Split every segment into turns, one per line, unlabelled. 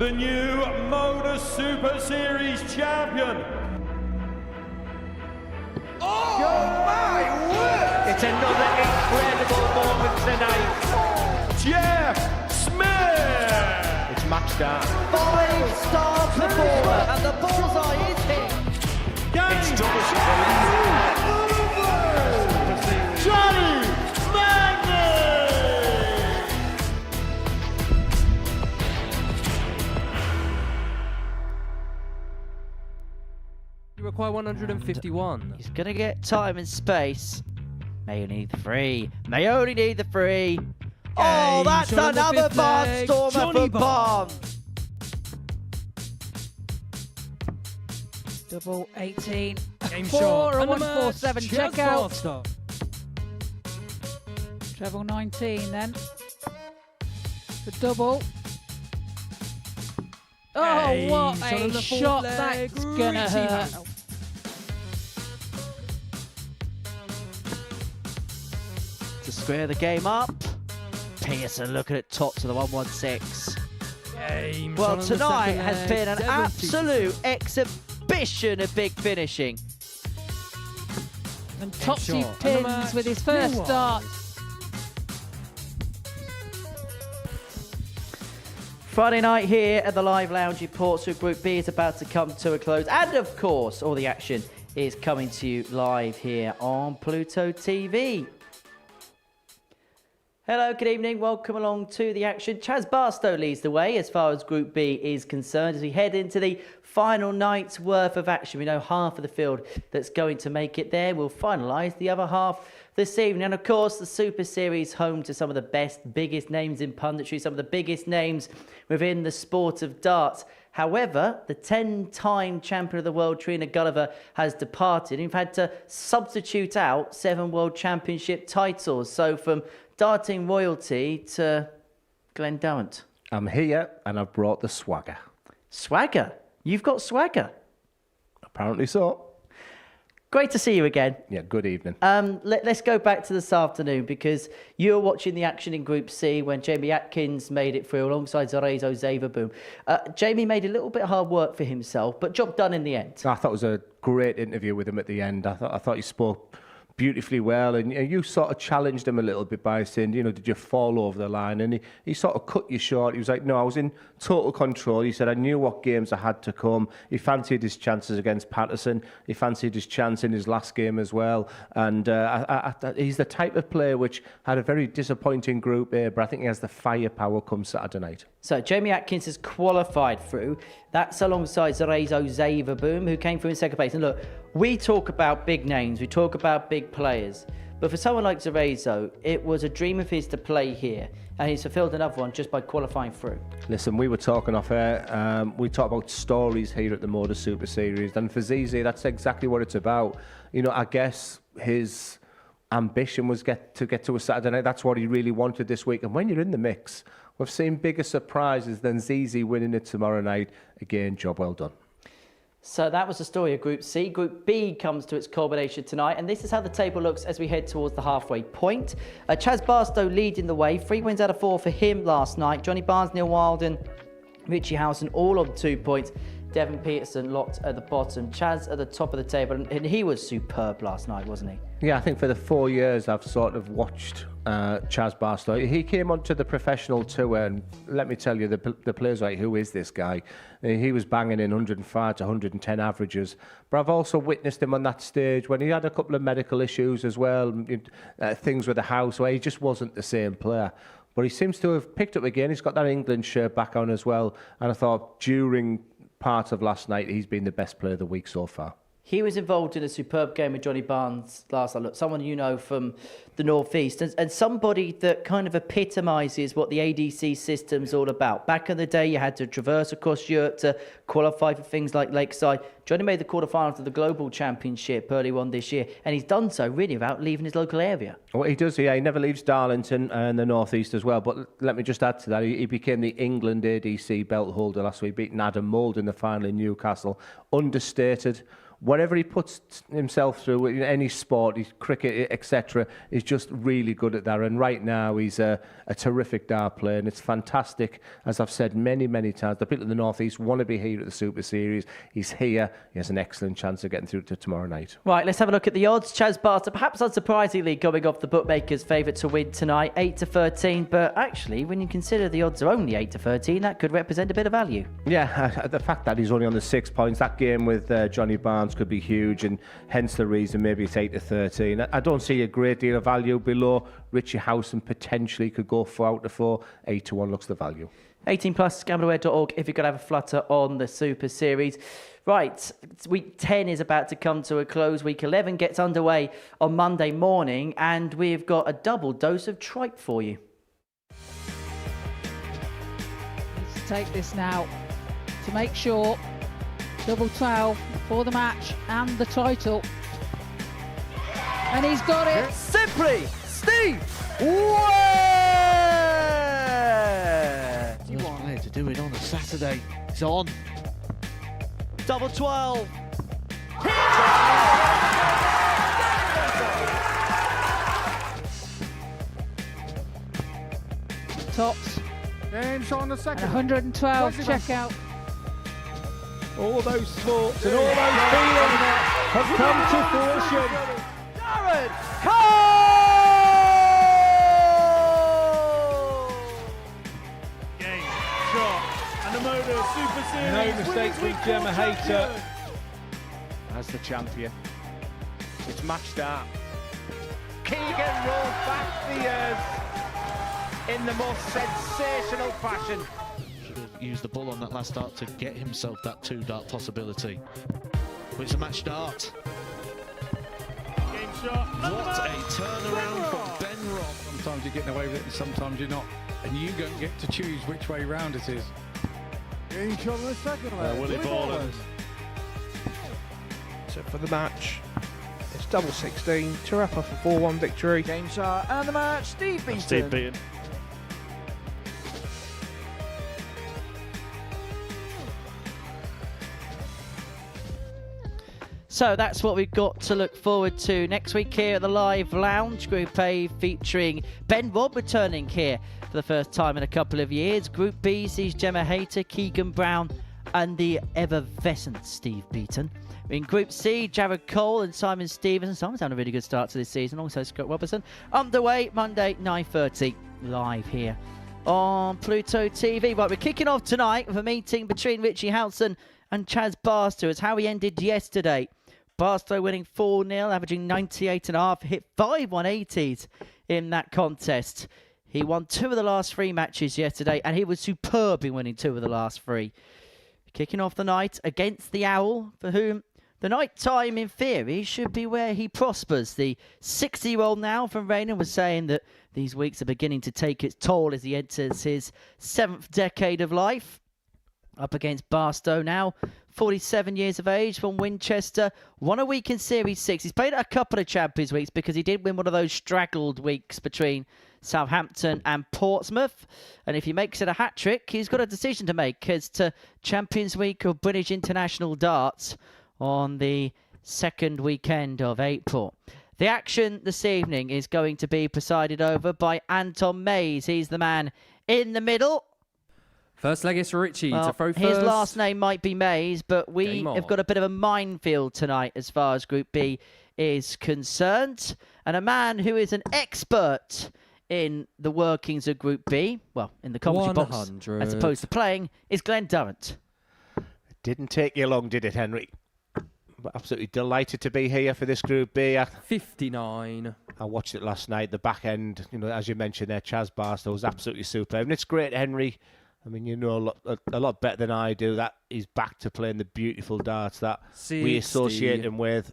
the new Modus Super Series champion.
Oh my word!
It's another incredible moment tonight.
Jeff Smith!
It's match start.
5-star performer, and the bullseye is hit.
It's Johnny Magnus!
You require 151.
He's gonna get time and space. May only need the 3. May only need the 3. Oh, that's
shot on the
another
fifth leg.
Barnstormer
Johnny
for Barnes.
Double 18.
Game
4
shot.
and
And the
147.
match,
Check
Chaz
out.
Barstow.
Treble 19 then. The double. Oh,
Hey,
what
shot on
a
the fourth
shot.
leg.
That's gonna
Richie
hurt.
now.
To square the game up. Petersen looking at top to the 116.
Game
Well,
shot on the
tonight
second
has
leg.
been an
Devon
absolute exhibition of big finishing.
And top
shot.
two
And the
pins
match,
with his first
Devon.
start.
Friday night here at the Live Lounge in Portsmouth. Group B is about to come to a close. And of course, all the action is coming to you live here on Pluto TV. Hello, good evening. Welcome along to the action. Chaz Barstow leads the way as far as Group B is concerned as we head into the final night's worth of action. We know half of the field that's going to make it there. We'll finalise the other half this evening. And of course, the Super Series home to some of the best, biggest names in punditry, some of the biggest names within the sport of darts. However, the 10-time champion of the world, Trina Gulliver, has departed. We've had to substitute out 7 world championship titles. So from darting royalty to Glenn Durrant.
I'm here and I've brought the swagger.
Swagger? You've got swagger?
Apparently so.
Great to see you again.
Yeah, good evening.
Let's go back to this afternoon because you were watching the action in Group C when Jamie Atkins made it through alongside Zorezo Zaverboom. Jamie made a little bit of hard work for himself, but job done in the end.
I thought it was a great interview with him at the end. I thought he spoke beautifully well, and you sort of challenged him a little bit by saying, you know, did you fall over the line? And he sort of cut you short. He was like, no, I was in total control. He said, I knew what games I had to come. He fancied his chances against Petersen. He fancied his chance in his last game as well. And he's the type of player which had a very disappointing Group A, but I think he has the firepower come Saturday night.
So Jamie Atkins has qualified through. That's alongside Zorezo Zaverboom, who came through in second place. And look, we talk about big names, we talk about big players. But for someone like Zorezo, it was a dream of his to play here. And he's fulfilled another one just by qualifying through.
Listen, we were talking off air. We talk about stories here at the Modus Super Series. And for Zizi, that's exactly what it's about. You know, I guess his ambition was to get to a Saturday night. That's what he really wanted this week. And when you're in the mix, we've seen bigger surprises than Zizi winning it tomorrow night. Again, job well done.
So that was the story of Group C. Group B comes to its culmination tonight, and this is how the table looks as we head towards the halfway point. Chaz Barstow leading the way. 3 wins out of 4 for him last night. Johnny Barnes, Neil Wilden, Richie Howson all on 2 points. Devon Petersen locked at the bottom. Chaz at the top of the table, and he was superb last night, wasn't he?
Yeah, I think for the 4 years I've sort of watched Chaz Barstow. He came onto the professional tour, and let me tell you, the players are like, who is this guy? He was banging in 105 to 110 averages. But I've also witnessed him on that stage when he had a couple of medical issues as well, things with the house, where he just wasn't the same player. But he seems to have picked up again. He's got that England shirt back on as well. And I thought during part of last night, he's been the best player of the week so far.
He was involved in a superb game with Johnny Barnes last night. Look, someone you know from the North East, and somebody that kind of epitomises what the ADC system's all about. Back in the day, you had to traverse across Europe to qualify for things like Lakeside. Johnny made the quarterfinals of the Global Championship early on this year, and he's done so really without leaving his local area.
Well, he does, yeah. He never leaves Darlington and the North East as well. But let me just add to that, he became the England ADC belt holder last week, beating Adam Mould in the final in Newcastle. Understated. whatever he puts himself through in any sport, his cricket, etc., he's just really good at that. And right now, he's a terrific dart player, and it's fantastic. As I've said many, many times, the people in the North East want to be here at the Super Series. He's here. He has an excellent chance of getting through to tomorrow night.
Right, let's have a look at the odds. Chaz Barstow, perhaps unsurprisingly, going off the bookmakers' favourite to win tonight, 8-13. But actually, when you consider the odds are only 8-13, that could represent a bit of value.
Yeah, the fact that he's only on the 6 points, that game with Johnny Barnes could be huge, and hence the reason maybe it's 8-13. I don't see a great deal of value below. Richie Howson potentially could go 4-4. 8-1 looks the value. 18
plus, gambleware.org if you're going to have a flutter on the Super Series. Right, week 10 is about to come to a close. Week 11 gets underway on Monday morning, and we've got a double dose of tripe for you.
Let's take this now to make sure. Double 12 for the match and the title. And he's got it.
Simply Steve Ware!
First player to do it on a Saturday. It's on.
Double 12.
Tops.
James on the second.
And 112 check out.
All those thoughts and all those feelings have come to fruition.
Darren Cole!
Game, shot, and the Modus Super Series.
No mistakes from Gemma Hayter as the champion.
It's matched out. Keegan rolls back the years in the most sensational fashion.
Should have used the ball on that last dart to get himself that 2-dart possibility. But it's a match dart.
Game shot.
What a turnaround from Ben Robb.
Sometimes you're getting away with it and sometimes you're not. And you don't get to choose which way round it is. Game shot on the second leg.
Willie Borland.
So for the match, it's double 16 to wrap up a 4-1 victory.
Game shot and the match, Steve Beaton.
Steve Beaton.
So that's what we've got to look forward to next week here at the Live Lounge. Group A featuring Ben Robb returning here for the first time in a couple of years. Group B sees Gemma Hayter, Keegan Brown and the effervescent Steve Beaton. In Group C, Jared Cole and Simon Stevenson. Simon's having a really good start to this season, alongside Scott Robertson. Underway Monday, 9:30, live here on Pluto TV. Right, we're kicking off tonight with a meeting between Richie Howson and Chaz Barstow. It's how we ended yesterday. Barstow winning 4-0, averaging 98.5, hit 5 180s in that contest. He won 2 of the last 3 matches yesterday, and he was superb in winning 2 of the last 3. Kicking off the night against the Owl, for whom the night time, in theory, should be where he prospers. The 60-year-old now from Raynham was saying that these weeks are beginning to take its toll as he enters his 7th decade of life. Up against Barstow now, 47 years of age from Winchester. Won a week in Series 6. He's played a couple of Champions weeks because he did win one of those straggled weeks between Southampton and Portsmouth. And if he makes it a hat-trick, he's got a decision to make as to Champions Week of British International Darts on the 2nd weekend of April. The action this evening is going to be presided over by Anton Mays. He's the man in the middle.
First leg is for Richie to throw first.
His last name might be Mays, but we have got a bit of a minefield tonight as far as Group B is concerned. And a man who is an expert in the workings of Group B, well, in the commentary box, as opposed to playing, is Glenn Durrant.
It didn't take you long, did it, Henry? But absolutely delighted to be here for this Group B.
59.
I watched it last night. The back end, as you mentioned there, Chaz Barstow was absolutely superb. And it's great, Henry. I mean, you know a lot better than I do that he's back to playing the beautiful darts that we associate him with.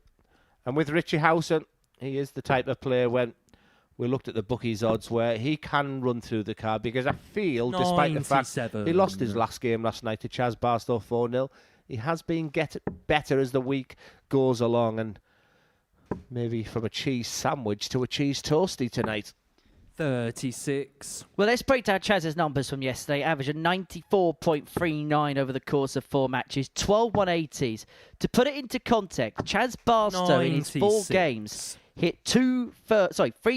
And with Richie Howson, he is the type of player when we looked at the bookies odds where he can run through the card, because I feel, despite the fact he lost his last game last night to Chaz Barstow 4-0, he has been getting better as the week goes along, and maybe from a cheese sandwich to a cheese toasty tonight.
36.
Well, let's break down Chaz's numbers from yesterday. Average of 94.39 over the course of 4 matches, 12 180s. To put it into context, Chaz Barstow in his 4 games hit 3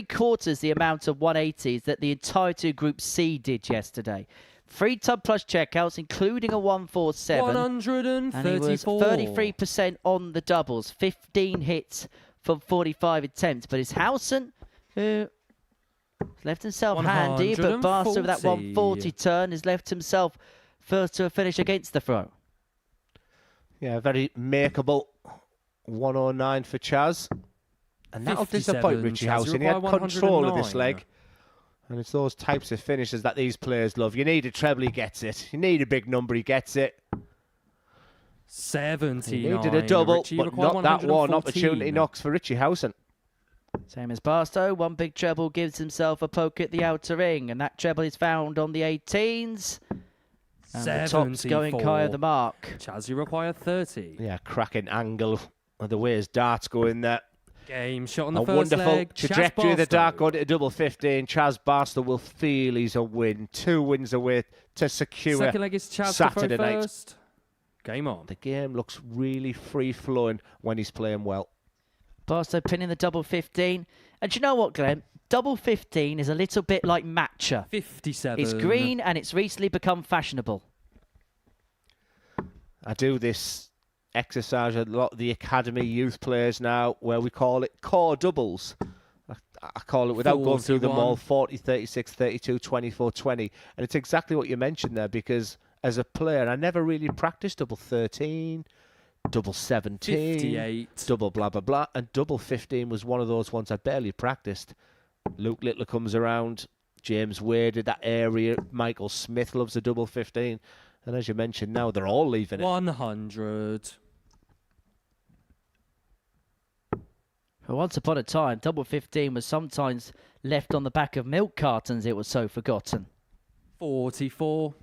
quarters the amount of 180s that the entirety of Group C did yesterday. 3 tub plus checkouts, including a 147.
134.
And he was 33% on the doubles, 15 hits from 45 attempts. But it's Howson who left himself handy, but Barstow with that 140 turn has left himself first to a finish against the throw.
Yeah, very makeable 109 for Chaz. And that'll disappoint Richie Howson. He had control of this leg. And it's those types of finishes that these players love. You need a treble, he gets it. You need a big number, he gets it.
79.
He needed a double,
Richie,
but not that one. Opportunity knocks for Richie Howson.
Same as Barstow, 1 big treble gives himself a poke at the outer ring, and that treble is found on the 18s. And the top's going high of the mark.
Chaz, you require 30.
Yeah, cracking angle of the way his darts go in there.
Game shot on the first
wonderful
leg.
trajectory of the dart going to double 15. Chaz Barstow will feel he's a win. 2 wins away to secure
Second leg is Chaz
Saturday night.
First. Game on.
The game looks really free-flowing when he's playing well.
Barstow pinning the double 15. And do you know what, Glenn? Double 15 is a little bit like matcha.
57.
It's green and it's recently become fashionable.
I do this exercise a lot of the academy youth players now, where we call it core doubles. I call it, without going through them all, 40, 36, 32, 24, 20. And it's exactly what you mentioned there, because as a player, I never really practiced double 13, double 17,
58.
double blah, blah, blah. And double 15 was one of those ones I barely practiced. Luke Littler comes around. James Wade did that area. Michael Smith loves the double 15. And as you mentioned now, they're all leaving it.
100.
Once upon a time, double 15 was sometimes left on the back of milk cartons. It was so forgotten.
44.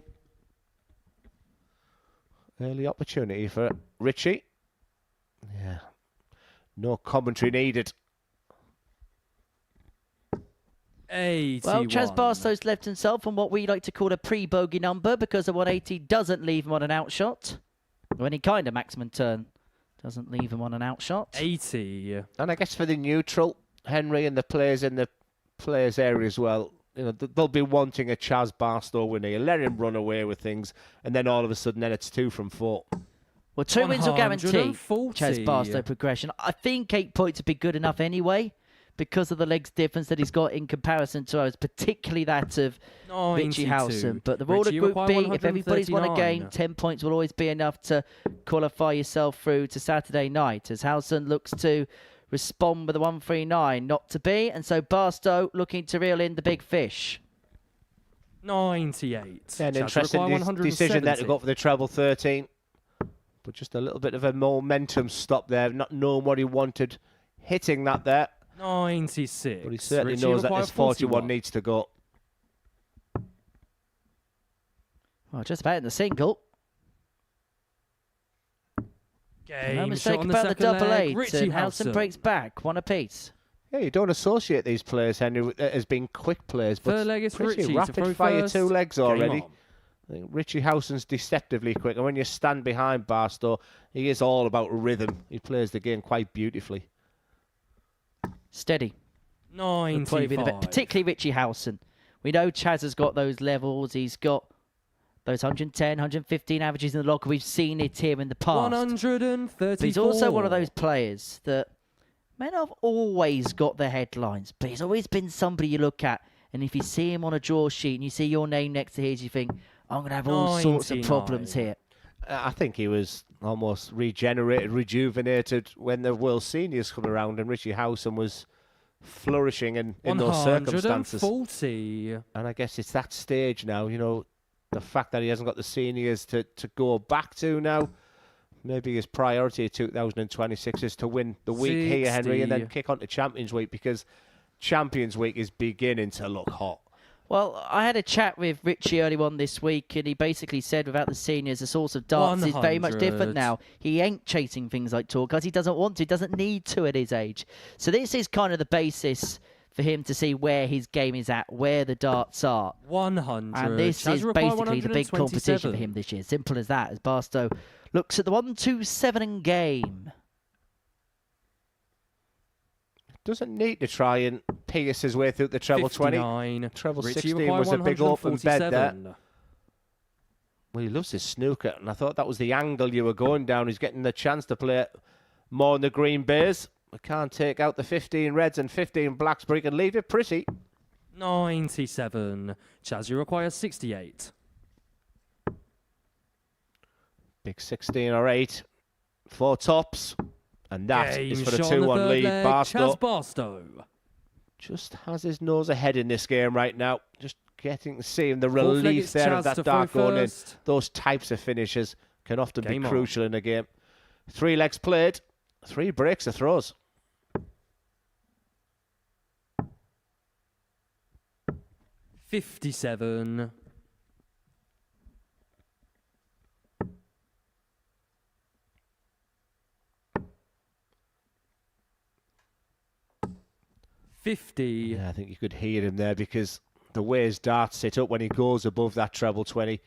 Early opportunity for Richie. Yeah. No commentary needed.
81.
Well, Chaz Barstow's left himself on what we like to call a pre-bogey number, because a 180 doesn't leave him on an outshot. Or any kind of maximum turn doesn't leave him on an outshot.
80.
And I guess for the neutral, Henry and the players in the players area as well, you know, they'll be wanting a Chaz Barstow winner. You let him run away with things, and then all of a sudden, then it's 2 from 4.
Well, 2 wins will guarantee
140.
Chaz Barstow progression. I think 8 points would be good enough anyway, because of the legs difference that he's got in comparison to others, particularly that of Richie Howson. But the rule of Group B, if everybody's won a game, 10 points will always be enough to qualify yourself through to Saturday night, as Howson looks to respond with a 139, not to be, and so Barstow looking to reel in the big fish.
98.
An interesting decision there to go for the treble 13. But just a little bit of a momentum stop there, not knowing what he wanted, hitting that there.
96.
But he certainly
Richie
knows that this 41 needs to go.
Well, just about in the single. No mistake about the double 8, and Howson breaks back, 1 apiece.
Yeah, you don't associate these players, Henry, as being quick players, but
third leg is
pretty rapid fire 2 legs already. I think Richie Howson's deceptively quick, and when you stand behind Barstow, he is all about rhythm. He plays the game quite beautifully.
Steady.
95.
Particularly Richie Howson. We know Chaz has got those levels. He's got those 110, 115 averages in the locker. We've seen it here in the past.
134.
But he's also one of those players that may not have always got the headlines, but he's always been somebody you look at, and if you see him on a draw sheet and you see your name next to his, you think, I'm going to have all sorts of problems here.
I think he was almost regenerated, rejuvenated when the World Seniors come around, and Richie Howson was flourishing in those circumstances.
140.
And I guess it's that stage now, you know, the fact that he hasn't got the seniors to go back to now. Maybe his priority of 2026 is to win the week here, Henry, and then kick on to Champions Week, because Champions Week is beginning to look hot.
Well, I had a chat with Richie early on this week, and he basically said without the seniors, the source of darts is very much different now. He ain't chasing things like tour because he doesn't want to, he doesn't need to at his age. So this is kind of the basis for him to see where his game is at, where the darts are.
100.
And this
Chaz
is
require
basically the big competition for
127.
him this year. Simple as that, as Barstow looks at the 1-2-7 and game.
Doesn't need to try and pierce his way through the treble 20.
59.
Treble
Richie
16
require
was a big open bed there.
147.
Well, he loves his snooker, and I thought that was the angle you were going down. He's getting the chance to play more in the green bays. We can't take out the 15 reds and 15 blacks, but he can leave it pretty.
97. Chaz, you require 68.
Big 16 or 8. 4 tops. And that is
Game
for the
shot on
2-1
third
lead.
leg.
Barstow
Chaz Barstow.
just has his nose ahead in this game right now. Just getting to see him, the
Fourth leg,
relief
it's
there
Chaz
of that
to
dart
throw
going in.
first.
Those types of finishes can often
Game
be
on.
crucial in a game. 3 legs played, 3 breaks of throws.
$57. $50.
Yeah, I think you could hear him there because the way his darts sit up when he goes above that treble 20,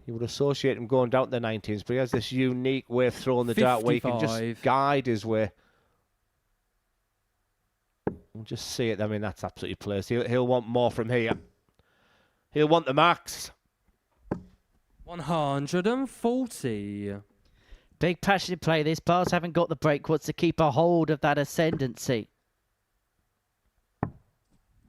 you would associate him going down to the 19s, but he has this unique way of throwing the dart where he can
55.
just guide his way. We'll just see it. I mean, that's absolutely placed. He'll want more from here. He'll want the max.
140.
Big passionate play. This Bars haven't got the break. Wants to keep a hold of that ascendancy.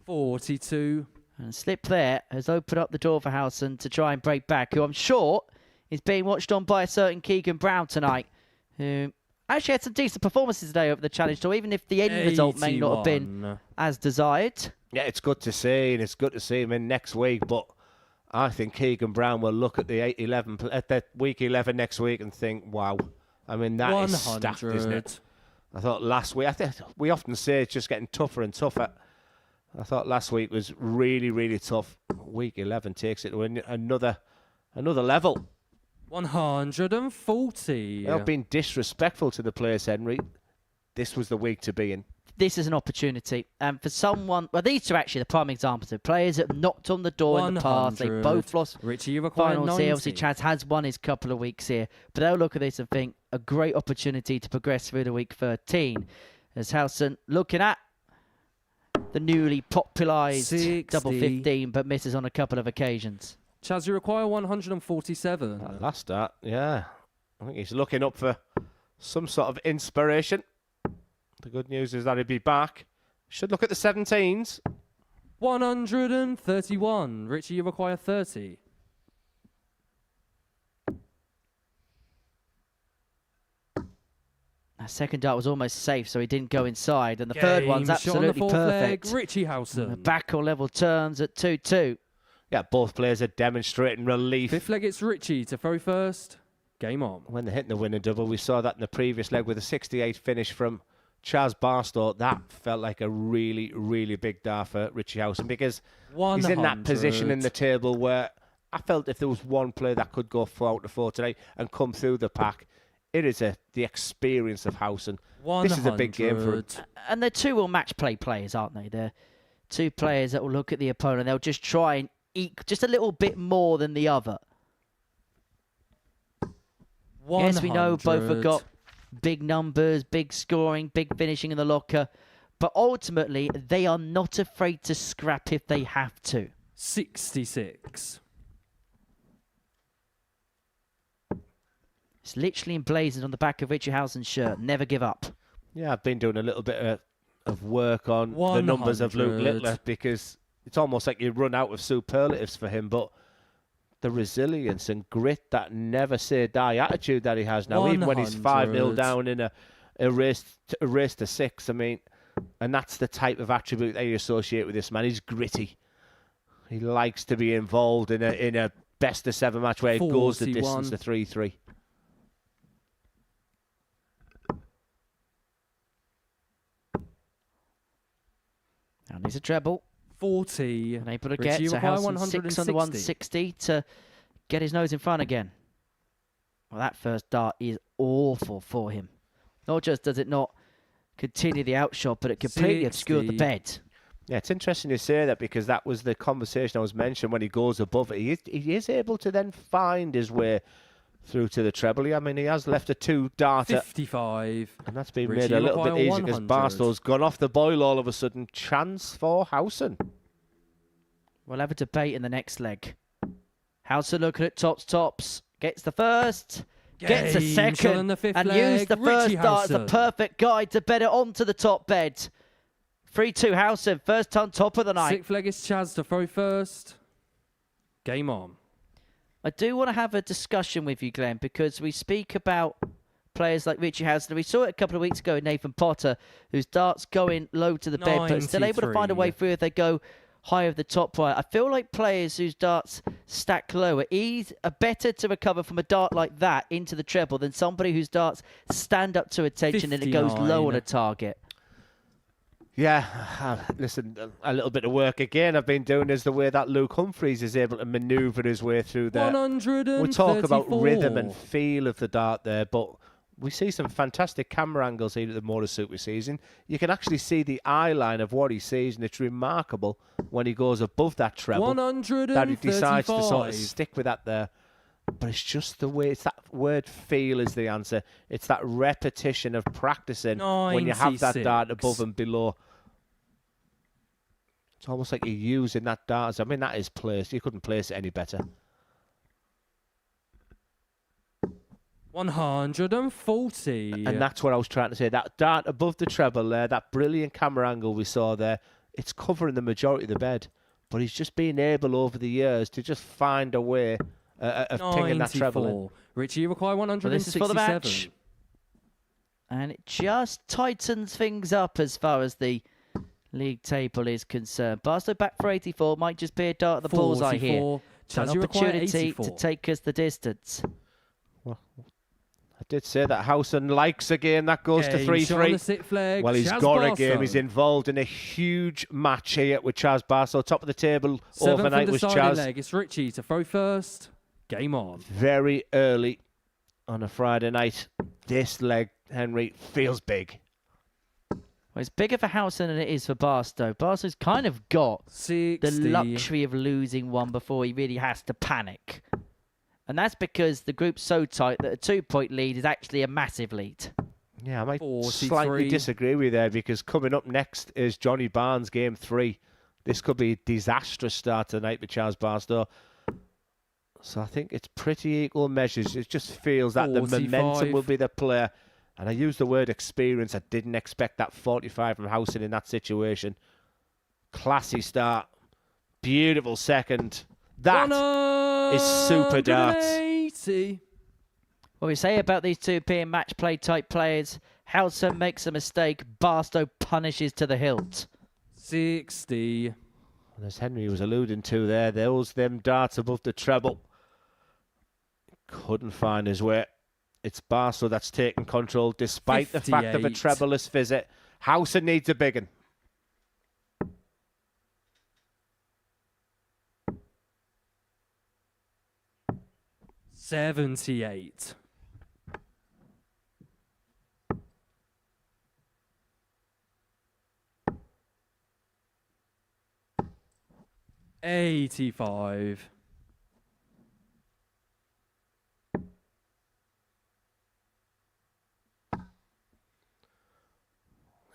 42.
And slip there has opened up the door for Howson to try and break back, who I'm sure is being watched on by a certain Keegan Brown tonight, who actually had some decent performances today over the challenge tour, even if the end result may not have been
81.
as desired.
Yeah, it's good to see, and it's good to see him in next week, but I think Keegan Brown will look at the 8-11 at that week 11 next week and think, wow. I mean, that is stacked, isn't it? I thought last week, I think we often say it's just getting tougher and tougher. I thought last week was really, really tough. Week 11 takes it to another level.
140.
They've been disrespectful to the players, Henry. This was the week to be in.
This is an opportunity. And for someone, well, these are actually the prime examples of players that have knocked on the door in the past. They both lost
Richie, you require
finals
90.
here. Obviously, Chaz has won his couple of weeks here. But they'll look at this and think a great opportunity to progress through to week 13. As Howson looking at the newly popularised
60.
double 15, but misses on a couple of occasions.
Chaz, you require 147.
That last start, yeah. I think he's looking up for some sort of inspiration. The good news is that he'll be back. Should look at the 17s.
131. Richie, you require 30.
That second dart was almost safe, so he didn't go inside. And the third one's
Game shot on the
absolutely
fourth leg.
perfect.
Richie
The
Howson.
back or level turns at 2-2.
Yeah, both players are demonstrating relief.
Fifth leg, it's Richie to throw first. Game on.
When they're hitting the winning double, we saw that in the previous leg with a 68 finish from Chaz Barstow. That felt like a really, really big dart for Richie Howson because he's in that position in the table where I felt if there was one player that could go 4 out of 4 today and come through the pack, it is the experience of Howson.
100.
This is a big game for him.
And they're two will match play players, aren't they? They're two players that will look at the opponent. They'll just try and eke just a little bit more than the other.
100.
Yes, we know both have got big numbers, big scoring, big finishing in the locker. But ultimately, they are not afraid to scrap if they have to.
66.
It's literally emblazoned on the back of Richie Howson's shirt. Never give up.
Yeah, I've been doing a little bit of work on the numbers of Luke
100.
Littler because it's almost like you run out of superlatives for him, but the resilience and grit, that never say die attitude that he has now, even when he's 5-0 down in a race to 6, I mean, and that's the type of attribute that you associate with this man. He's gritty. He likes to be involved in a best of 7 match where he goes the
41.
distance to 3-3.
And he's a treble.
40.
And able to
Richie,
get
you
to
require
Howson 6 on the 160 to get his nose in front again. Well, that first dart is awful for him. Not just does it not continue the outshot, but it completely obscured the
60.
bed.
Yeah, it's interesting you say that because that was the conversation I was mentioning when he goes above it. He is able to then find his way through to the treble. I mean, he has left a 2-darter.
55.
And that's been
Richie
made a little bit
require
easier because
100.
Barstow's gone off the boil all of a sudden. Chance for Howson.
We'll have a debate in the next leg. Howson looking at tops. Gets the first. Gets a
Game shot in
second.
the fifth
And
leg.
used the
Richie
first dart as the
Howson.
perfect guide to bet it onto the top bed. 3-2 Howson. First ton top of the night.
Sixth leg is Chaz to throw first. Game on.
I do want to have a discussion with you, Glenn, because we speak about players like Richie Howson. We saw it a couple of weeks ago, Nathan Potter, whose darts going low to the bed, but still able to find a way
93.
through if they go high of the top right. I feel like players whose darts stack lower are better to recover from a dart like that into the treble than somebody whose darts stand up to attention and it goes low on a
59.
target.
Yeah, listen, a little bit of work again I've been doing is the way that Luke Humphreys is able to manoeuvre his way through there.
134.
We talk about rhythm and feel of the dart there, but we see some fantastic camera angles here at the Modus Super Season. You can actually see the eye line of what he sees, and it's remarkable when he goes above that treble
135.
that he decides to sort of stick with that there. But it's just the way, it's that word feel is the answer. It's that repetition of practicing when you have that
96.
dart above and below. It's almost like you're using that dart. I mean, that is placed. You couldn't place it any better.
140.
And that's what I was trying to say. That dart above the treble there, that brilliant camera angle we saw there, it's covering the majority of the bed. But he's just been able over the years to just find a way of pinging that treble in.
94. Richie, you require
Well, this is for the
167.
match. And it just tightens things up as far as the league table is concerned. Barstow back for 84. Might just be a dart at the bullseye here.
44.
So an
Chaz, you require
opportunity
84.
to take us the distance.
Well, I did say that Howson likes a game that goes to
Game shot on
3-3.
the sixth leg.
Well, he's
Chaz
got
Barstow.
a game. He's involved in a huge match here with Chaz Barstow. Top of the table
Seventh
overnight
and
was
deciding
Chaz.
leg. It's Richie to throw first. Game on.
Very early on a Friday night. This leg, Henry, feels big.
Well, it's bigger for Howson than it is for Barstow. Barstow's kind of got
60.
the luxury of losing one before he really has to panic. And that's because the group's so tight that a 2-point lead is actually a massive lead.
Yeah, I might
43.
slightly disagree with you there because coming up next is Johnny Barnes, game 3. This could be a disastrous start to the night with Chaz Barstow. So I think it's pretty equal measures. It just feels that the
45.
momentum will be the player. And I use the word experience. I didn't expect that 45 from Howson in that situation. Classy start. Beautiful second. That is super darts.
180.
What we say about these two being match play type players, Howson makes a mistake, Barstow punishes to the hilt.
60.
And as Henry was alluding to there, them darts above the treble. Couldn't find his way. It's Barstow that's taken control despite the fact of a
58.
trebleless visit. Howson needs a big one.
$78. $85.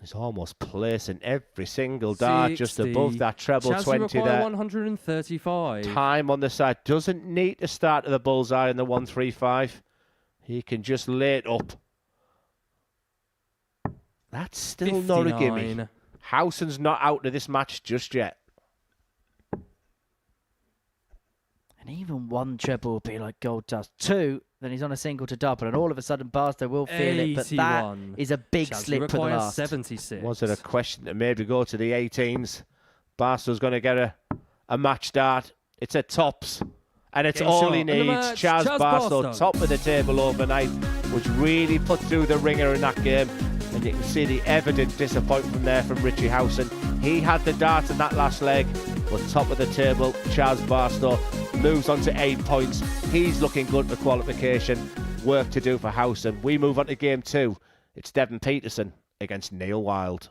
He's almost placing every single dart just
60.
above that treble
Chaz, you
20
require
there.
135.
Time on the side. Doesn't need to start at the bullseye in the 135. He can just lay it up. That's still not a gimme.
59.
Howson's not out of this match just yet.
And even one treble will be like gold dust. 2, then he's on a single to double, and all of a sudden Barstow will feel it, but that
81.
is a big
Chaz, you
slip for the
require
last.
76.
Was it a question to maybe go to the 18s? Barstow's going to get a match dart. It's a tops. And it's
Game
all
shot.
he
And the
needs.
match,
Chaz
Chaz
Barstow,
Barstow.
top of the table overnight, which really put through the ringer in that game. And you can see the evident disappointment there from Richie Howson. He had the dart in that last leg, but top of the table, Chaz Barstow moves on to 8 points. He's looking good for qualification. Work to do for Howson. We move on to game 2. It's Devon Petersen against Neil Wild.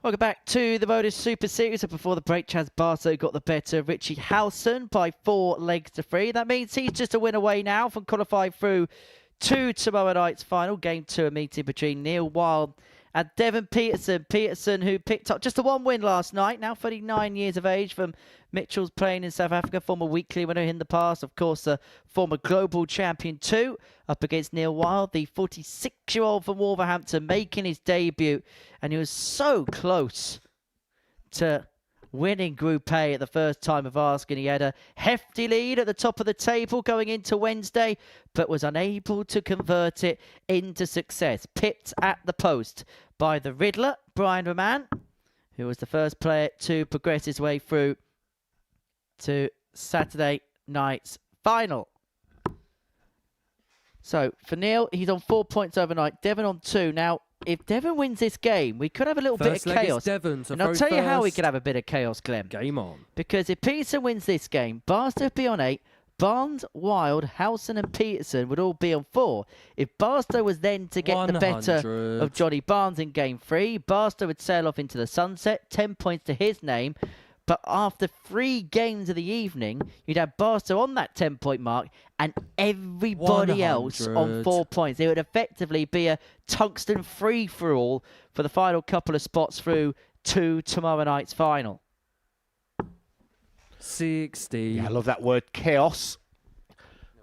Welcome back to the Modus Super Series. And before the break, Chaz Barstow got the better of Richie Howson by 4 legs to 3. That means he's just a win away now from qualifying through to tomorrow night's final. Game 2, a meeting between Neil Wild and Devon Petersen. Petersen, who picked up just a 1 win last night, now 39 years of age, from Mitchell's playing in South Africa, former weekly winner in the past. Of course, a former global champion too, up against Neil Wild, the 46-year-old from Wolverhampton, making his debut. And he was so close to winning Group A at the first time of asking. He had a hefty lead at the top of the table going into Wednesday, but was unable to convert it into success. Pipped at the post by the Riddler, Brian Roman, who was the first player to progress his way through to Saturday night's final. So for Neil, he's on 4 points overnight. Devon on 2. Now, if Devon wins this game, we could have a little bit of chaos.
Devon,
and I'll tell you how we could have a bit of chaos, Clem.
Game on.
Because if Petersen wins this game, Barstow would be on 8. Barnes, Wild, Howson and Petersen would all be on 4. If Barstow was then to get
100.
the better of Johnny Barnes in Game 3, Barstow would sail off into the sunset, 10 points to his name. But after 3 games of the evening, you'd have Barstow on that 10-point mark and everybody
100.
else on 4 points. It would effectively be a tungsten free-for-all for the final couple of spots through to tomorrow night's final.
60.
Yeah, I love that word, chaos.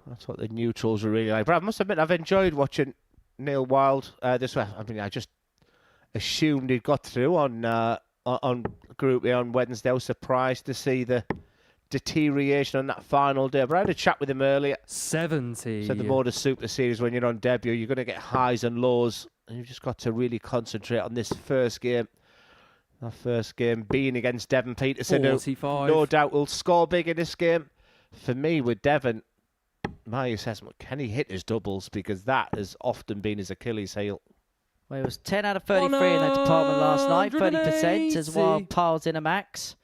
That's what the neutrals are really like. But I must admit, I've enjoyed watching Neil Wild this way. I mean, I just assumed he'd got through on Group A on Wednesday. I was surprised to see the deterioration on that final day. But I had a chat with him earlier.
70.
Said the Modus Super Series, when you're on debut, you're going to get highs and lows. And you've just got to really concentrate on this first game. That first game being against Devon Petersen,
45.
who no doubt will score big in this game. For me, with Devon, my assessment, can he hit his doubles? Because that has often been his Achilles heel.
Well, it was 10 out of 33 in that department last night, 30% as Wild piles in a max.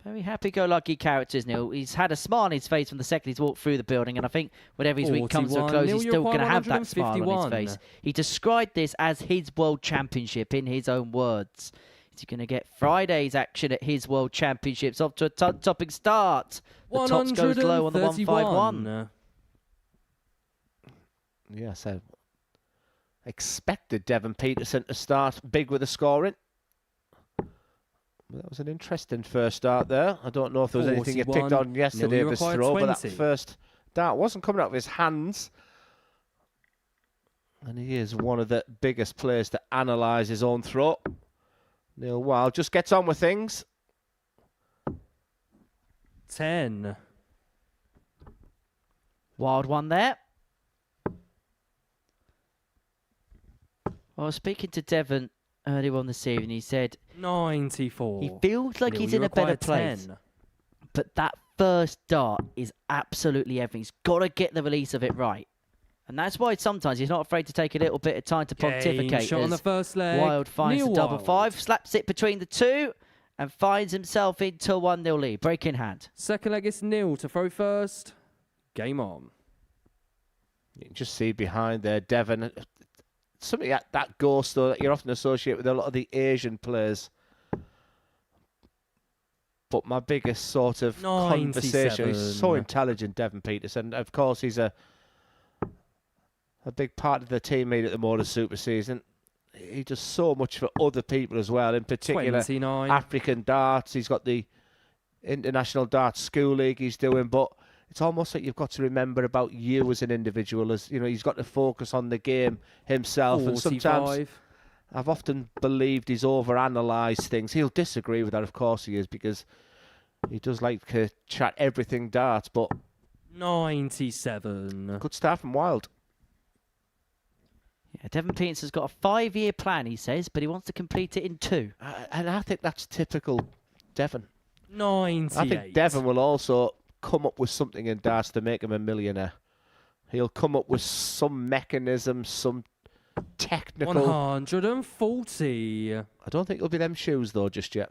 Very happy-go-lucky characters, Neil. He's had a smile on his face from the second he's walked through the building, and I think whenever his week comes to a close, he's still going to have that smile on his face. He described this as his World Championship in his own words. Is he going to get Friday's action at his World Championships? Off to a topping start. The tops goes low on the 151.
Yeah, so expected Devon Petersen to start big with the scoring. That was an interesting first start there. I don't know if there was anything you picked on yesterday of his throw, but that first dart wasn't coming out of his hands. And he is one of the biggest players to analyse his own throw. Neil Wild just gets on with things.
10.
Wild one there. I was speaking to Devon earlier on this evening. He said
94.
he feels like he's in a better place.
10.
But that first dart is absolutely everything. He's got to get the release of it right. And that's why sometimes he's not afraid to take a little bit of time to pontificate.
Shot on the first leg.
Wild finds
Neil
the double
Wild.
5, slaps it between the two, and finds himself into a 1-0 lead. Break in hand.
Second leg is Neil to throw first. Game on.
You can just see behind there, Devon. Something that ghost, though, that you're often associated with a lot of the Asian players. But my biggest sort of
97.
conversation, he's so intelligent, Devon Petersen. Of course, he's a big part of the team made at the Modus Super Season. He does so much for other people as well, in particular
29.
African darts. He's got the International Darts School League he's doing, but it's almost like you've got to remember about you as an individual. As you know, he's got to focus on the game himself.
45.
And sometimes I've often believed he's overanalyzed things. He'll disagree with that, of course he is, because he does like to chat everything darts. But
97.
good start from Wild.
Yeah, Devon Petersen's got a 5-year plan, he says, but he wants to complete it in 2.
And I think that's typical Devon.
98.
I think Devon will also come up with something in darts to make him a millionaire. He'll come up with some mechanism, some technical...
140.
I don't think it'll be them shoes, though, just yet.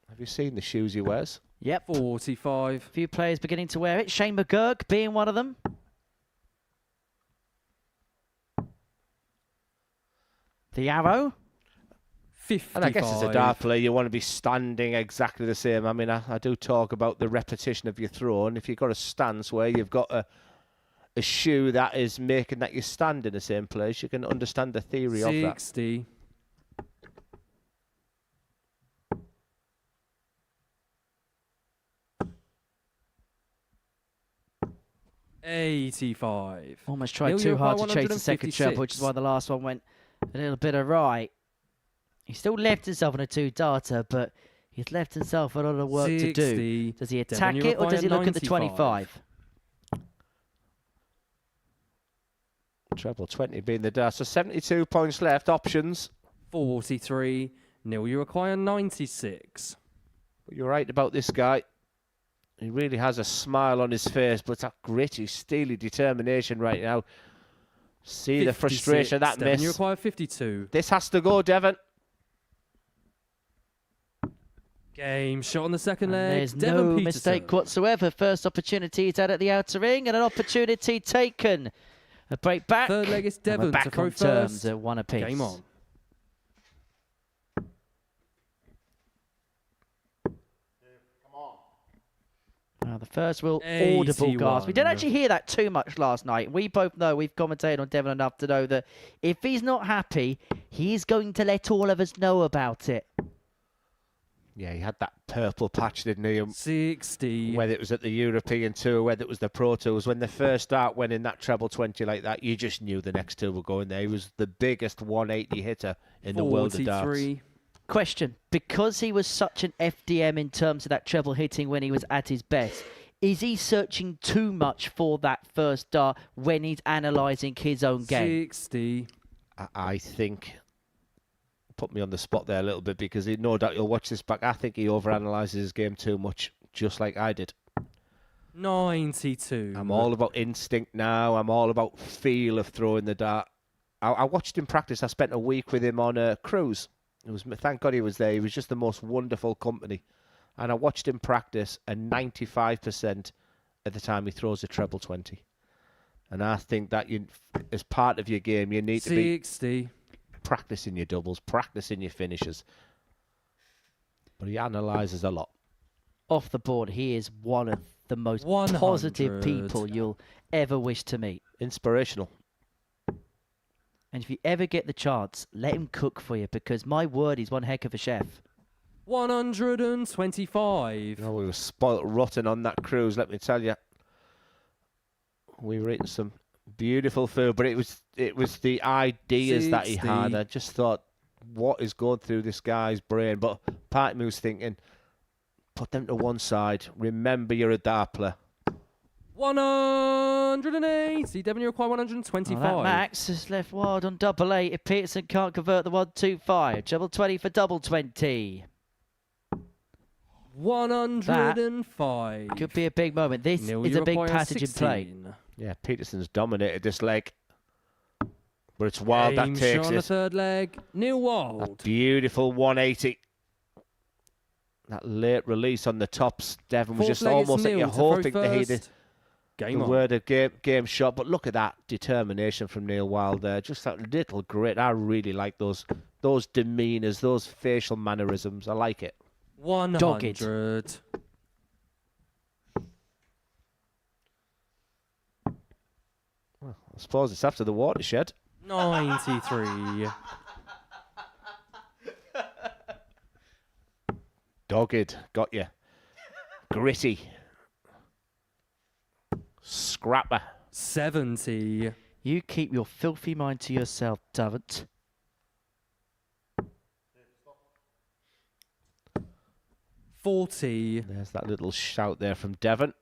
Have you seen the shoes he wears?
Yep.
45.
A few players beginning to wear it. Shane McGurk being one of them. The arrow?
55.
And I guess as a dart player, you want to be standing exactly the same. I mean, I do talk about the repetition of your throw, and if you've got a stance where you've got a shoe that is making that you stand in the same place, you can understand the theory of that.
60. $85.
Almost tried too hard to chase the second treble, which is why the last one went a little bit awry. He still left himself on a 2-darter, but he's left himself a lot of work to do. Does he attack it or does he look at the 25?
Treble 20 being the dart. So 72 points left. Options.
43. Neil, you require 96.
But you're right about this guy. He really has a smile on his face, but that gritty, steely determination right now. See the frustration of that
Devon,
miss.
you require 52.
This has to go, Devon.
Game shot on the second leg.
There's
Devon
no
Petersen.
mistake whatsoever. First opportunity is out at the outer ring and an opportunity taken. A break back.
Third leg is Devon
We're back
to throw
on terms
first.
at one apiece.
Game on.
Now the first real audible gasp. We didn't actually hear that too much last night. We both know, we've commentated on Devon enough to know that if he's not happy, he's going to let all of us know about it.
Yeah, he had that purple patch, didn't he?
60.
Whether it was at the European Tour, whether it was the Pro Tours, when the first start went in that treble 20 like that, you just knew the next two were going there. He was the biggest 180 hitter in the world of darts.
43.
Question, because he was such an FDM in terms of that treble hitting when he was at his best, is he searching too much for that first dart when he's analysing his own game?
60.
I think, put me on the spot there a little bit, because no doubt you'll watch this back. I think he overanalyzes his game too much, just like I did.
92.
I'm all about instinct now. I'm all about feel of throwing the dart. I watched him practice. I spent a week with him on a cruise. Thank God he was there. He was just the most wonderful company. And I watched him practice, and 95% of the time he throws a treble 20. And I think that as part of your game, you need to be
60.
practicing your doubles, practicing your finishes. But he analyses a lot.
Off the board, he is one of the most
100.
positive people you'll ever wish to meet.
Inspirational.
And if you ever get the chance, let him cook for you, because my word, he's one heck of a chef.
125.
Oh, we were spoilt rotten on that cruise, let me tell you. We were eating some beautiful food, but it was the ideas that he had. I just thought, what is going through this guy's brain? But part of me was thinking, put them to one side. Remember, you're a dart player.
180. Devon, you require 125.
That Max has left wild on double 8 if Petersen can't convert the 125. Treble 20 for double 20.
105.
Could be a big moment. This
Neil,
is
you
a big
require
passage in play.
16.
Yeah, Petersen's dominated this leg. But it's Wild that
Game
takes
shot on the
it.
third leg. Neil Wild.
That beautiful 180. That late release on the tops. Devon was
Fourth
just
leg, it's
almost like
Neil
you're
to throw
hoping that he did.
first. Game
The
on.
word of game shot, but look at that determination from Neil Wild there. Just that little grit. I really like those demeanours, those facial mannerisms. I like it.
100.
Dogged.
Well, I suppose it's after the watershed.
93.
Dogged, got you. Gritty. Scrapper.
70.
You keep your filthy mind to yourself, Devon.
40.
There's that little shout there from Devon.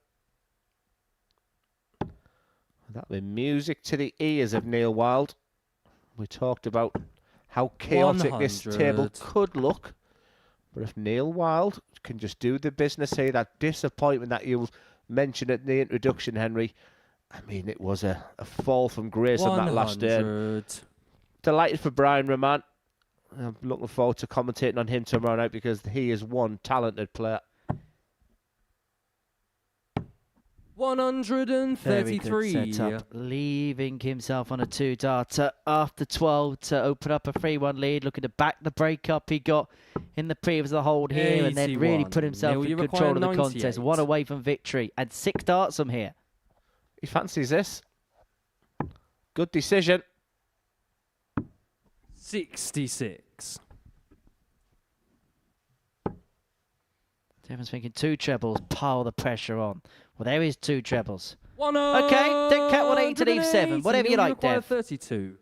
That'll be music to the ears of Neil Wild. We talked about how chaotic this
100.
table could look. But if Neil Wild can just do the business here, that disappointment that you mentioned at the introduction, Henry, I mean, it was a fall from grace on that last day.
100.
Delighted for Brian Roman. I'm looking forward to commentating on him tomorrow night because he is one talented player.
Very good
133.
setup, leaving himself on a 2-darter after 12 to open up a 3-1 lead, looking to back the break up he got in the previous hold here, and then really
81.
put himself
Neil,
in
you
control of the
require
contest.
98.
One away from victory, and 6 darts from here.
He fancies this. Good decision.
66.
Devon's thinking 2 trebles, pile the pressure on. Well, there is 2 trebles.
Okay,
don't count 180 to leave 7. Whatever you like, Dev.
32.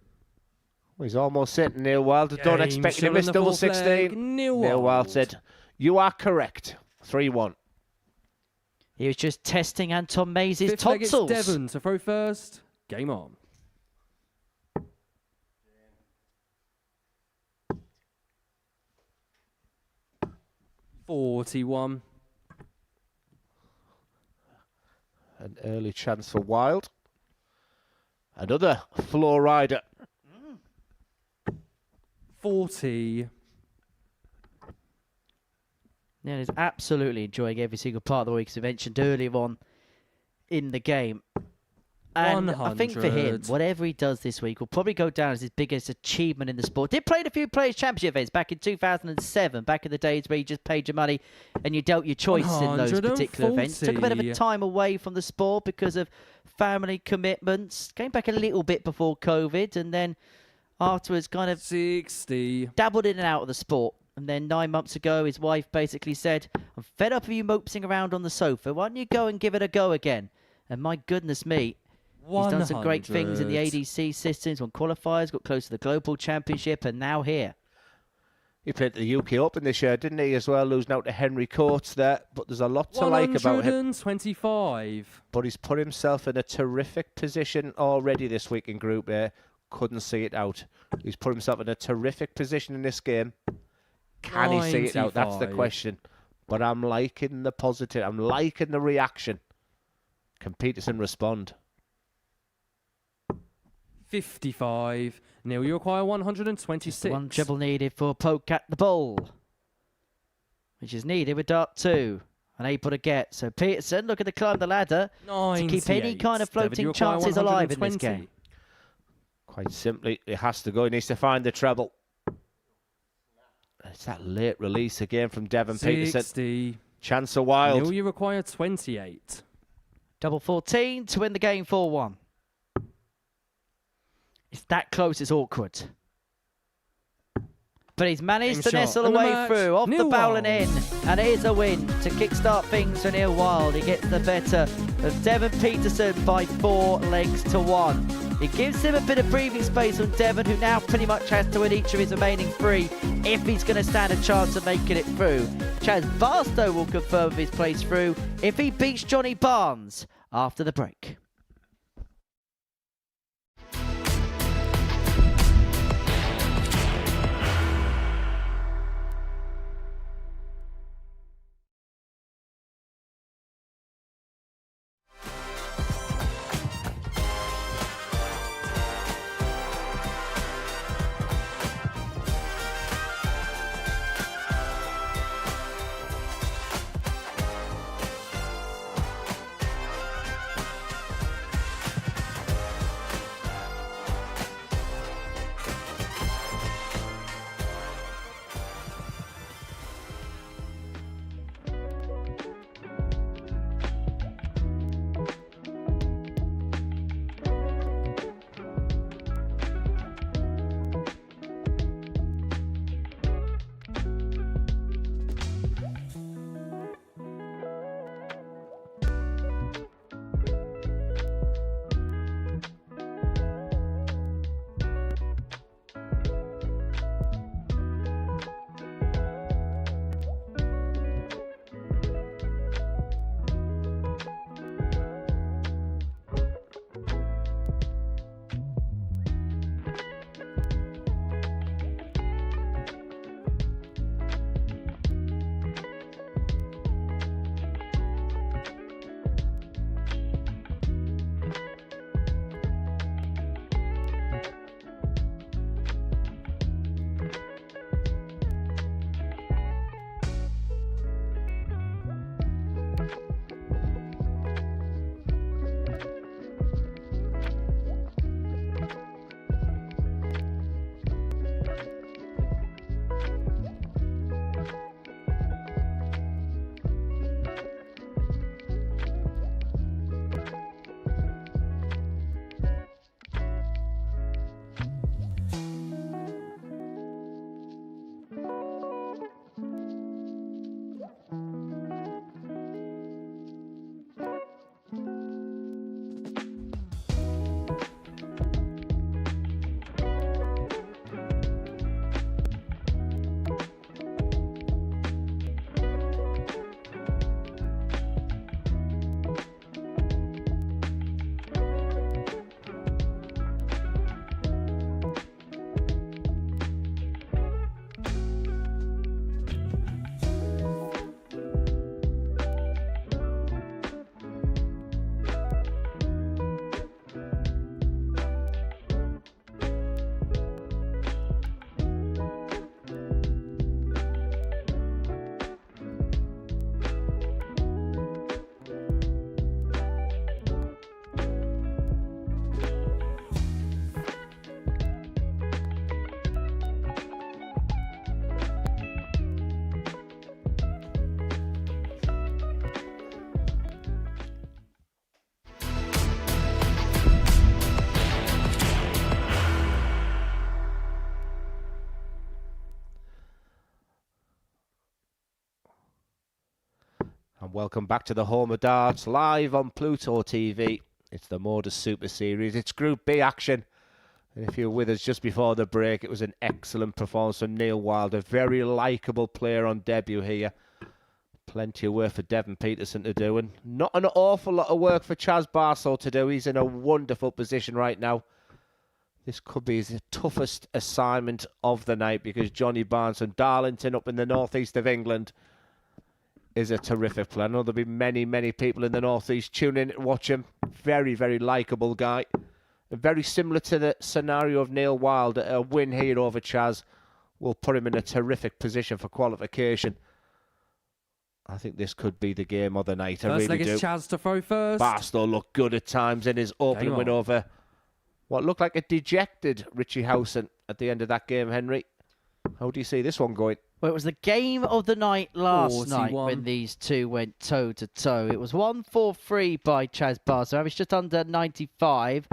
Well, he's almost sitting. Neil Wild. Don't
Game
expect him to
still
miss
in the
double
fourth leg.
16.
Neil
Wild
Wild
said, "You are correct." 3-1.
He was just testing Anton Mays'
Fifth leg, it's
tonsils.
Devon to throw first. Game on. $41.
An early chance for Wild. Another floor rider.
40.
Yeah, he's absolutely enjoying every single part of the week, as I mentioned earlier on in the game. And I think for him,
100.
whatever he does this week will probably go down as his biggest achievement in the sport. Did play in a few Players' Championship events back in 2007, back in the days where you just paid your money and you dealt your choice in those particular events. Took a bit of a
140.
time away from the sport because of family commitments. Came back a little bit before COVID, and then afterwards kind of
60.
dabbled in and out of the sport. And then 9 months ago, his wife basically said, "I'm fed up of you moping around on the sofa. Why don't you go and give it a go again?" And my goodness me, he's done some great things in the
100.
ADC systems, won qualifiers, got close to the Global Championship, and now here.
He played at the UK Open this year, didn't he, as well, losing out to Henry Coates there. But there's a lot to like about him.
125.
But he's put himself in a terrific position already this week in Group A. Couldn't see it out. He's put himself in a terrific position in this game. Can he see it out? That's the
95.
question. But I'm liking the positive. I'm liking the reaction. Can Petersen respond?
55. Neil, you require 126.
One treble needed for poke at the ball, which is needed with dart 2. Unable to get. So Petersen looking to climb the ladder to keep any
98.
kind of
Devon, you
floating
require
chances alive in this
120.
game.
Quite simply, it has to go. He needs to find the treble. It's that late release again from Devon Petersen.
60.
Chance of Wild.
Neil, you require 28.
Double 14 to win the game 4-1. It's that close, it's awkward. But he's managed to
Game
nestle
shot. And the
away
match,
through, off the
Neil
barrel and
Wild.
in. And it is a win to kickstart things for Neil Wild. He gets the better of Devon Petersen by 4 legs to 1. It gives him a bit of breathing space on Devon, who now pretty much has to win each of his remaining 3 if he's going to stand a chance of making it through. Chaz Barstow will confirm his place through if he beats Johnny Barnes after the break.
And welcome back to the home of darts, live on Pluto TV. It's the Modus Super Series. It's Group B action. And if you were with us just before the break, it was an excellent performance from Neil Wild, a very likeable player on debut here. Plenty of work for Devon Petersen to do, and not an awful lot of work for Chaz Barstow to do. He's in a wonderful position right now. This could be his toughest assignment of the night because Johnny Barnes from Darlington up in the northeast of England is a terrific player. I know there'll be many, many people in the northeast tuning in to watch him. Very, very likeable guy. Very similar to the scenario of Neil Wild. A win here over Chaz will put him in a terrific position for qualification. I think this could be the game of the night. I
First
really
leg
do.
is Chaz to throw first.
Barstow looked good at times in his opening win over what looked like a dejected Richie Howson at the end of that game, Henry. How do you see this one going?
Well, it was the game of the night last night
41.
when these two went toe-to-toe. It was 1-4-3 by Chaz Barstow, averaged just under 95.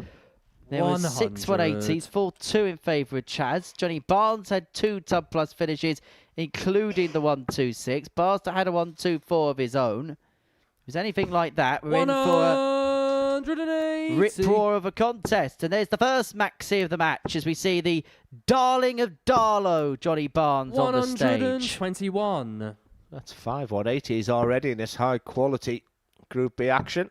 There was 6 180s, 4-2 in favour of Chaz. Johnny Barnes had 2 tub-plus finishes, including the 1-2-6. Barstow had a 1-2-4 of his own. If it was anything like that, we're in for a
180.
rip-roar of a contest. And there's the first maxi of the match as we see the darling of Darlow, Johnny Barnes, on the stage.
121.
That's 5 180s already in this high-quality Group B action.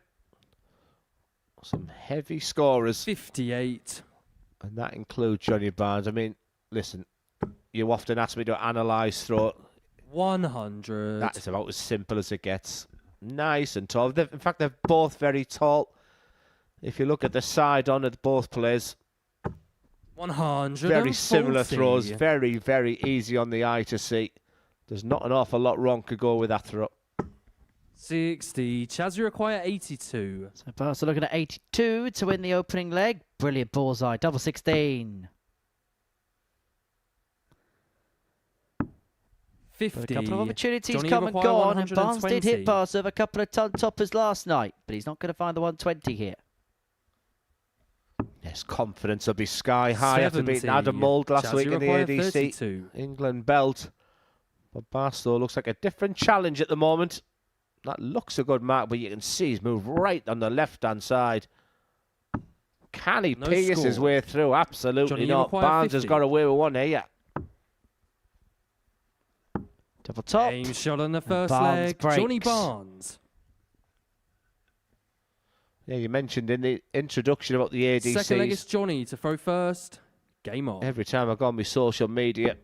Some heavy scorers.
58.
And that includes Johnny Barnes. I mean, listen, you often ask me to analyse throw.
100.
That is about as simple as it gets. Nice and tall. In fact, they're both very tall. If you look at the side on of both players,
100.
very similar throws. Very, very easy on the eye to see. There's not an awful lot wrong could go with that throw.
60. Chaz, you require 82.
So Barstow looking at 82 to win the opening leg. Brilliant bullseye, double 16.
50.
But a couple of opportunities
Johnny,
come and
require
gone, and Barnes did
120.
hit Barstow with a couple of ton toppers last night, but he's not going to find the 120 here.
Yes, confidence will be sky high after
70.
beating Adam Mould last
Chaz,
week
you
in the
require
ADC
32.
England belt. But Barstow looks like a different challenge at the moment. That looks a good mark, but you can see he's moved right on the left-hand side. Can he
No
pierce his
score.
way through? Absolutely
Johnny, you
not.
require
Barnes
50.
has got away with one here.
Double top.
Aim shot on the first
Barnes
leg.
breaks.
Johnny Barnes.
Yeah, you mentioned in the introduction about the
Second leg is
ADCs.
Johnny to throw first. Game on.
Every time I go on my social media,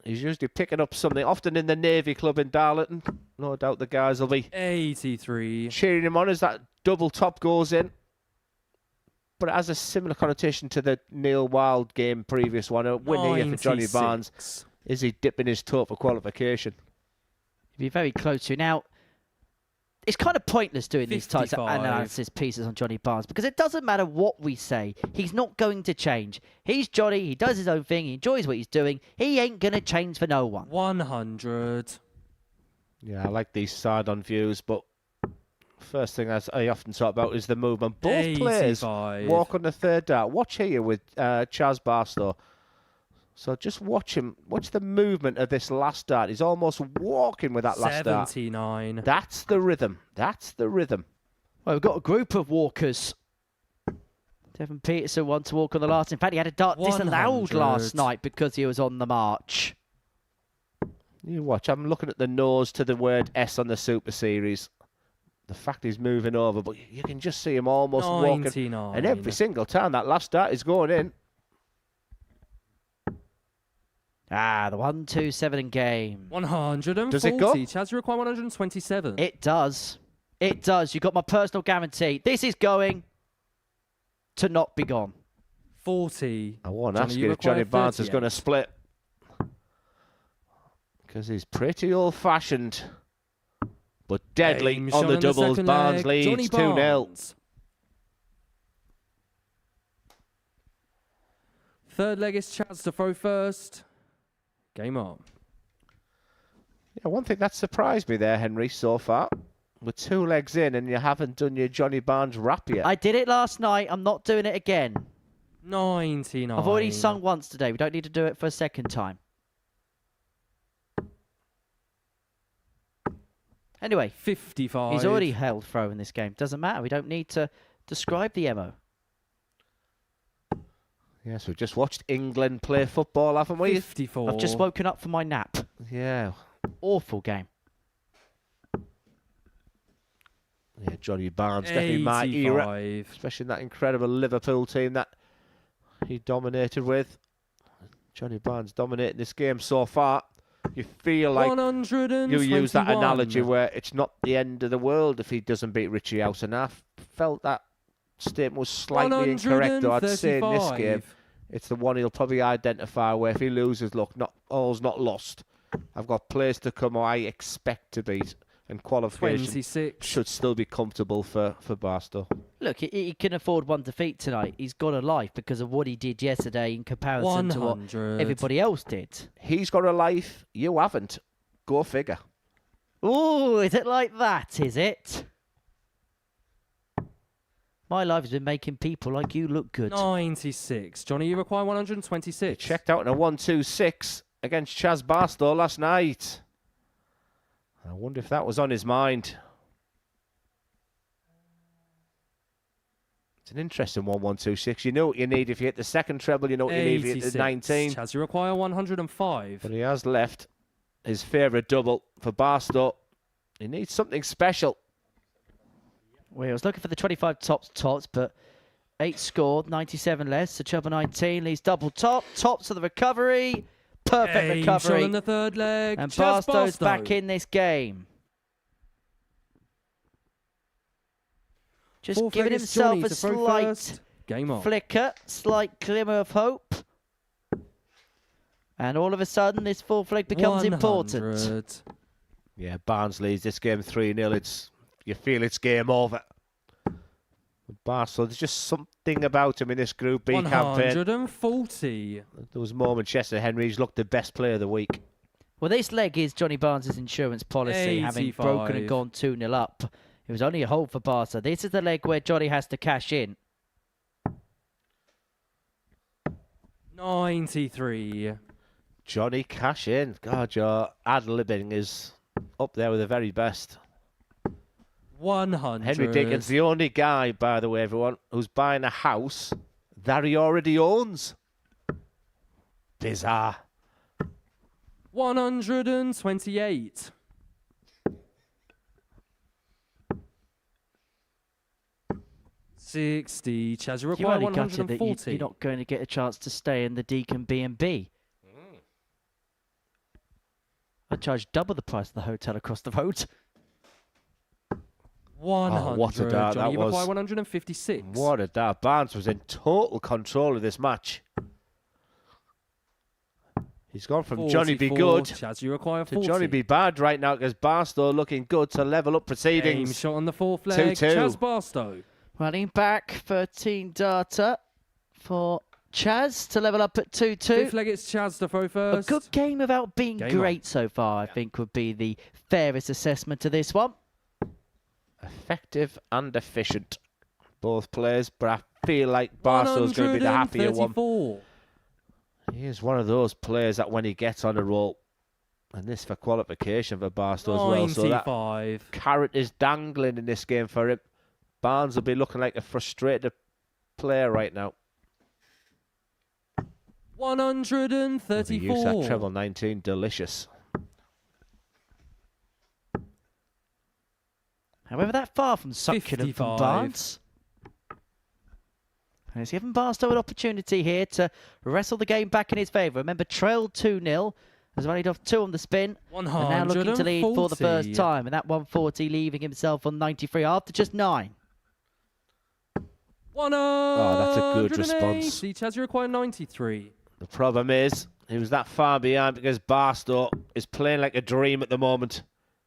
he's usually picking up something, often in the Navy Club in Darlington. No doubt the guys will be
83.
cheering him on as that double top goes in. But it has a similar connotation to the Neil Wild game previous one. A win here for Johnny Barnes.
96.
Is he dipping his toe for qualification?
He'd be very close to. Now, it's kind of pointless doing these types of
55.
analysis pieces on Johnny Barnes because it doesn't matter what we say. He's not going to change. He's Johnny. He does his own thing. He enjoys what he's doing. He ain't going to change for no one.
100.
Yeah, I like these side-on views, but first thing as I often talk about is the movement. Both players
85.
walk on the third dart. Watch here with Chaz Barstow. So just watch him. Watch the movement of this last dart. He's almost walking with that last dart.
79.
That's the rhythm. That's the rhythm.
Well, we've got a group of walkers. Devon Petersen wanted to walk on the last. In fact, he had a dart
100.
disallowed last night because he was on the march.
You watch. I'm looking at the nose to the word S on the Super Series. The fact he's moving over, but you can just see him almost walking.
99.
And every single time that last dart is going in.
Ah, the 1-2-7 in game.
140.
Does it go?
Chaz, you require 127.
It does. It does. You've got my personal guarantee. This is going to not be gone.
40.
I won't
Johnny,
ask
you
you if Johnny
require
Barnes is going to
38.
split. Because he's pretty old-fashioned. But deadly
Aim
on
shot
the
in
doubles.
second
Barnes
leg. Johnny
leads 2-0.
Barnes. Third leg is Chaz to throw first. Game on.
Yeah, one thing that surprised me there, Henry, so far. With 2 legs in and you haven't done your Johnny Barnes rap yet.
I did it last night. I'm not doing it again.
99.
I've already sung once today. We don't need to do it for a second time. Anyway,
55.
he's already held throw in this game. Doesn't matter. We don't need to describe the MO.
Yes, we've just watched England play football, haven't we?
54.
I've just woken up from my nap.
Yeah.
Awful game.
Yeah, Johnny Barnes, definitely my era.
85.
Especially in that incredible Liverpool team that he dominated with. Johnny Barnes dominating this game so far. You feel like
121.
you use that analogy where it's not the end of the world if he doesn't beat Richie Howson. I felt that statement was slightly incorrect, though. I'd say in this game, it's the one he'll probably identify where if he loses, look, not all's not lost. I've got players to come who I expect to beat, and qualification
26.
should still be comfortable for Barstow.
Look, he can afford one defeat tonight. He's got a life because of what he did yesterday in comparison to what
100.
everybody else did.
He's got a life, you haven't. Go figure.
Oh, is it like that, is it? My life has been making people like you look good.
96. Johnny, you require 126.
Checked out in a 1-2-6 against Chaz Barstow last night. I wonder if that was on his mind. It's an interesting 1-1-2-6. You know what you need if you hit the second treble. You know what you need if you hit the 19.
Chaz, you require 105.
But he has left his favourite double for Barstow. He needs something special.
Well, I was looking for the 25 tots, but 8 scored, 97 less. So Chuba 19 leaves double top. Tops of the recovery. Perfect
Shot
recovery.
in the third leg.
And
Chaz
Barstow's
Barstow.
back in this game. Just
Fourth
giving
leg is
himself
Johnny
a
to throw
slight
first. Game on.
flicker, slight glimmer of hope. And all of a sudden, this fourth leg becomes
100.
important.
Yeah, Barnes leads this game 3-0. You feel it's game over. Barstow, there's just something about him in this Group B campaign.
140.
There was moments yesterday, Henry's looked the best player of the week.
Well, this leg is Johnny Barnes' insurance policy, having
85.
broken and gone 2-0 up. It was only a hold for Barca. This is the leg where Johnny has to cash in.
93.
Johnny, cash in. God, your ad-libbing is up there with the very best.
100.
Henry Dickens, the only guy, by the way, everyone, who's buying a house that he already owns. Bizarre.
128. $60. Chaz, you
You're
require
only gutted that
140.
you're not going to get a chance to stay in the Deacon B&B. I charge double the price of the hotel across the road.
100.
what a dart
Johnny,
that
you
was.
require 156.
What a dart. Barnes was in total control of this match. He's gone from Johnny be
44.
good
Chaz, you require
to
40.
Johnny be bad right now because Barstow looking good to level up
Aim
proceedings.
shot on the fourth leg.
2-2.
Chaz Barstow.
Running back, 13 data for Chaz to level up at 2-2.
Fifth leg, it's Chaz to throw
A
first.
good game without being
Game
great so far, I think would be the fairest assessment to this one.
Effective and efficient, both players, but I feel like Barstow's going to be the happier one.
134.
He is one of those players that when he gets on a roll, and this for qualification for Barstow as well, so that
95.
carrot is dangling in this game for him. Barnes will be looking like a frustrated player right now.
134.
Use that treble 19, delicious.
However, that far from succulent from
55.
Barnes. And he's given Barstow an opportunity here to wrestle the game back in his favour. Remember, trailed 2-0. Has rallied off 2 on the spin. And now looking to lead for the first time. And that 140 leaving himself on 93 after just 9.
Oh, that's a good response.
Chaz, you require 93.
The problem is, he was that far behind because Barstow is playing like a dream at the moment.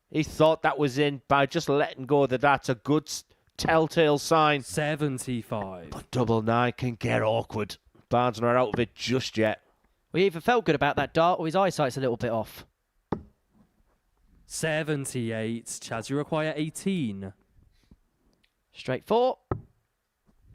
He thought that was in by just letting go of the that's a good telltale sign.
75.
But double 9 can get awkward. Barnes not out of it just yet.
We either felt good about that dart or his eyesight's a little bit off.
78. Chaz, you require 18.
Straight 4.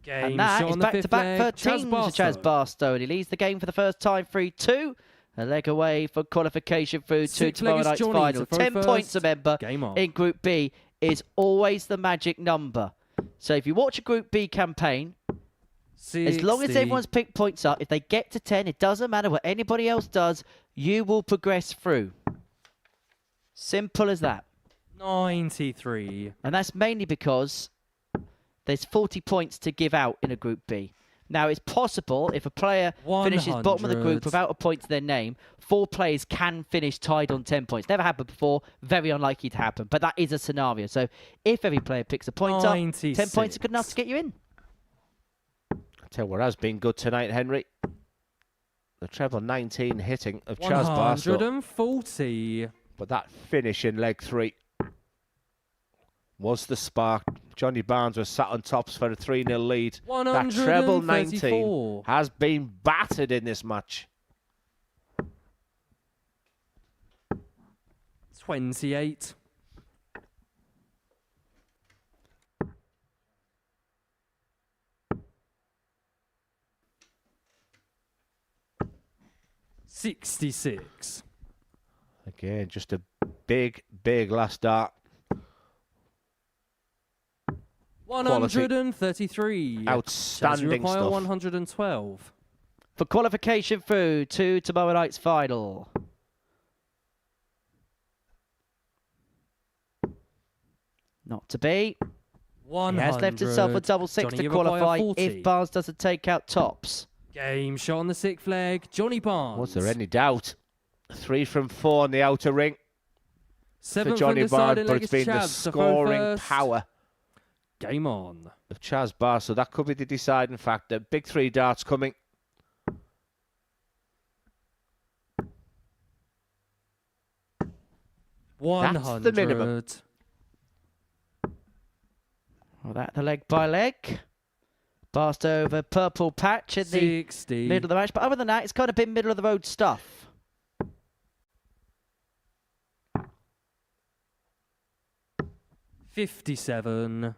Game
And that
shot
is
on the
back-to-back
fifth leg.
13 to Chaz Barstow. And he leads the game for the first time 3-2. A leg away for qualification through to tomorrow
Six-legged
night's
Johnny
final.
to throw
10 points,
first.
remember,
Game on.
in Group B is always the magic number. So if you watch a Group B campaign, as long as
60.
everyone's picked points up, if they get to 10, it doesn't matter what anybody else does, you will progress through. Simple as that.
93.
And that's mainly because there's 40 points to give out in a Group B. Now, it's possible if a player finishes bottom of the group
100.
without a point to their name, 4 players can finish tied on 10 points. Never happened before, very unlikely to happen, but that is a scenario. So if every player picks a point up, 10 points are good enough to get you in.
I'll tell you what has been good tonight, Henry. The treble 19 hitting of Chaz Barstow.
140.
But that finish in leg 3 was the spark. Johnny Barnes was sat on tops for a 3-0 lead. That treble 19 has been battered in this match.
28. $66.
Again, just a big, big last dart.
133.
Outstanding stuff.
112.
For qualification through to tomorrow night's final. Not to be.
100.
He has left himself a double six
Johnny,
to
you require
qualify
40.
if Barnes doesn't take out tops.
Game shot on the 6th leg. Johnny Barnes.
Was there any doubt? 3 from 4 on the outer ring
7
for Johnny
from the
Barnes,
side
but it's been the
Chaz to throw
scoring
first.
power
Game on.
of Chaz Barstow. That could be the deciding factor. Big 3 darts coming.
That's
the minimum.
Well, that the leg by leg. Barstow over purple patch in the
60.
middle of the match. But other than that, it's kind of been middle of the road stuff.
$57.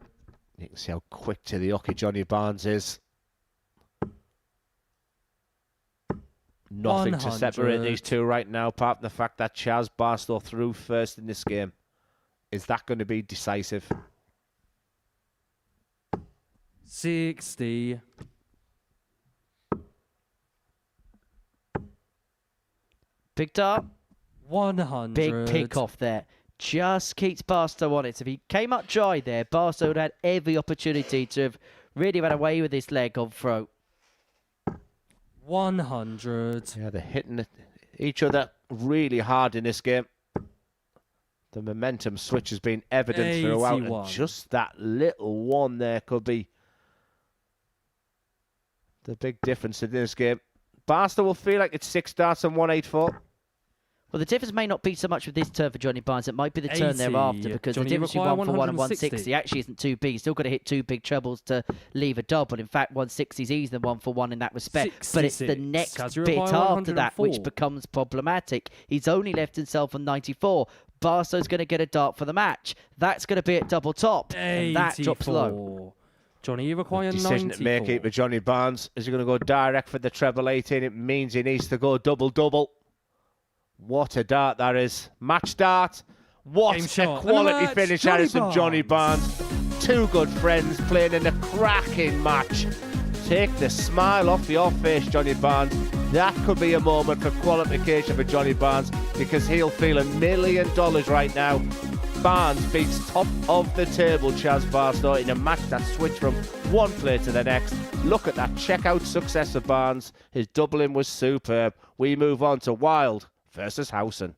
You can see how quick to the hockey Johnny Barnes is. Nothing to separate
100.
these two right now, apart from the fact that Chaz Barstow threw first in this game. Is that going to be decisive?
60.
Picked up.
100.
Big pick off there. Just keeps Barstow on it. So if he came up dry there, Barstow would have had every opportunity to have really run away with this leg on throw.
100.
Yeah, they're hitting each other really hard in this game. The momentum switch has been evident throughout.
81.
And just that little one there could be the big difference in this game. Barstow will feel like it's 6 darts and 184.
Well, the difference may not be so much with this turn for Johnny Barnes. It might be the turn
80.
thereafter, because
Johnny,
the difference between
require
1 for 1 and
160.
160 actually isn't too big. He's still got to hit 2 big trebles to leave a double. In fact, 160 is easier than 1 for 1 in that respect. But it's the
66.
next
Chaz, you
bit
require
after that which
104.
becomes problematic. He's only left himself on 94. Barstow's going to get a dart for the match. That's going to be at double top. And that drops low.
84. Johnny, you require
Decision
94.
to make it for Johnny Barnes. Is he going to go direct for the treble 18? It means he needs to go double-double. What a dart that is. Match dart. What
Game
a
shot.
quality
And the match,
finish,
Johnny
Harrison. Johnny Barnes. 2 good friends playing in a cracking match. Take the smile off your face, Johnny Barnes. That could be a moment for qualification for Johnny Barnes, because he'll feel $1 million right now. Barnes beats top of the table Chaz Barstow in a match that switched from one play to the next. Look at that checkout success of Barnes. His doubling was superb. We move on to Wild versus Howson.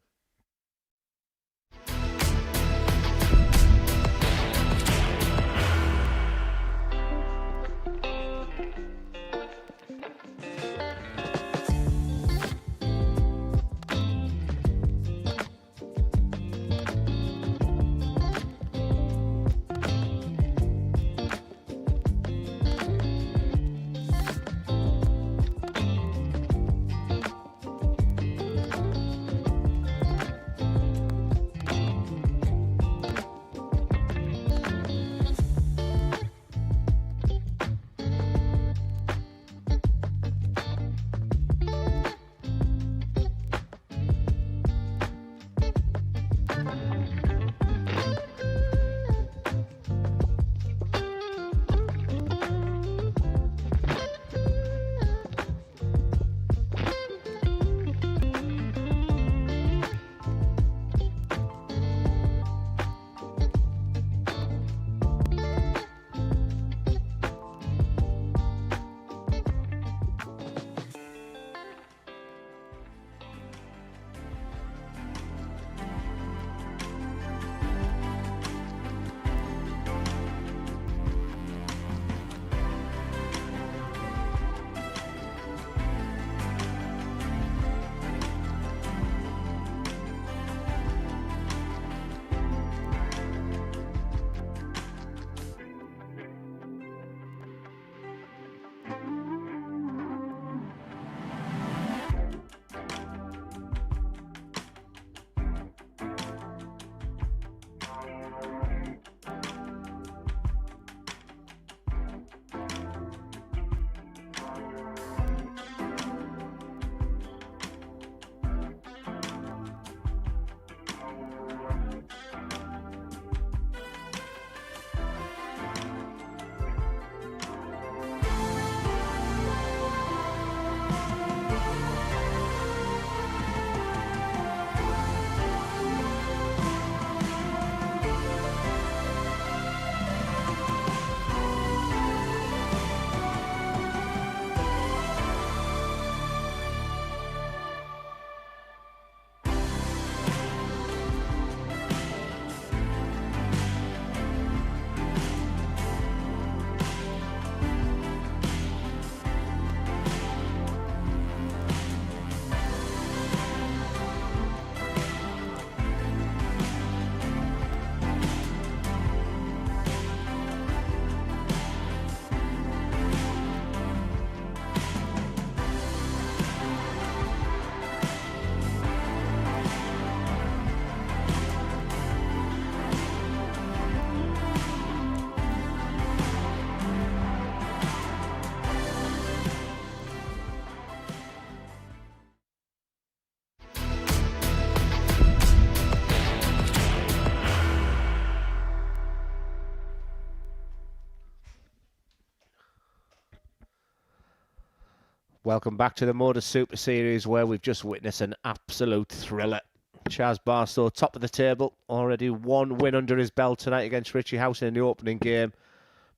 Welcome back to the Modus Super Series, where we've just witnessed an absolute thriller. Chaz Barstow, top of the table, already one win under his belt tonight against Richie Howson in the opening game.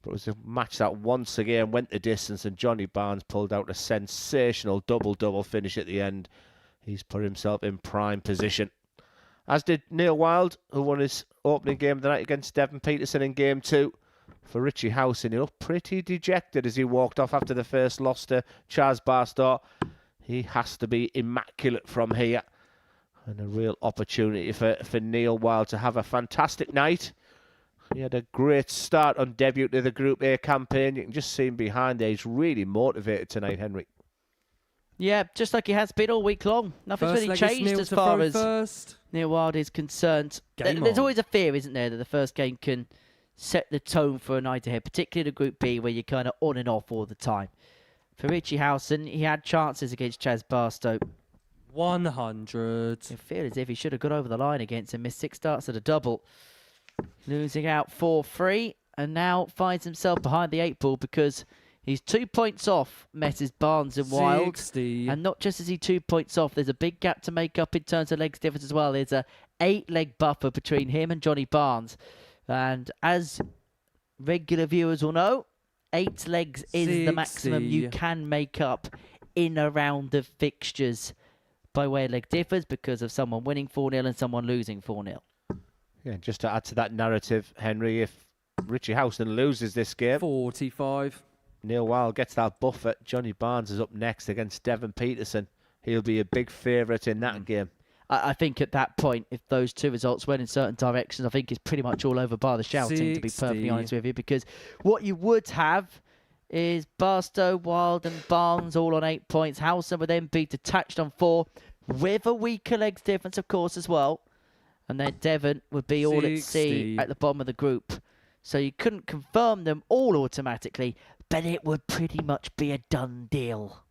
But it was a match that once again went the distance, and Johnny Barnes pulled out a sensational double-double finish at the end. He's put himself in prime position. As did Neil Wild, who won his opening game of the night against Devon Petersen in Game 2. For Richie Howson, he looked pretty dejected as he walked off after the first loss to Chaz Barstow. He has to be immaculate from here. And a real opportunity for Neil Wild to have a fantastic night. He had a great start on debut to the Group A campaign. You can just see him behind there. He's really motivated tonight, Henry.
Yeah, just like he has been all week long. Nothing's really changed as far as Neil Wild is concerned. There's always a fear, isn't there, that the first game can set the tone for a night ahead, particularly the Group B, where you're kind of on and off all the time. For Richie Howson, he had chances against Chaz Barstow.
100.
I feel as if he should have got over the line against him. Missed 6 starts at a double. Losing out 4-3, and now finds himself behind the 8 ball because he's 2 points off Messrs Barnes and Wild.
60.
And not just is he 2 points off, there's a big gap to make up in terms of legs difference as well. There's a 8-leg buffer between him and Johnny Barnes. And as regular viewers will know, 8 legs is the maximum you can make up in a round of fixtures by way of leg differs because of someone winning 4-0 and someone losing 4-0.
Yeah, just to add to that narrative, Henry, if Richie Howson loses this game,
45.
Neil Wild gets that buffer. Johnny Barnes is up next against Devon Petersen. He'll be a big favourite in that game.
I think at that point, if those 2 results went in certain directions, I think it's pretty much all over bar the shouting, to be perfectly honest with you, because what you would have is Barstow, Wild and Barnes all on 8 points. Howson would then be detached on 4 with a weaker legs difference, of course, as well. And then Devon would be all at sea at the bottom of the group. So you couldn't confirm them all automatically, but it would pretty much be a done deal.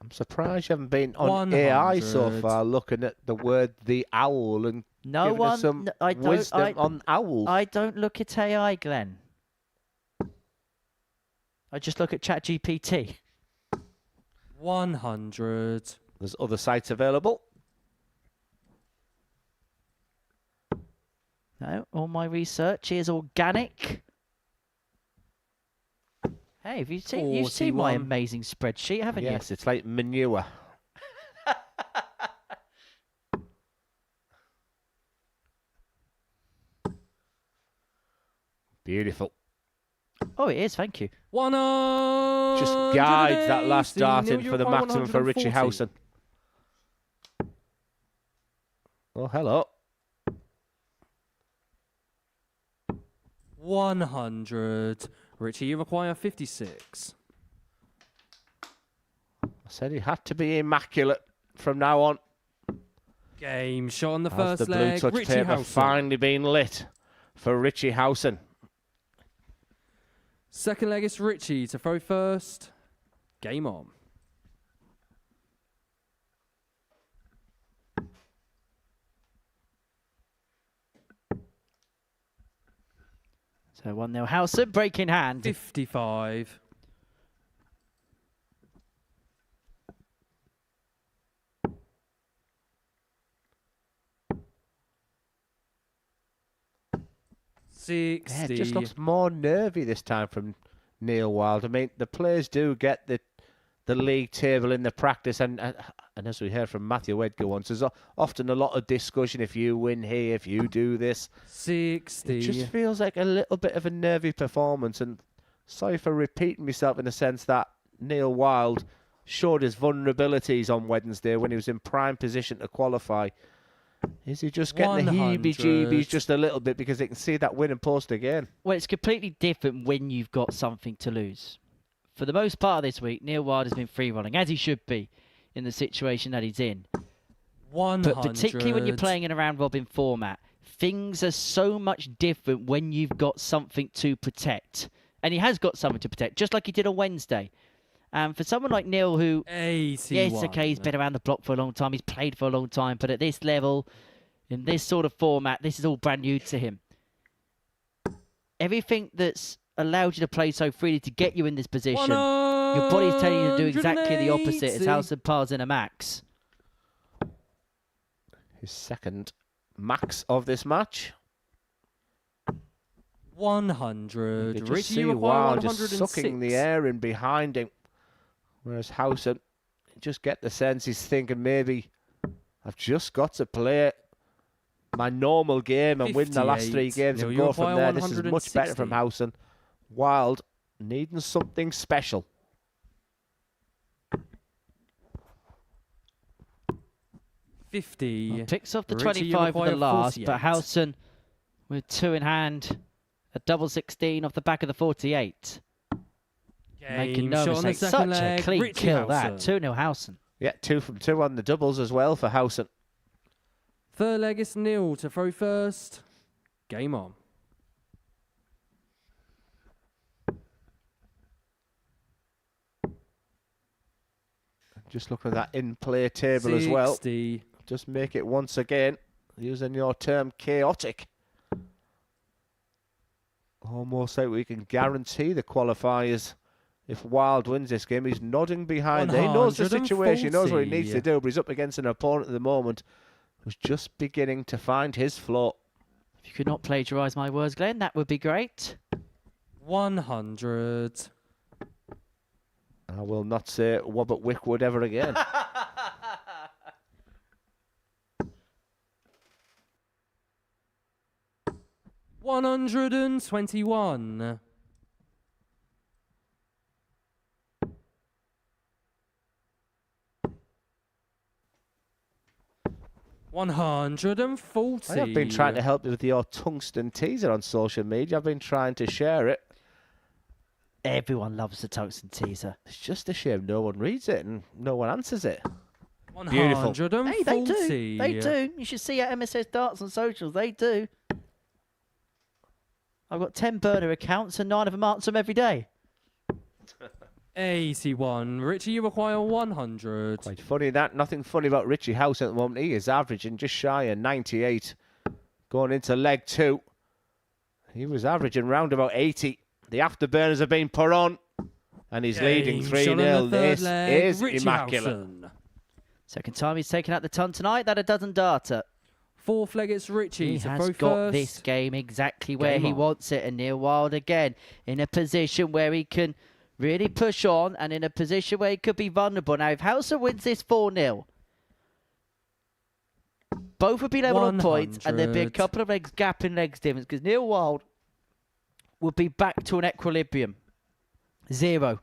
I'm surprised you haven't been on
100.
AI so far looking at the word the owl and giving us some wisdom on owls.
I don't look at AI, Glenn. I just look at ChatGPT.
100.
There's other sites available.
No, all my research is organic. Hey, have you seen, you've seen my amazing spreadsheet, haven't you?
Yes, it's like manure. Beautiful.
Oh, it is, thank you.
100.
Just guides that last dart in for the maximum for Richie Howson. Oh, hello.
100. Richie, you require 56.
I said he had to be immaculate from now on.
Game shot on the
Has
first
the blue
leg.
touch
Richie
paper
Howson.
finally been lit for Richie Howson.
Second leg is Richie to throw first. Game on.
So 1-0 Howson, break in hand.
55.
Yeah, it just looks more nervy this time from Neil Wild. I mean, the players do get the league table in the practice, and as we heard from Matthew Edgar once, there's often a lot of discussion if you win here, if you do this.
60.
It just feels like a little bit of a nervy performance, and sorry for repeating myself in the sense that Neil Wild showed his vulnerabilities on Wednesday when he was in prime position to qualify. Is he just getting
100.
the heebie-jeebies just a little bit because they can see that winning post again?
Well, it's completely different when you've got something to lose. For the most part of this week, Neil Wild has been free-rolling, as he should be, in the situation that he's in.
100.
But particularly when you're playing in a round-robin format, things are so much different when you've got something to protect. And he has got something to protect, just like he did on Wednesday. And for someone like Neil, who,
81.
yes, okay, he's been around the block for a long time, he's played for a long time, but at this level, in this sort of format, this is all brand new to him. Everything that's allowed you to play so freely to get you in this position. Your body's telling you to do exactly the opposite as Howson piles in a max.
His second max of this match.
100.
You just
Richie,
see
you require
Wild just
106.
sucking the air in behind him. Whereas Howson, you just get the sense he's thinking, maybe I've just got to play my normal game and win the last 3 games and go from there. This is much better from Howson. Wild needing something special.
Well, picks off the 25 for the last, 48. But Howson with 2 in hand, a double 16 off the back of the 48. Making no mistake. Such a clean
Richie
kill
Howson.
that. 2-0 Howson.
Yeah, 2 from 2 on the doubles as well for Howson.
Third leg is Neil to throw first. Game on.
Just looking at that in-play table as well. Just make it once again, using your term, chaotic. Almost like we can guarantee the qualifiers. If Wild wins this game, he's nodding behind. He knows the situation, he knows what he needs to do, but he's up against an opponent at the moment who's just beginning to find his flow.
If you could not plagiarise my words, Glenn, that would be great.
100.
I will not say Wobbett Wickwood ever again.
$121. $140.
I have been trying to help you with your tungsten teaser on social media. I've been trying to share it.
Everyone loves the tungsten teaser.
It's just a shame no one reads it and no one answers it.
140.
Hey, they do. They do. You should see at MSS Darts on socials. They do. I've got 10 burner accounts and 9 of them answer them every day.
81. Richie, you require 100.
Quite funny that. Nothing funny about Richie Howson at the moment. He is averaging just shy of 98. Going into leg 2. He was averaging round about 80. The afterburners have been put on. And he's leading 3-0. This is
Richie
immaculate.
Howson.
Second time he's taken out the ton tonight. That a dozen darter.
Fourth leg, it's Richie.
He has got this game exactly where he wants it. And Neil Wild again in a position where he can really push on and in a position where he could be vulnerable. Now, if Howson wins this 4-0, both would be level on points and there'd be a couple of legs gap in legs difference because Neil Wild would be back to an equilibrium. 0.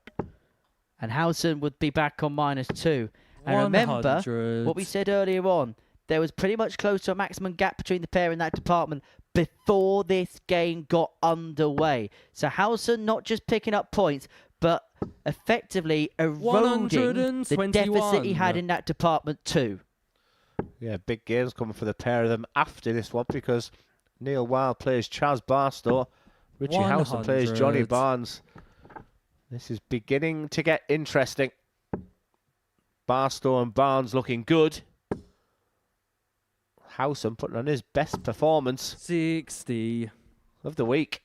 And Howson would be back on -2. And remember what we said earlier on. There was pretty much close to a maximum gap between the pair in that department before this game got underway. So Howson not just picking up points, but effectively eroding the deficit he had in that department too.
Yeah, big games coming for the pair of them after this one because Neil Wild plays Chaz Barstow. Richie Howson plays Johnny Barnes. This is beginning to get interesting. Barstow and Barnes looking good. Howson putting on his best performance
60
of the week.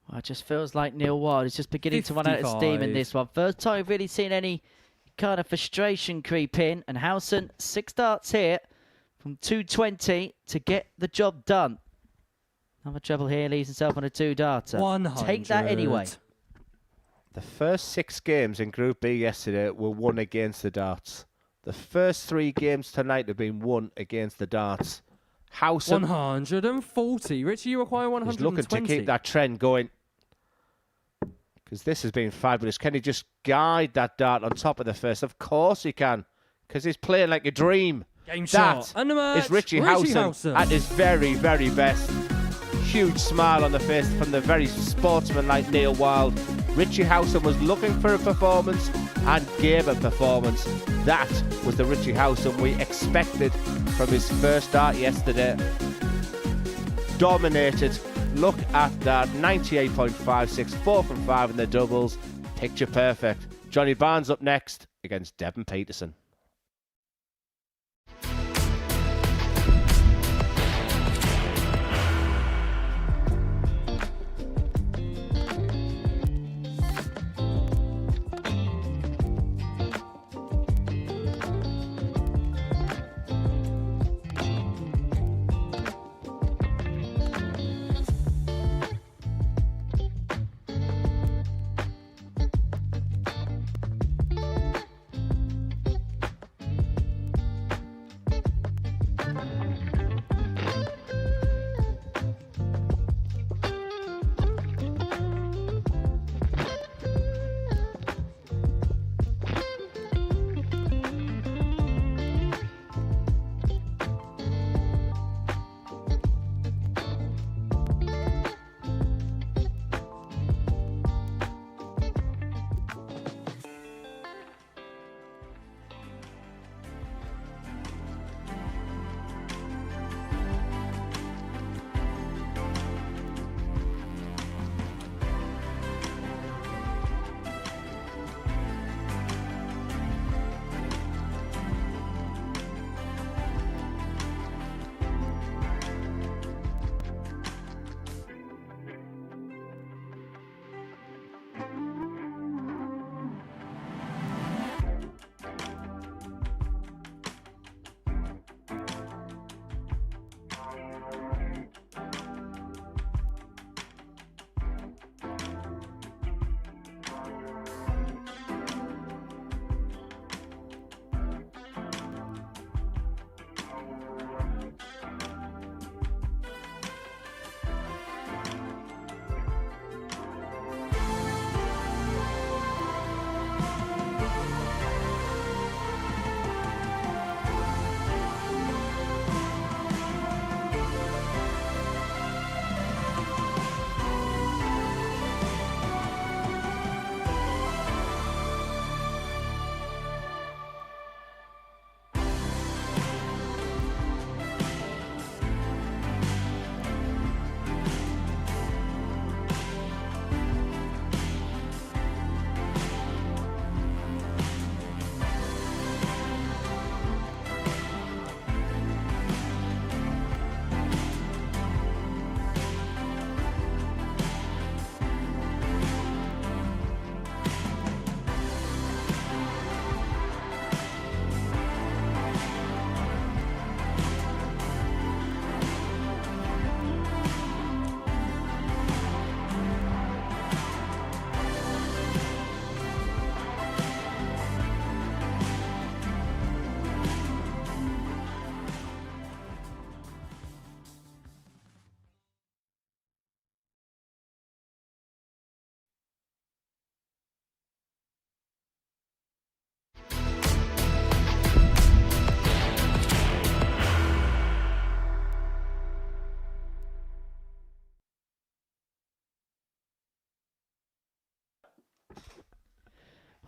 Well, it just feels like Neil Wild is just beginning to run out of steam in this one. First time we've really seen any kind of frustration creep in. And Howson, 6 darts here from 220 to get the job done. Another trouble here, leaves himself on a 2-darter.
100.
Take that anyway.
The first 6 games in Group B yesterday were won against the darts. The first 3 games tonight have been won against the darts. Howson
140. Richie, you require 120.
is looking to keep that trend going. Because this has been fabulous. Can he just guide that dart on top of the first? Of course he can. Because he's playing like a dream.
Game shot. And the match,
is Richie Howson at his very, very best. Huge smile on the face from the very sportsman-like Neil Wild. Richie Howson was looking for a performance and gave a performance. That was the Richie Howson we expected from his first start yesterday. Dominated. Look at that. 98.56, 4 from 5 in the doubles. Picture perfect. Johnny Barnes up next against Devon Petersen.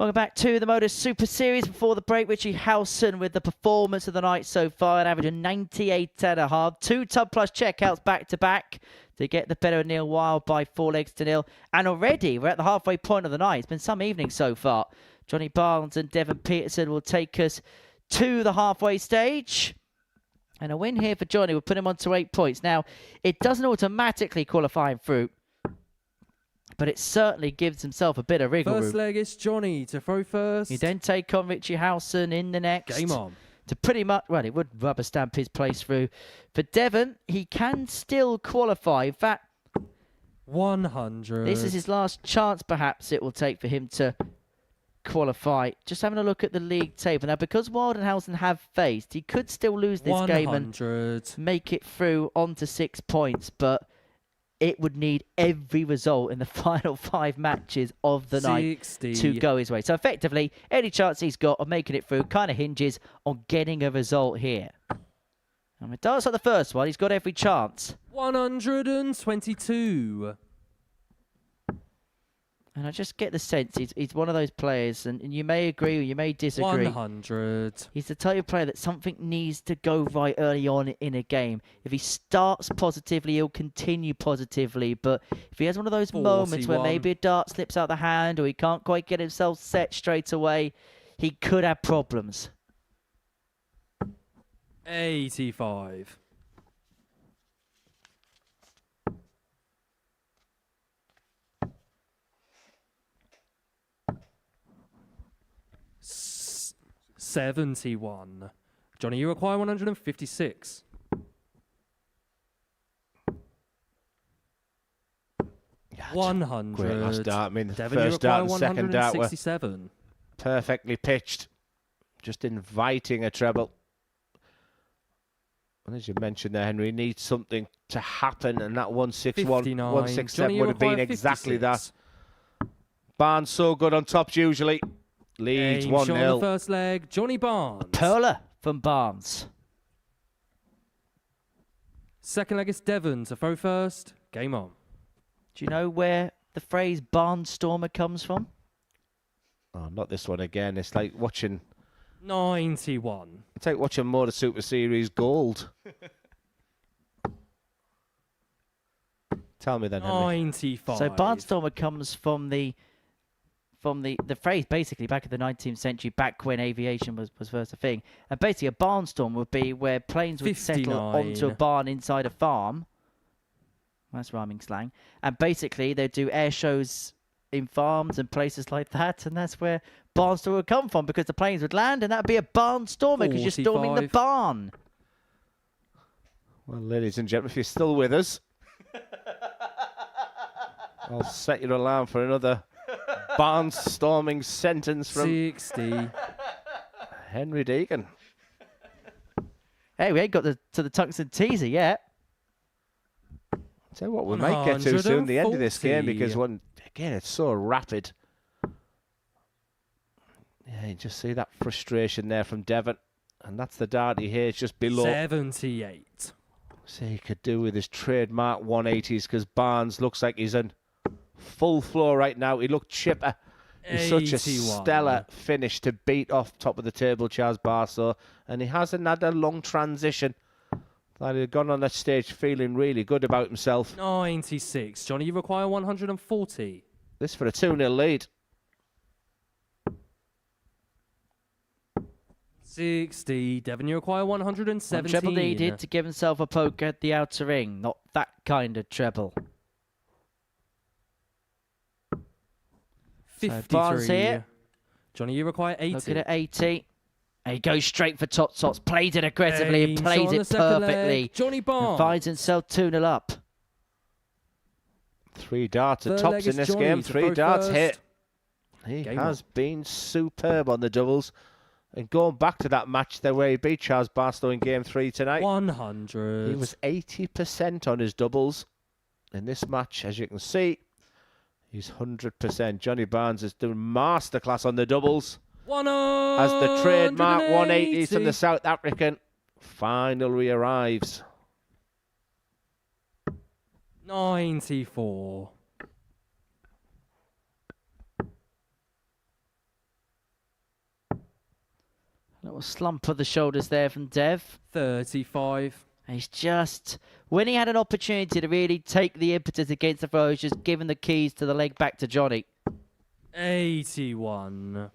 Welcome back to the Modus Super Series. Before the break, Richie Howson with the performance of the night so far, an average of 98.5. 2 tub plus checkouts back to back to get the better of Neil Wild by 4 legs to nil. And already we're at the halfway point of the night. It's been some evening so far. Johnny Barnes and Devon Petersen will take us to the halfway stage. And a win here for Johnny will put him on to 8 points. Now, it doesn't automatically qualify him through, but it certainly gives himself a bit of wriggle room.
First leg is Johnny to throw first.
You then take on Richie Howson in the next.
Game on.
To pretty much, well, it would rubber stamp his place through. For Devon, he can still qualify. In fact,
100.
this is his last chance, perhaps, it will take for him to qualify. Just having a look at the league table. Now, because Wild and Howson have faced, he could still lose this
100.
game and make it through onto 6 points, but it would need every result in the final 5 matches of the
60.
night to go his way. So effectively, any chance he's got of making it through kind of hinges on getting a result here. And with darts like the first one, he's got every chance.
122.
And I just get the sense he's one of those players, and you may agree or you may disagree.
100.
He's the type of player that something needs to go right early on in a game. If he starts positively, he'll continue positively. But if he has one of those moments where maybe a dart slips out the hand or he can't quite get himself set straight away, he could have problems.
85. S 71. Johnny, you require 156.
Yeah,
100.
Great last dart. I mean, the
Devon, you
first dart
require
and second dart were
167.
perfectly pitched. Just inviting a treble. And as you mentioned there, Henry, needs something to happen, and that 161,
59.
167
Johnny,
would have been
you require
exactly
56.
that. Barnes so good on tops usually. Leads
Game shot on the
1-0.
first leg. Johnny Barnes.
Perler from Barnes.
Second leg is Devon to throw first. Game on.
Do you know where the phrase barnstormer comes from?
Oh, not this one again. It's like watching
91.
It's like watching Modus Super Series Gold. Tell me then, Henry.
95.
So barnstormer comes from the phrase basically back in the 19th century, back when aviation was first a thing. And basically a barnstorm would be where planes would settle
59.
onto a barn inside a farm. That's rhyming slang. And basically they'd do air shows in farms and places like that, and that's where barnstormer would come from, because the planes would land and that'd be a barnstormer because you're storming the
45.
barn.
Well, ladies and gentlemen, if you're still with us, I'll set your alarm for another barnstorming sentence from
60.
Henry Deegan.
Hey, we ain't got to the tungsten teaser yet.
Tell you what, we might get to soon the end of this game, because
140.
again, it's so rapid. Yeah, you just see that frustration there from Devon, and that's the darty here. It's just below.
78.
So he could do with his trademark 180s, because Barnes looks like he's in full flow right now. He looked chipper. It's such a
81.
stellar finish to beat off top of the table Chaz Barstow, and he hasn't had a long transition. That he'd gone on that stage feeling really good about himself.
96. Johnny, you require 140.
This for a 2-0 lead.
60. Devon, you require 117.
Treble needed to give himself a poke at the outer ring. Not that kind of treble.
53.
Barnes here.
Johnny, you require 80.
Looking at 80. And he goes straight for top tops. Plays it aggressively and
Game
plays
shot on
it
the second
perfectly.
leg. Johnny
And
Barnes.
finds himself 2-0 up.
3 darts at
Third
tops
leg
in
is
this
Johnny
game.
to
3
throw
darts
first.
hit. He
Game
has been superb on the doubles. And going back to that match there where he beat Chaz Barstow in game 3 tonight.
100.
He was 80% on his doubles. In this match, as you can see, he's 100%. Johnny Barnes is doing masterclass on the doubles. As the trademark 180 from the South African finally arrives.
94.
little slump of the shoulders there from Dev.
35.
He's just, when he had an opportunity to really take the impetus against the throw, he's just given the keys to the leg back to Johnny.
81.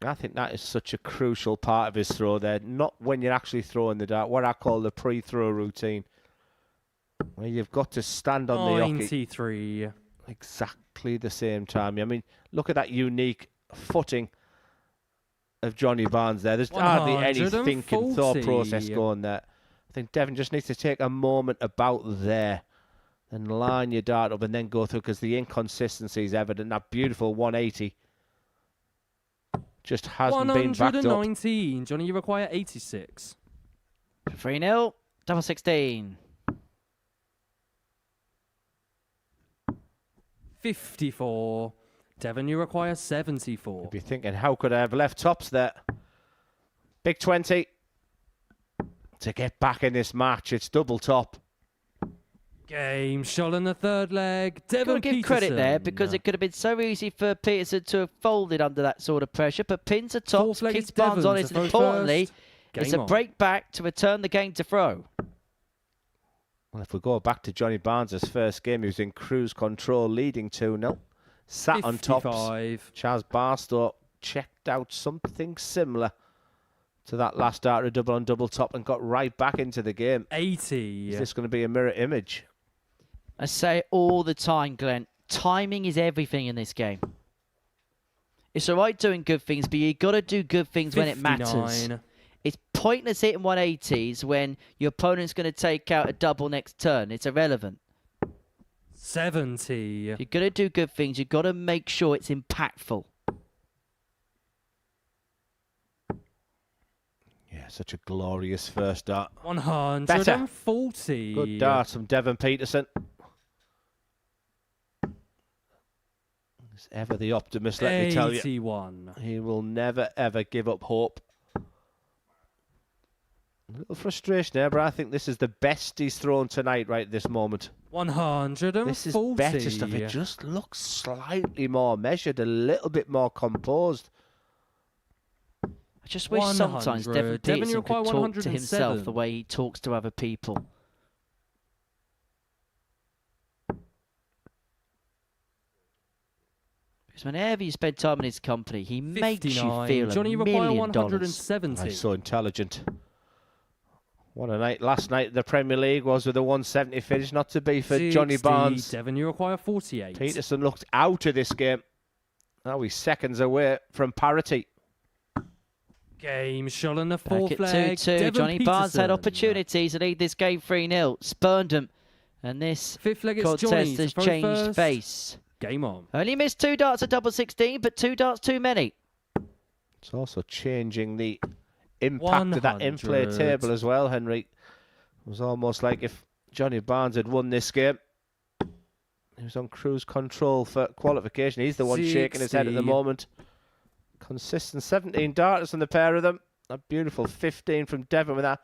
I think that is such a crucial part of his throw there. Not when you're actually throwing the dart, what I call the pre-throw routine, where you've got to stand on the hockey
93.
exactly the same time. I mean, look at that unique footing of Johnny Barnes there. There's hardly any thinking thought process going there. I think Devon just needs to take a moment about there and line your dart up and then go through, because the inconsistency is evident. That beautiful 180 just hasn't been backed up.
119. Johnny, you require 86.
3-0, double 16.
54. Devon, you require 74.
You'd be thinking, how could I have left tops there? Big 20 to get back in this match. It's double top.
Game shot in the third leg.
Got to
Devon
give credit there, because it could have been so easy for Petersen to have folded under that sort of pressure. But pins are tops,
Fourth leg
keeps
is
Barnes
Devon
on
to
it, and
throw
importantly,
first.
it's
Game
a
on.
break back to return the game to throw.
Well, if we go back to Johnny Barnes' first game, he was in cruise control, leading 2-0. Sat on tops.
55.
Chaz Barstow checked out something similar to that last dart, a double on double top, and got right back into the game.
80.
Is this going to be a mirror image?
I say all the time, Glenn, timing is everything in this game. It's all right doing good things, but you've got to do good things when it matters.
59.
It's pointless hitting 180s when your opponent's going to take out a double next turn. It's irrelevant.
70.
You've got to do good things. You've got to make sure it's impactful.
Yeah, such a glorious first dart.
140.
Good dart from Devon Petersen. He's ever the optimist, let me tell you.
81.
He will never, ever give up hope. A little frustration there, but I think this is the best he's thrown tonight right at this moment.
140.
This is better stuff. It just looks slightly more measured, a little bit more composed.
I just wish sometimes
100.
Devon
Devon, you
Petersen
require
could talk to himself
107.
the way he talks to other people. Because whenever you spend time in his company, he makes you
59.
feel
Johnny, you
$1
require
million.
170.
He's so intelligent. What a night last night in the Premier League was, with a 170 finish, not to be for Johnny
60.
Barnes.
Devon, you require 48.
Petersen looked out of this game. Now he's seconds away from parity.
Game shot in the
Back
fourth
at
leg.
2-2.
Devon
Johnny Barnes had
Petersen.
opportunities to lead this game 3-0. Spurned them. And this
Fifth leg, it's Johnny
contest
to
has
throw
changed
first.
face.
Game on.
Only missed 2 darts at double 16, but 2 darts too many.
It's also changing the impact of that in-play
100.
table as well, Henry. It was almost like if Johnny Barnes had won this game, he was on cruise control for qualification. He's the one shaking his head at the
60.
moment. Consistent 17 darters from the pair of them. A beautiful 15 from Devon with that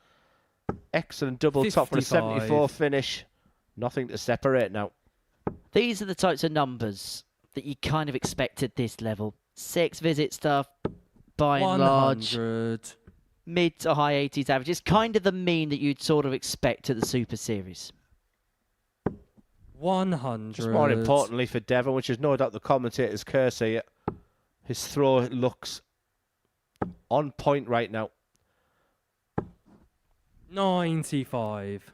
excellent double top for a
55.
74 finish. Nothing to separate now.
These are the types of numbers that you kind of expect at this level. 6 visit stuff, by and large,
100.
mid to high 80s average. It's kind of the mean that you'd sort of expect at the Super Series.
100.
Just more importantly for Devon, which is no doubt the commentator's curse here, his throw looks on point right now.
95.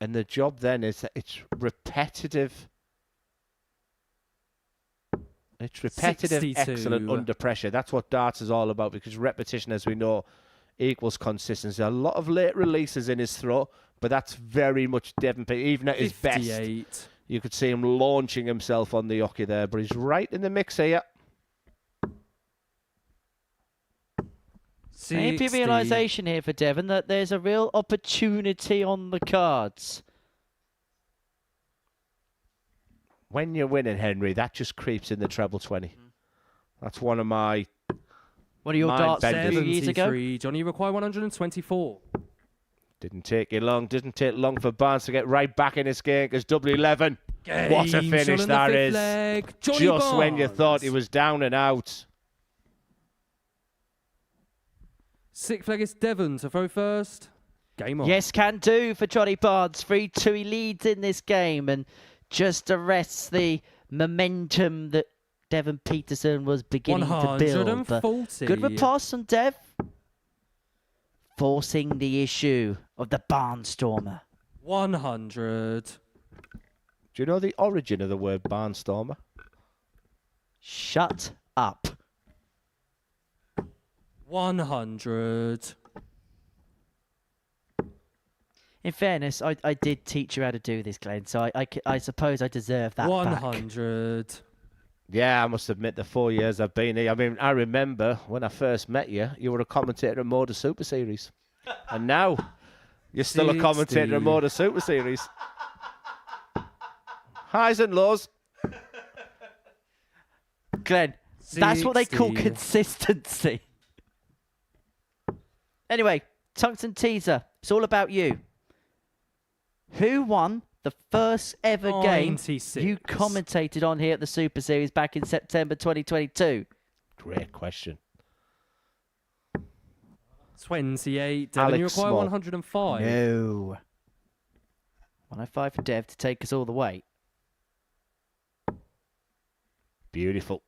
And the job then is that it's repetitive. It's repetitive,
62.
excellent under pressure. That's what darts is all about, because repetition, as we know, equals consistency. A lot of late releases in his throw, but that's very much Devon. Even at his best,
58.
you could see him launching himself on the hockey there, but he's right in the mix here.
Maybe
60.
realisation here for Devon that there's a real opportunity on the cards.
When you're winning, Henry, that just creeps in the treble 20. That's one of my...
One of your
Mind
darts a
benders.
few years ago.
73. Johnny, you require 124.
Didn't take long for Barnes to get right back in his game, because double 11. What a
Game
finish
shot in the
that
fifth
is.
leg. Johnny
Just when you
Barnes.
thought he was down and out.
Sixth leg is Devon to throw first. Game on.
Yes, can do for Johnny Barnes. 3-2, he leads in this game and just arrests the momentum that Devon Petersen was beginning to build. But
140.
good repass from Dev. Forcing the issue of the Barnstormer.
100.
Do you know the origin of the word barnstormer?
Shut up.
100.
In fairness, I did teach you how to do this, Glenn, so I suppose I deserve that
100.
back.
Yeah, I must admit the 4 years I've been here. I mean, I remember when I first met you, you were a commentator at Modus Super Series. And now you're still a commentator at Modus Super Series. Highs and lows.
Glenn, that's what they call
60.
consistency. Anyway, Tungsten Teaser, it's all about you. Who won the first ever game
96.
you commentated on here at the Super Series back in September 2022?
Great question.
28. Devon,
Alex
you require
Small.
105
105.
for Dev to take us all the way.
Beautiful.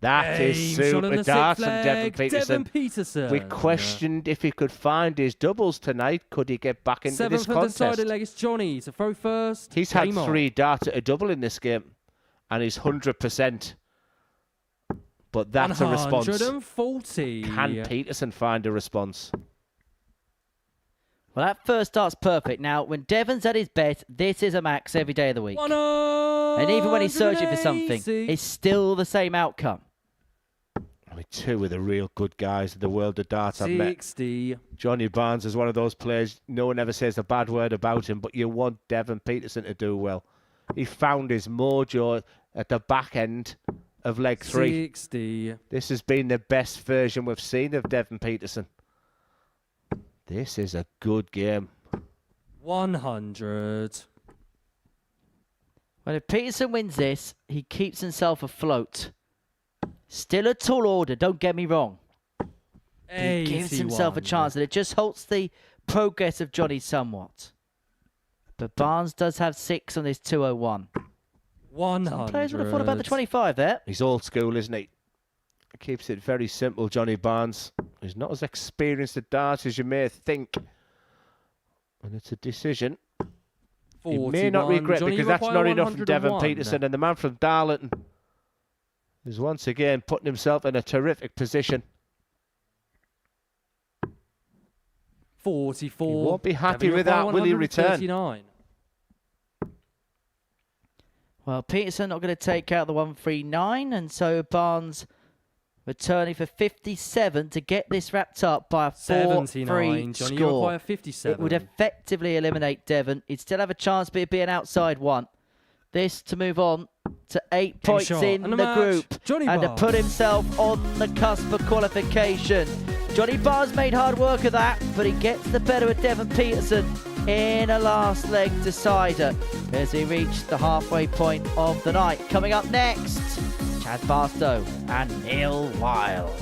That is
Game shot on
super
the
darts
sixth
from Devon
leg.
Petersen.
Devon Petersen.
We questioned if he could find his doubles tonight. Could he get back into
Seventh
this
for
contest?
decided leg is Johnny to throw first.
He's had
Game on.
3 darts at a double in this game, and he's 100%. But that's a response.
140.
Can Petersen find a response?
Well, that first start's perfect. Now, when Devon's at his best, this is a max every day of the week. And even when he's searching for something,
180.
it's still the same outcome.
I mean, 2 of the real good guys in the world of darts I've met.
60.
Johnny Barnes is one of those players, no one ever says a bad word about him, but you want Devon Petersen to do well. He found his mojo at the back end of leg 3.
60.
This has been the best version we've seen of Devon Petersen. This is a good game.
100.
Well, if Petersen wins this, he keeps himself afloat. Still a tall order, don't get me wrong. He gives himself a
81.
chance, and it just halts the progress of Johnny somewhat. But Barnes does have 6 on this 201.
100.
Some players would have thought about the 25 there.
He's old school, isn't he? He keeps it very simple, Johnny Barnes. He's not as experienced at darts as you may think. And it's a decision
41.
he may not regret,
Johnny,
because
you
that's
require
not enough from Devon
101.
Petersen. And the man from Darlington is once again putting himself in a terrific position.
44.
He won't be happy
Devon, you
with that,
require
will he return?
139.
Well, Petersen not going to take out the 139, and so Barnes returning for 57 to get this wrapped up by a
79.
4-3
Johnny, you
score.
require 57.
It would effectively eliminate Devon. He'd still have a chance, but it'd be an outside one. This to move on to 8 points
shot.
in
And
the
the match,
group,
Johnny
and to
Barnes.
put himself on the cusp of qualification. Johnny Barnes made hard work of that, but he gets the better of Devon Petersen in a last leg decider as he reached the halfway point of the night. Coming up next, Chaz Barstow and Neil Wild.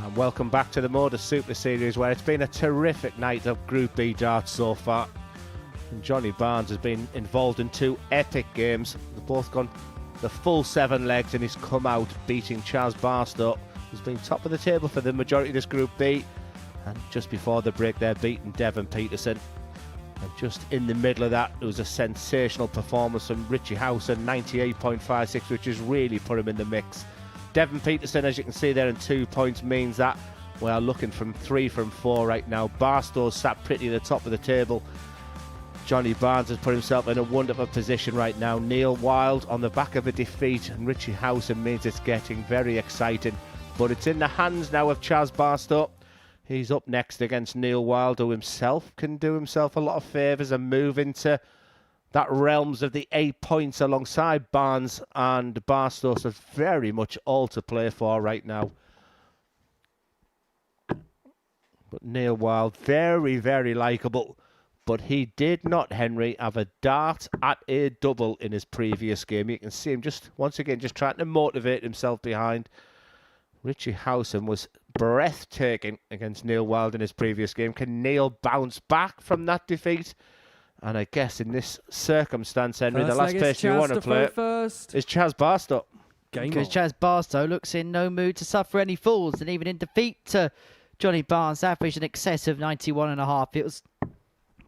And welcome back to the Modus Super Series, where it's been a terrific night of Group B darts so far. And Johnny Barnes has been involved in 2 epic games. They've both gone the full 7 legs, and he's come out beating Chaz Barstow, who's been top of the table for the majority of this Group B. And just before the break, they're beating Devon Petersen. And just in the middle of that, it was a sensational performance from Richie Howson, 98.56, which has really put him in the mix. Devon Petersen, as you can see there, in 2 points, means that we are looking from 3 from 4 right now. Barstow's sat pretty at the top of the table. Johnny Barnes has put himself in a wonderful position right now. Neil Wild on the back of a defeat, and Richie Howson means it's getting very exciting. But it's in the hands now of Chaz Barstow. He's up next against Neil Wild, who himself can do himself a lot of favours and move into that realms of the 8 points alongside Barnes and Barstow. So very much all to play for right now. But Neil Wild, very, very likeable. But he did not, Henry, have a dart at a double in his previous game. You can see him just, once again, just trying to motivate himself behind. Richie Howson was breathtaking against Neil Wild in his previous game. Can Neil bounce back from that defeat? And I guess in this circumstance, Henry, the last person you want to play is Chaz Barstow.
Because Chaz Barstow looks in no mood to suffer any falls, and even in defeat to Johnny Barnes, averaged in excess of 91.5. It was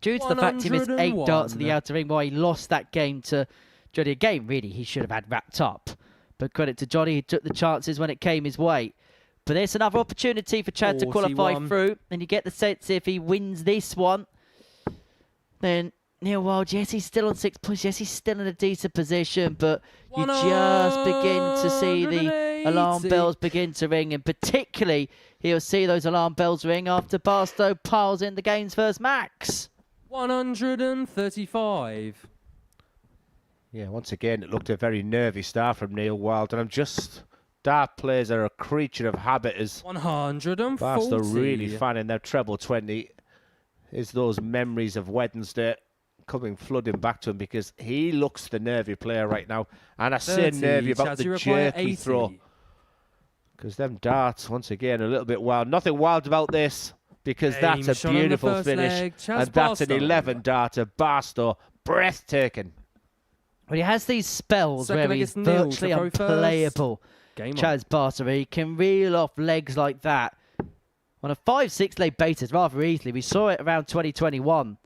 due to the fact he missed 8 darts at the outer ring why he lost that game to Johnny. A game, really, he should have had wrapped up. But credit to Johnny, he took the chances when it came his way. But there's another opportunity for Chad to qualify through, and you get the sense if he wins this one, then Neil Wild, yes, he's still on 6 points. Yes, he's still in a decent position, but you just begin to see the alarm bells begin to ring, and particularly he'll see those alarm bells ring after Barstow piles in the game's first max.
135.
Yeah, once again, it looked a very nervy start from Neil Wild, and dart players are a creature of habit, as
140.
Barstow really finding their treble 20 is those memories of Wednesday coming flooding back to him, because he looks the nervy player right now. And I say nervy about the jerky throw, because them darts, once again, a little bit wild. Nothing wild about this, because that's a beautiful finish. And that's an 11 darter. Barstow, breathtaking.
Well, he has these spells where he's virtually unplayable. Chaz Barstow, he can reel off legs like that on a 5-6 leg basis rather easily. We saw it around 2021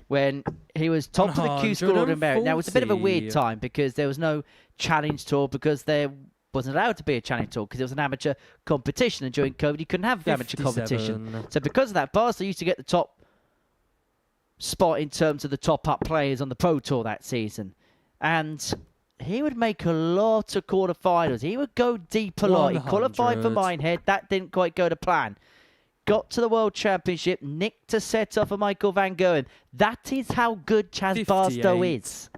when he was top of the Q score in merit. Now, it was a bit of a weird time because there was no challenge tour, because there wasn't allowed to be a challenge tour because it was an amateur competition, and during COVID you couldn't have amateur competition. So because of that, Barstow used to get the top spot in terms of the top-up players on the Pro Tour that season. And he would make a lot of quarterfinals. He would go deep a lot. He qualified for Minehead. That didn't quite go to plan. Got to the World Championship, nicked a set off of Michael Van Gogh. That is how good Chaz Barstow is.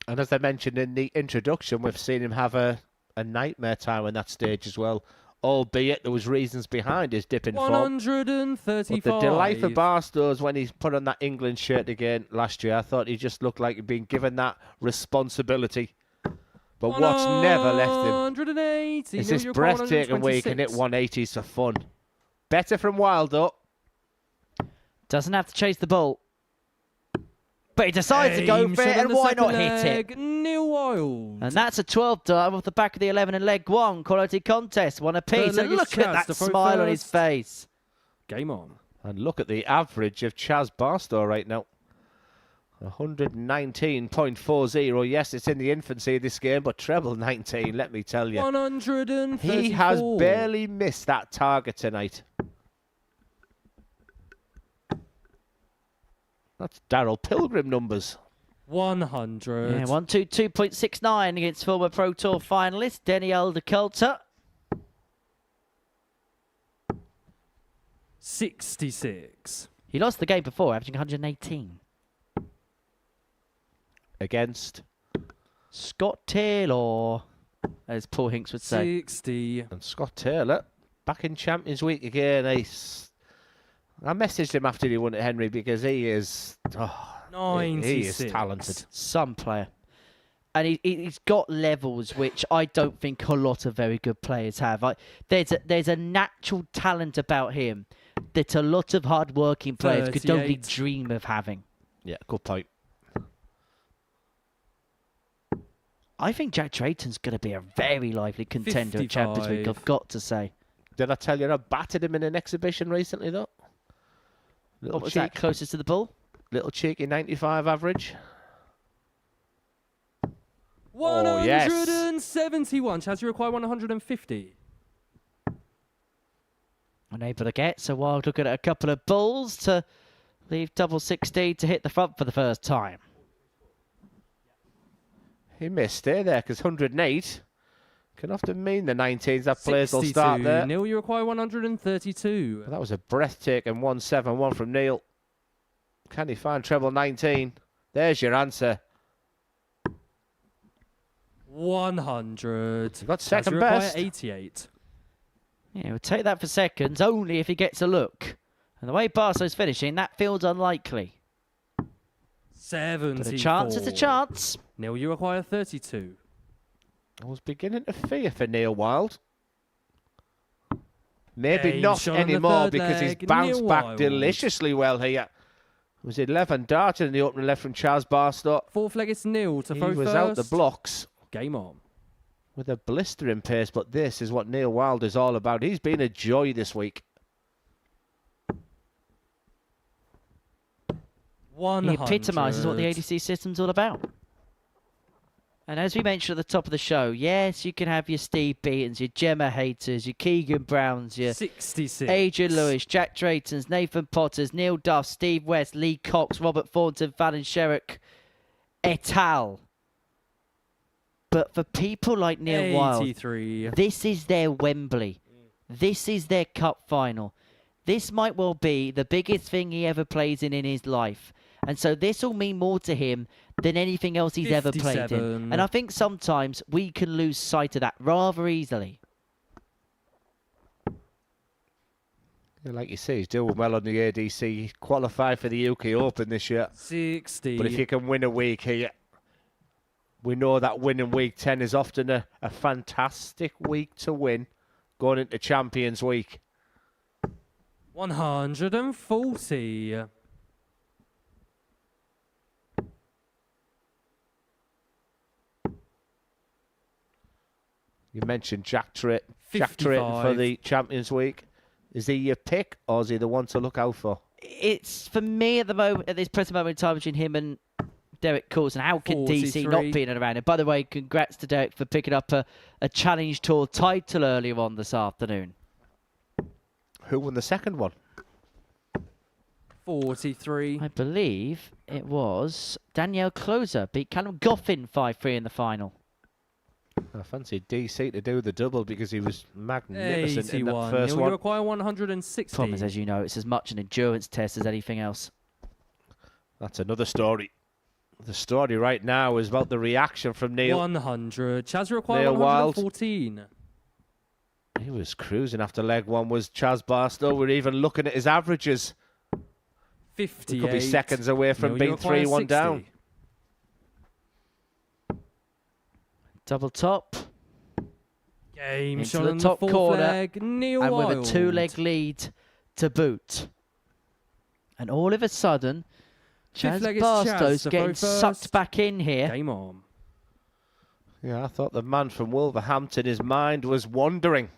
And as I mentioned in the introduction, we've seen him have a nightmare time on that stage as well, albeit there was reasons behind his dip in form.
135.
But the delight for Barstow is when he's put on that England shirt again last year. I thought he just looked like he'd been given that responsibility. But what's never left him is this breathtaking way he can hit 180s for fun. Better from Wild, though.
Doesn't have to chase the ball. But he decides to go for it, and why not hit it?
Neil Wild.
And that's a 12 dart off the back of the 11 in leg one. Quality contest, one apiece. And look at that smile on his face.
Game on.
And look at the average of Chaz Barstow right now. 119.40. Yes, it's in the infancy of this game, but treble 19, let me tell you.
134.
He has barely missed that target tonight. That's Darryl Pilgrim numbers.
100.
Yeah, 122.69 against former Pro Tour finalist Denny Aldercoulter.
66.
He lost the game before, averaging 118.
Against
Scott Taylor, as Paul Hinks would say.
60.
And Scott Taylor, back in Champions Week again. I messaged him after he won at Henry because he is... Oh, he is talented.
Some player. And he's got levels which I don't think a lot of very good players have. There's a natural talent about him that a lot of hard-working players could only dream of having.
Yeah, good point.
I think Jack Drayton's going to be a very lively contender
55.
at Champions Week, I've got to say.
Did I tell you I battered him in an exhibition recently, though?
What was that, closest to the ball?
Little cheeky 95 average.
171. Chaz, you require 150.
Unable to get, so Wild looking at a couple of balls to leave double 16 to hit the front for the first time.
He missed there because 108 can often mean the 19s that players will
62.
start there.
Neil, you require 132.
Well, that was a breathtaking 171 from Neil. Can he find treble 19? There's your answer.
100.
You got
Chaz,
second
you require
best.
88.
Yeah, we'll take that for seconds, only if he gets a look. And the way Barstow's finishing, that feels unlikely.
74.
But a chance is a chance.
Neil, you require 32.
I was beginning to fear for Neil Wild. Maybe
Game
not
shot on the
anymore
third
because he's
leg,
bounced
Neil
back
Wild.
deliciously well here. It was 11 darted in the opening left from Chaz Barstow.
Fourth leg, it's Neil to
He
throw
was
first.
out the blocks
Game on.
with a blistering pace, but this is what Neil Wild is all about. He's been a joy this week.
100.
He epitomises what the ADC system's all about. And as we mentioned at the top of the show, yes, you can have your Steve Beatons, your Gemma haters, your Keegan Browns, your
66.
Adrian Lewis, Jack Draytons, Nathan Potters, Neil Duff, Steve West, Lee Cox, Robert Thornton, Fallon Sherrick, et al. But for people like Neil Wild,
83.
this is their Wembley. This is their cup final. This might well be the biggest thing he ever plays in his life. And so this will mean more to him than anything else he's ever played in.
57.
And I think sometimes we can lose sight of that rather easily.
Like you say, he's doing well on the ADC. He qualified for the UK Open this year.
60.
But if you can win a week here, we know that winning week 10 is often a fantastic week to win going into Champions Week.
140.
You mentioned Jack Drayton for the Champions Week. Is he your pick, or is he the one to look out for?
It's, for me at the moment, at this present moment in time, between him and Derek Coulson, how can DC not be in and around it? By the way, congrats to Derek for picking up a Challenge Tour title earlier on this afternoon.
Who won the second one?
43.
I believe it was Danielle Closer beat Callum Goffin 5-3 in the final.
I fancied DC to do the double because he was magnificent
81.
in that first
Neil, you
one.
require 160.
Problem is, as you know, it's as much an endurance test as anything else.
That's another story. The story right now is about the reaction from Neil.
100. Chaz, you require
Neil Wild.
114.
He was cruising after leg one, was Chaz Barstow. We're even looking at his averages.
58.
He could be seconds away from
Neil,
being
you require
3-1 down.
60.
Double top.
Game
Into
shot
the
on
top
the fourth
corner,
leg. Neil
and
Wild.
with a 2-leg lead to boot. And all of a sudden, Chaz
leg is Chaz
Barstow's
to
getting
throw
sucked
first.
back in here.
Game on.
Yeah, I thought the man from Wolverhampton, his mind was wandering.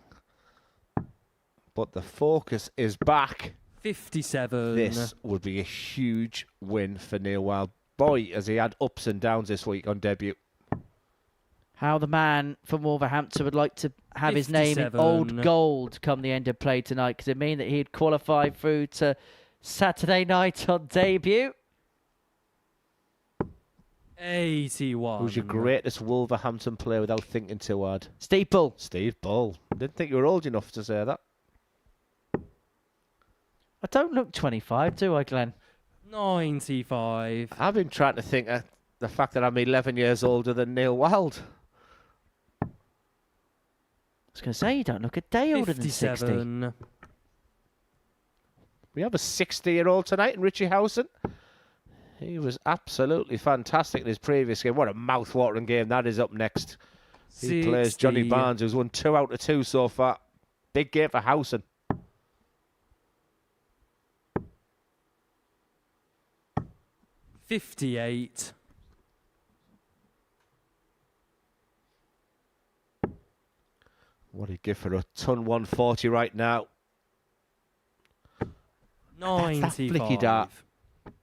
But the focus is back.
57.
This would be a huge win for Neil Wild. Boy, has he had ups and downs this week on debut.
How the man from Wolverhampton would like to have his name in
57.
old gold come the end of play tonight, because it mean that he'd qualify through to Saturday night on debut.
81.
Who's your greatest Wolverhampton player without thinking too hard?
Steve Bull.
Steve Bull. Didn't think you were old enough to say that.
I don't look 25, do I, Glenn?
95.
I've been trying to think of the fact that I'm 11 years older than Neil Wild.
I was going to say, you don't look a day older than 60.
57.
We have a 60-year-old tonight in Richie Howson. He was absolutely fantastic in his previous game. What a mouth-watering game that is up next. He plays Johnny
60.
Barnes, who's won 2 out of 2 so far. Big game for Howson.
58.
What do you give for a ton 140 right now?
95.
That's that flicky dart.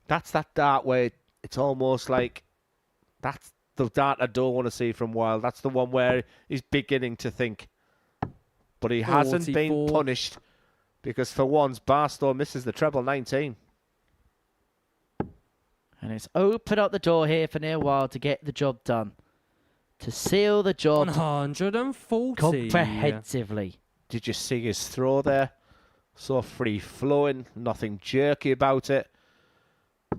That's that dart where it's almost like that's the dart I don't want to see from Wild. That's the one where he's beginning to think. But he hasn't been
44.
punished because for once Barstow misses the treble 19.
And it's open up the door here for Neil Wild to get the job done. To seal the job
140.
comprehensively.
Did you see his throw there? So free-flowing, nothing jerky about it.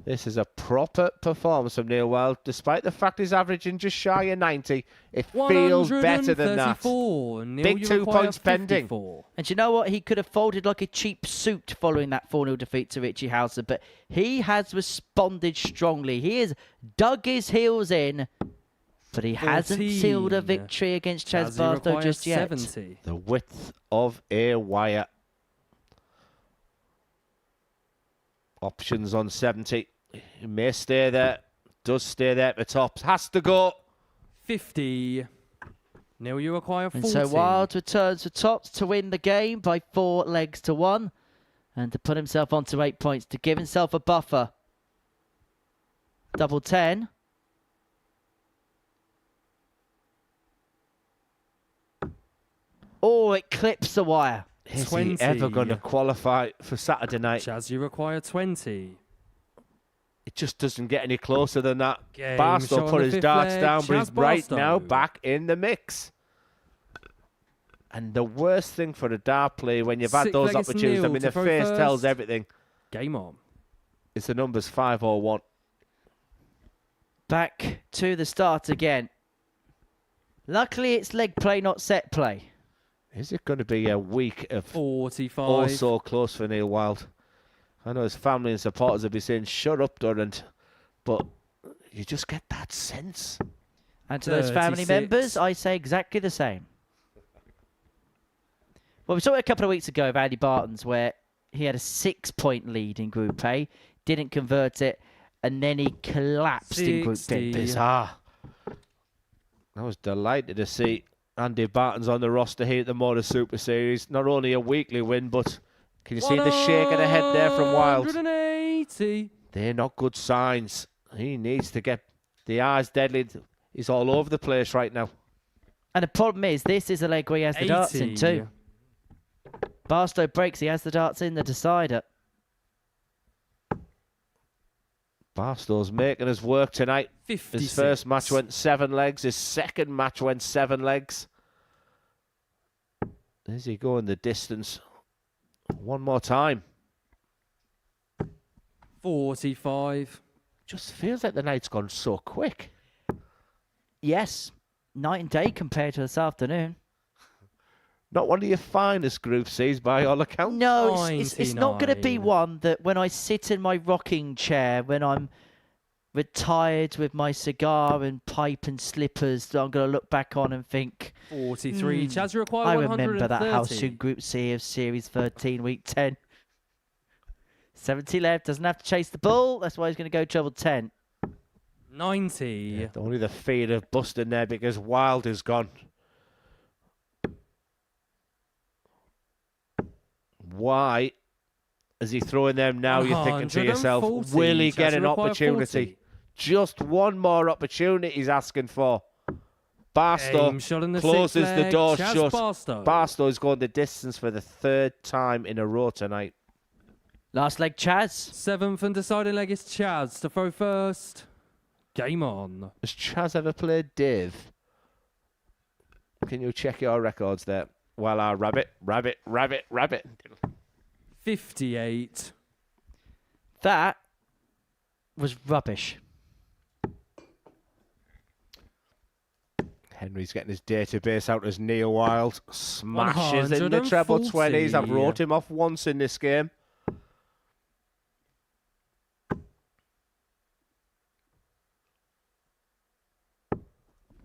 This is a proper performance from Neil Wild. Despite the fact he's averaging just shy of 90, it feels better than that.
134. Neil,
Big
you
2
require
points pending.
54.
And you know what? He could have folded like a cheap suit following that 4-0 defeat to Richie Howson, but he has responded strongly. He has dug his heels in, but he hasn't
14.
sealed a victory against Chaz
Chaz, you
Barstow
require
just yet.
70.
The width of a wire. Options on 70. He may stay there. Does stay there at the top. Has to go.
50. Neil, you require 40.
And so Wild returns to tops to win the game by 4 legs to 1 and to put himself onto 8 points to give himself a buffer. Double 10. Oh, it clips the wire.
Is
20.
he ever going to qualify for Saturday night?
Chaz, you require 20.
It just doesn't get any closer than that.
Game
Barstow
shot on
put
the
his
fifth
darts
leg.
down, but he's
Chaz
right
Barstow.
now back in the mix. And the worst thing for a dart play when you've had
Sixth
those
leg is
opportunities, I
Neil
mean,
to
the
throw
face tells
first.
everything.
Game on.
It's the numbers 5 or 1.
Back to the start again. Luckily, it's leg play, not set play.
Is it going to be a week of
45.
all so close for Neil Wild? I know his family and supporters will be saying, shut up, Durant. But you just get that sense.
And to those family
36.
members, I say exactly the same. Well, we saw it a couple of weeks ago of Andy Barton's where he had a 6-point lead in Group A, didn't convert it, and then he collapsed in Group
60.
B.
Bizarre. I was delighted to see Andy Barton's on the roster here at the Modus Super Series. Not only a weekly win, but can you see the shake of the head there from Wild?
180.
They're not good signs. He needs to get the eyes deadly. He's all over the place right now.
And the problem is, this is a leg where he has the darts in
80.
too. Barstow breaks, he has the darts in the decider.
Barstow's making his work tonight.
56.
His first match went 7 legs. His second match went 7 legs. Is he going the distance? One more time.
45.
Just feels like the night's gone so quick.
Yes, night and day compared to this afternoon.
Not one of your finest Group C's by all accounts.
No, it's not going to be
99.
one that when I sit in my rocking chair, when I'm retired with my cigar and pipe and slippers, that I'm going to look back on and think,
43. Chaz, you require
I
130.
remember that house in Group C of Series 13, Week 10. 70 left, doesn't have to chase the ball. That's why he's going to go treble 10.
90.
Yeah, only the fear of busting there because Wild is gone. Why is he throwing them now? You're thinking to yourself,
140.
will he get
Chaz
an
require
opportunity?
40.
Just one more opportunity he's asking for. Barstow
Aim shot in the
closes
sixth
the
leg.
door
Chaz
shut.
Barstow.
Barstow is going the distance for the 3rd time in a row tonight.
Last leg, Chaz.
7th and deciding leg is Chaz to throw first. Game on.
Has Chaz ever played Dave? Can you check your records there? Well, rabbit.
58.
That was rubbish.
Henry's getting his database out as Neil Wild. Smashes in the treble
140.
20s. I've wrote him off once in this game.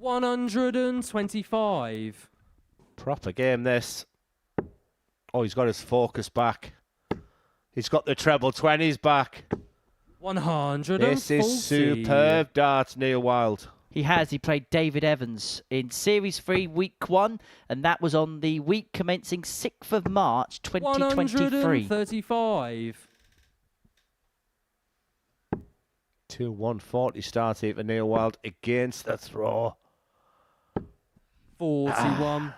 $125.
Proper game, this. Oh, he's got his focus back. He's got the treble 20s back.
140.
This is superb darts, Neil Wild.
He has. He played David Evans in Series 3, Week 1, and that was on the week commencing 6th of March, 2023.
135.
140 start here for Neil Wild against the throw.
41.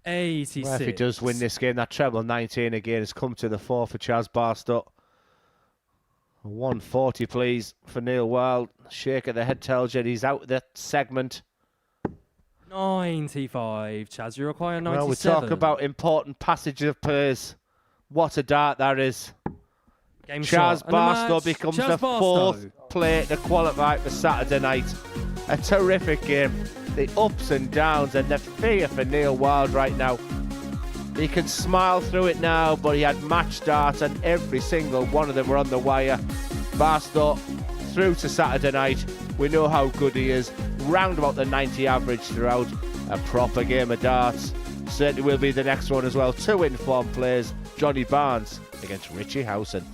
Well, if he does win this game, that treble 19 again has come to the fore for Chaz Barstow. 140, please, for Neil Wild. Shake of the head tells you he's out of the segment.
95. Chaz, you require 97.
Well, we talk about important passage of players. What a dart that is.
Game
Chaz
shot.
Barstow becomes
Chaz
the
Barstow.
4th player to qualify for Saturday night. A terrific game. The ups and downs and the fear for Neil Wild right now. He can smile through it now, but he had match darts and every single one of them were on the wire. Barstow through to Saturday night. We know how good he is. Round about the 90 average throughout. A proper game of darts. Certainly will be the next one as well. 2 informed players. Johnny Barnes against Richie Howson.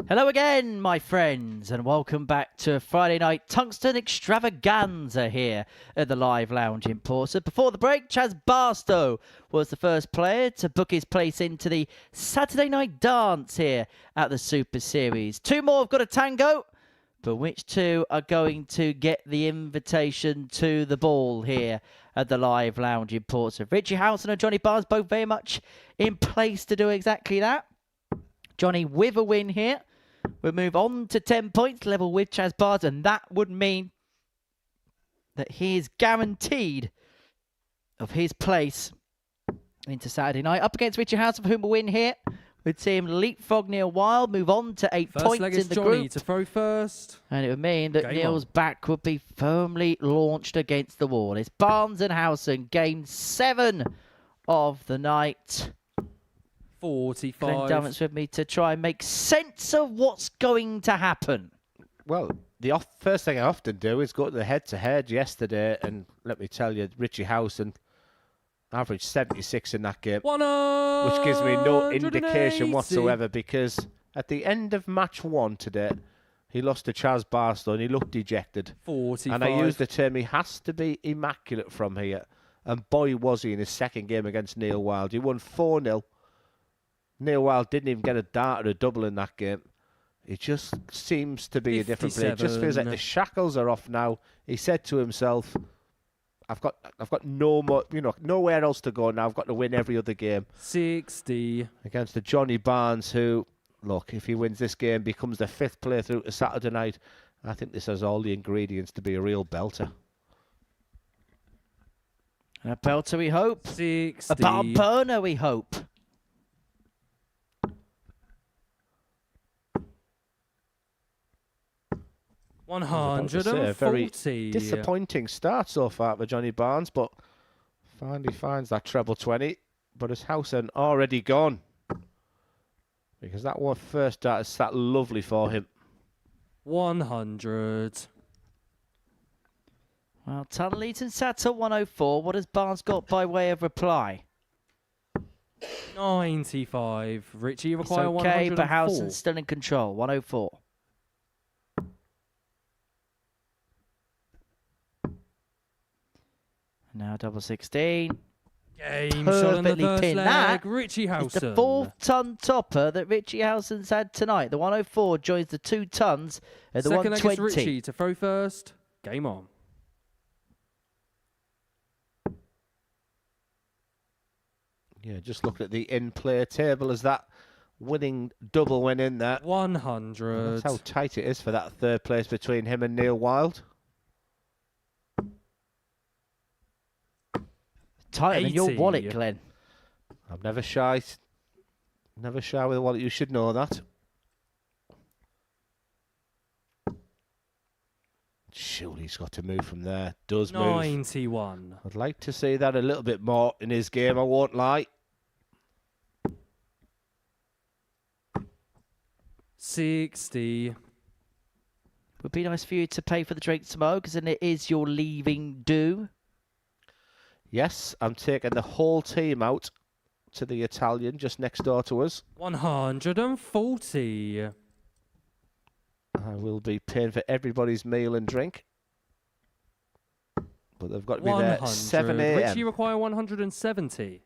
Hello again, my friends, and welcome back to Friday night Tungsten Extravaganza here at the Live Lounge in Portsmouth. Before the break, Chaz Barstow was the first player to book his place into the Saturday night dance here at the Super Series. 2 more have got a tango, but which 2 are going to get the invitation to the ball here at the Live Lounge in Portsmouth? Richie Howson and Johnny Barnes both very much in place to do exactly that. Johnny with a win here. We'll move on to 10 points, level with Chaz Barnes, and that would mean that he is guaranteed of his place into Saturday night. Up against Richard Howson, for whom a win here. We'd see him leapfrog Neil Wild, move on to 8 points
leg
in
is
the
Johnny
group.
to throw first.
And it would mean that
Game
Neil's
on.
back would be firmly launched against the wall. It's Barnes and Howson, game 7 of the night.
45.
Glenn Davent's with me to try and make sense of what's going to happen.
Well, the first thing I often do is go to the head-to-head yesterday, and let me tell you, Richie Howson averaged 76 in that game, which gives me no indication
180.
whatsoever, because at the end of match 1 today, he lost to Chaz Barstow and he looked dejected.
45.
And I used the term, he has to be immaculate from here. And boy, was he in his second game against Neil Wild. He won 4-0. Neil Wild didn't even get a dart or a double in that game. It just seems to be a different player. It just feels like the shackles are off now. He said to himself, I've got no more, nowhere else to go now. I've got to win every other game.
60.
Against the Johnny Barnes, who, look, if he wins this game, becomes the 5th player through to Saturday night. I think this has all the ingredients to be a real belter.
A belter, we hope.
60.
A barn burner, we hope.
I was about to say, a very
140.
disappointing start so far for Johnny Barnes, but finally finds that treble 20. But is Howson already gone? Because that one first dart is sat lovely for him.
100.
Well, Tunleaton sat at 104. What has Barnes got by way of reply?
95. Richie, you
It's
require
okay,
104.
but Howson's still in control. 104. Now double 16.
Game shot in the
Perfectly
first
pinned.
leg.
That
Richie
It's
Howson.
the 4-ton topper that Richie Howson's had tonight. The 104 joins the 2 tons at the
Second leg is
120.
Richie to throw first. Game on.
Yeah, just looking at the in-play table as that winning double went in there.
100.
That's how tight it is for that 3rd place between him and Neil Wild.
Tighter than your
80.
wallet, Glenn.
I'm never shy. Never shy with a wallet. You should know that. Surely he's got to move from there. Does move.
91.
I'd like to see that a little bit more in his game, I won't lie.
60.
Would be nice for you to pay for the drink tomorrow, because then it is your leaving due.
Yes, I'm taking the whole team out to the Italian just next door to us.
140.
I will be paying for everybody's meal and drink. But they've got to be there at 7
Richie,
a.m.
you require 170.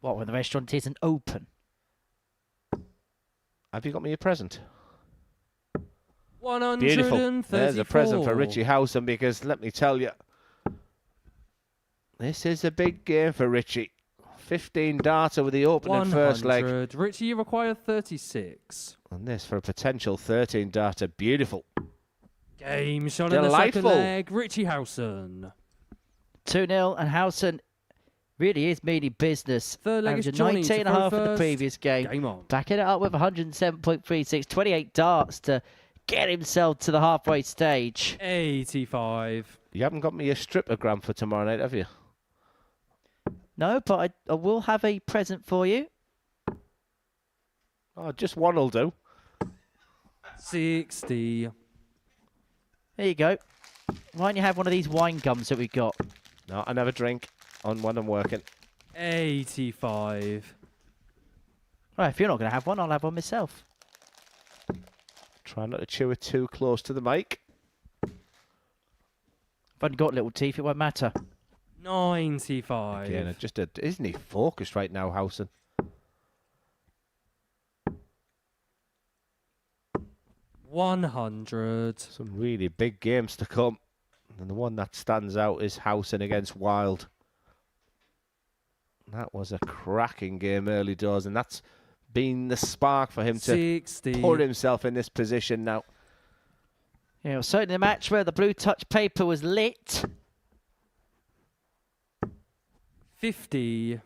What, when the restaurant isn't open?
Have you got me a present?
134.
Beautiful. There's a present for Richie Howson, because let me tell you, this is a big game for Richie. 15 darts over the opening first leg.
100. Richie, you require 36.
And this for a potential 13 darter. Beautiful.
Game shot in the
Delightful.
second leg. Richie Howson.
2-0, and Howson really is meaning business.
Third leg is
Averaging
Johnny
19 and
to
a
throw
half in the
first.
previous game.
Game on.
Backing it up with 107.36, 28 darts to get himself to the halfway stage.
85.
You haven't got me a strippergram for tomorrow night, have you?
No, but I will have a present for you.
Oh, just one will do.
60.
There you go. Why don't you have one of these wine gums that we got?
No, I never drink on when I'm working.
85.
Right, if you're not going to have one, I'll have one myself.
Try not to chew it too close to the mic.
If I've only got little teeth, it won't matter.
95.
Again, isn't he focused right now, Howson?
100.
Some really big games to come. And the one that stands out is Howson against Wild. That was a cracking game early doors, and that's been the spark for him to
60.
put himself in this position now.
Yeah, well, certainly the match where the blue touch paper was lit.
50.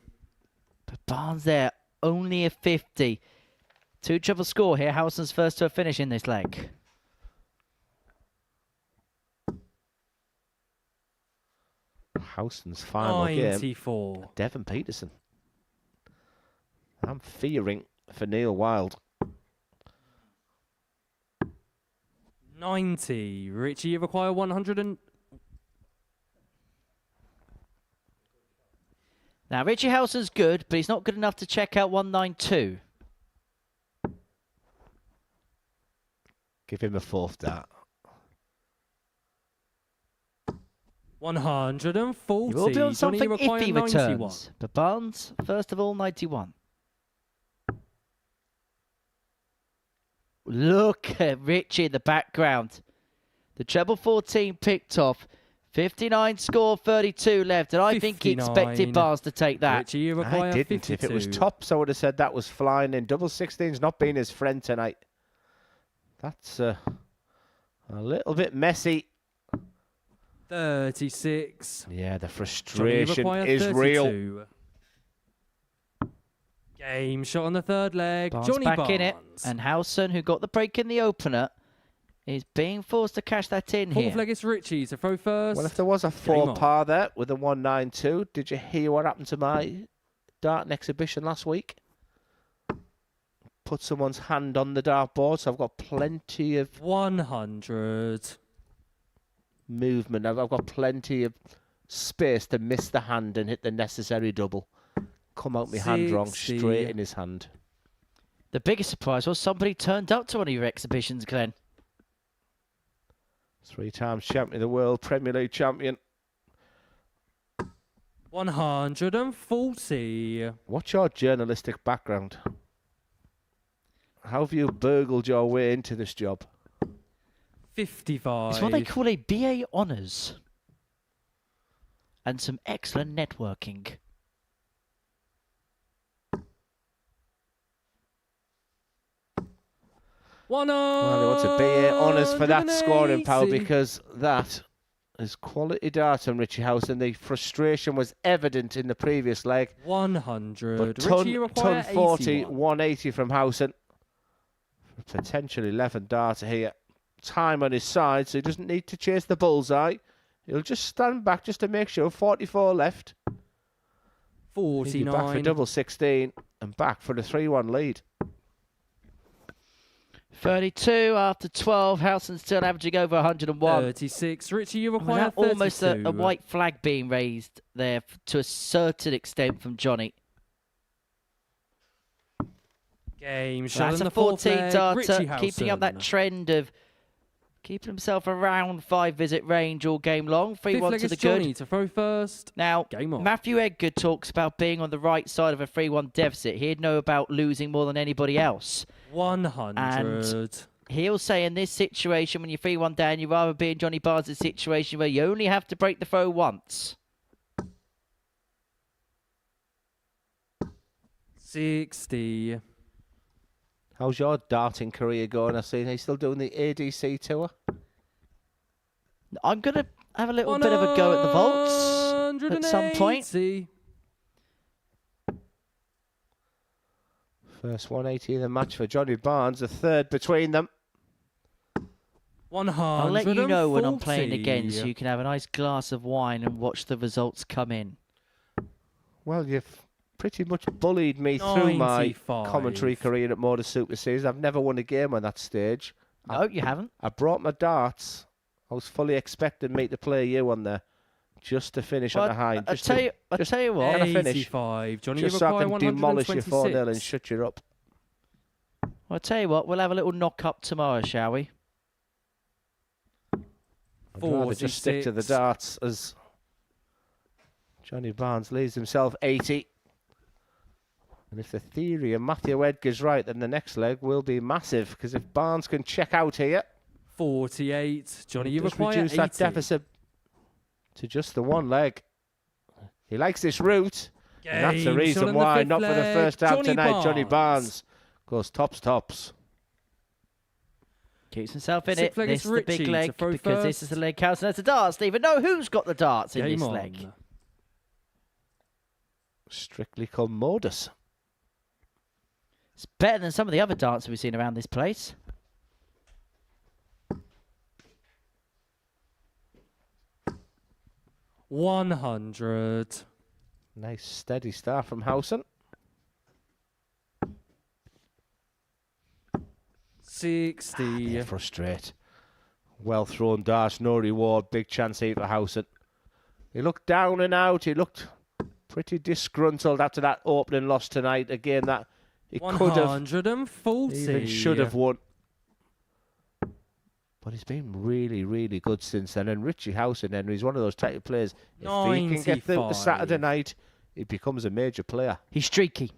But Barnes there, only a 50. 2 treble score here. Howson's first to a finish in this leg.
Howson's final
94.
game. Devon Petersen. I'm fearing for Neil Wild.
90. Richie, you require 100 and...
Now, Richie Howson's good, but he's not good enough to check out 192.
Give him a 4th dart.
140.
You will be on something
Johnny, you
if he
require 91.
returns. But Barnes, first of all, 91. Look at Richie in the background. The treble 14 picked off. 59 score, 32 left. And I think he
59.
expected Barnes to take that.
Richie, you require
I didn't.
52.
If it was tops, I would have said that was flying in. Double 16's not been his friend tonight. That's a little bit messy.
36.
Yeah, the
Johnny, you
frustration
require
is
32.
real.
Game shot on the third leg.
Barnes
Johnny
back
Barnes.
in it. And Howson, who got the break in the opener, is being forced to cash that in
Fourth
here.
leg is Richie to throw first.
Well, if there was a
Game
4
on.
par there with a 192, did you hear what happened to my darting exhibition last week? Put someone's hand on the dartboard, so I've got plenty of
100.
movement. I've got plenty of space to miss the hand and hit the necessary double. Come out my hand wrong,
60.
straight in his hand.
The biggest surprise was somebody turned up to one of your exhibitions, Glenn.
3 times champion of the world, Premier League champion.
140.
What's your journalistic background? How have you burgled your way into this job?
55.
It's what they call a BA Honours. And some excellent networking.
Well,
Well, they want to BA honours for that scoring power because that is quality data on Richie Howson. The frustration was evident in the previous leg.
100.
But
Richie, you require
40,
81.
180 from Howson. Potential 11 data here. Time on his side, so he doesn't need to chase the bullseye. He'll just stand back just to make sure. 44 left. He'll be back for
49.
double 16 and back for the 3-1 lead.
32 after 12. Howson still averaging over 101.
36. Richie, you
Was
require
that
32.
almost a white flag being raised there to a certain extent from Johnny?
Game
So
shot
that's
in
a
the fourth
14
leg.
data,
Richie
keeping up that
Howson.
trend of keeping himself around 5-visit range all game long. 3-1
Fifth leg
to
is
the
Johnny
good.
to throw first.
Now,
Game on.
Matthew Edgar talks about being on the right side of a 3-1 deficit. He'd know about losing more than anybody else.
100.
He'll say in this situation, when you're 3-1 down, you'd rather be in Johnny Barnes' situation where you only have to break the throw once.
60.
How's your darting career going? I see he's still doing the ADC tour.
I'm going to have a little bit of a go at the vaults at some point.
180.
First 180 in the match for Johnny Barnes, the third between them.
140.
I'll let you know when I'm playing again so you can have a nice glass of wine and watch the results come in.
Well, you've pretty much bullied me through my
95.
commentary career at Modus Super Series. I've never won a game on that stage.
No, you haven't.
I brought my darts. I was fully expecting me to play you on there just to finish on a high.
I'll tell you what.
Can I finish?
85. Johnny,
Just
you
so
require
I can demolish you 4-0 and
126.
shut you up.
Well, I'll tell you what, we'll have a little knock-up tomorrow, shall we?
I'd rather just stick to the darts as Johnny Barnes leaves himself 80. And if the theory of Matthew Edgar's right, then the next leg will be massive, because if Barnes can check out here...
48. Johnny, you
just
require
reduce
80.
that deficit to just the one leg. He likes this route. And that's the
Game
reason
shot on the
why,
fifth
not for the
leg.
first time
Johnny
tonight, Johnny
Barnes.
Barnes goes tops.
Keeps himself in
Sixth
it.
leg
This
is
is the big
Richie to
leg,
throw
because this is
first.
the leg counts. And that's a dart, Stephen. No, who's got the darts in
Game
this
on.
leg?
Strictly come Modus.
It's better than some of the other darts we've seen around this place.
$100.
Nice steady start from Howson.
60.
They frustrate. Well thrown darts, no reward. Big chance here for Howson. He looked down and out. He looked pretty disgruntled after that opening loss tonight. Again, that he could have
140.
even should have won. But he's been really, really good since then. And Richie Howson, then, he's one of those type of players. If he can get through to
95.
Saturday night, he becomes a major player.
He's streaky.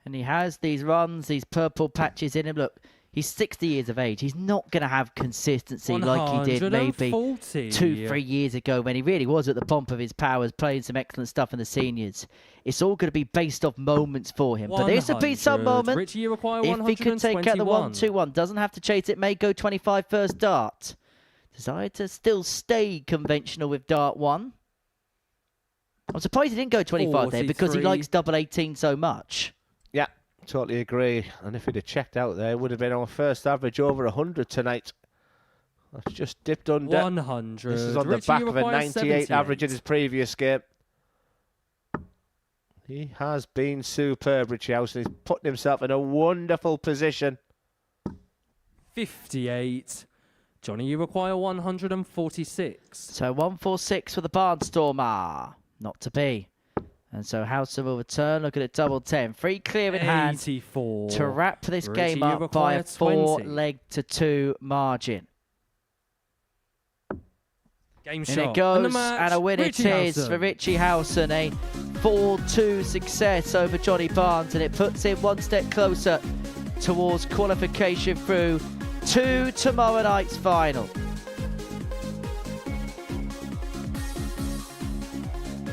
And he has these runs, these purple patches in him. Look, he's 60 years of age. He's not going to have consistency like he did maybe 2-3 years ago when he really was at the pomp of his powers, playing some excellent stuff in the seniors. It's all going to be based off moments for him. But there's to be some moment.
Richie, you require
If he could take out the 1-2-1, doesn't have to chase it, may go 25 first dart. Desire to still stay conventional with dart 1. I'm surprised he didn't go 25 there because he
43.
likes double 18 so much.
Yeah, totally agree. And if he'd have checked out there, it would have been our first average over 100 tonight. That's just dipped under.
100.
This is on
Richie,
the back
you
of a
require
98 average in
78.
his previous game. He has been superb, Richie Howson. He's putting himself in a wonderful position.
58. Johnny, you require 146.
So 146 for the Barnstormer. Not to be. And so Howson will return. Look at it, double 10. Free clear in hand
84.
to wrap this
Richie,
game
you
up by
require
a
20.
4-leg-to-2 margin.
Game
And
shot.
it goes,
And the match,
and a win
Richie
it is
Howson.
for Richie Howson. A 4-2 success over Johnny Barnes, and it puts him one step closer towards qualification through to tomorrow night's final.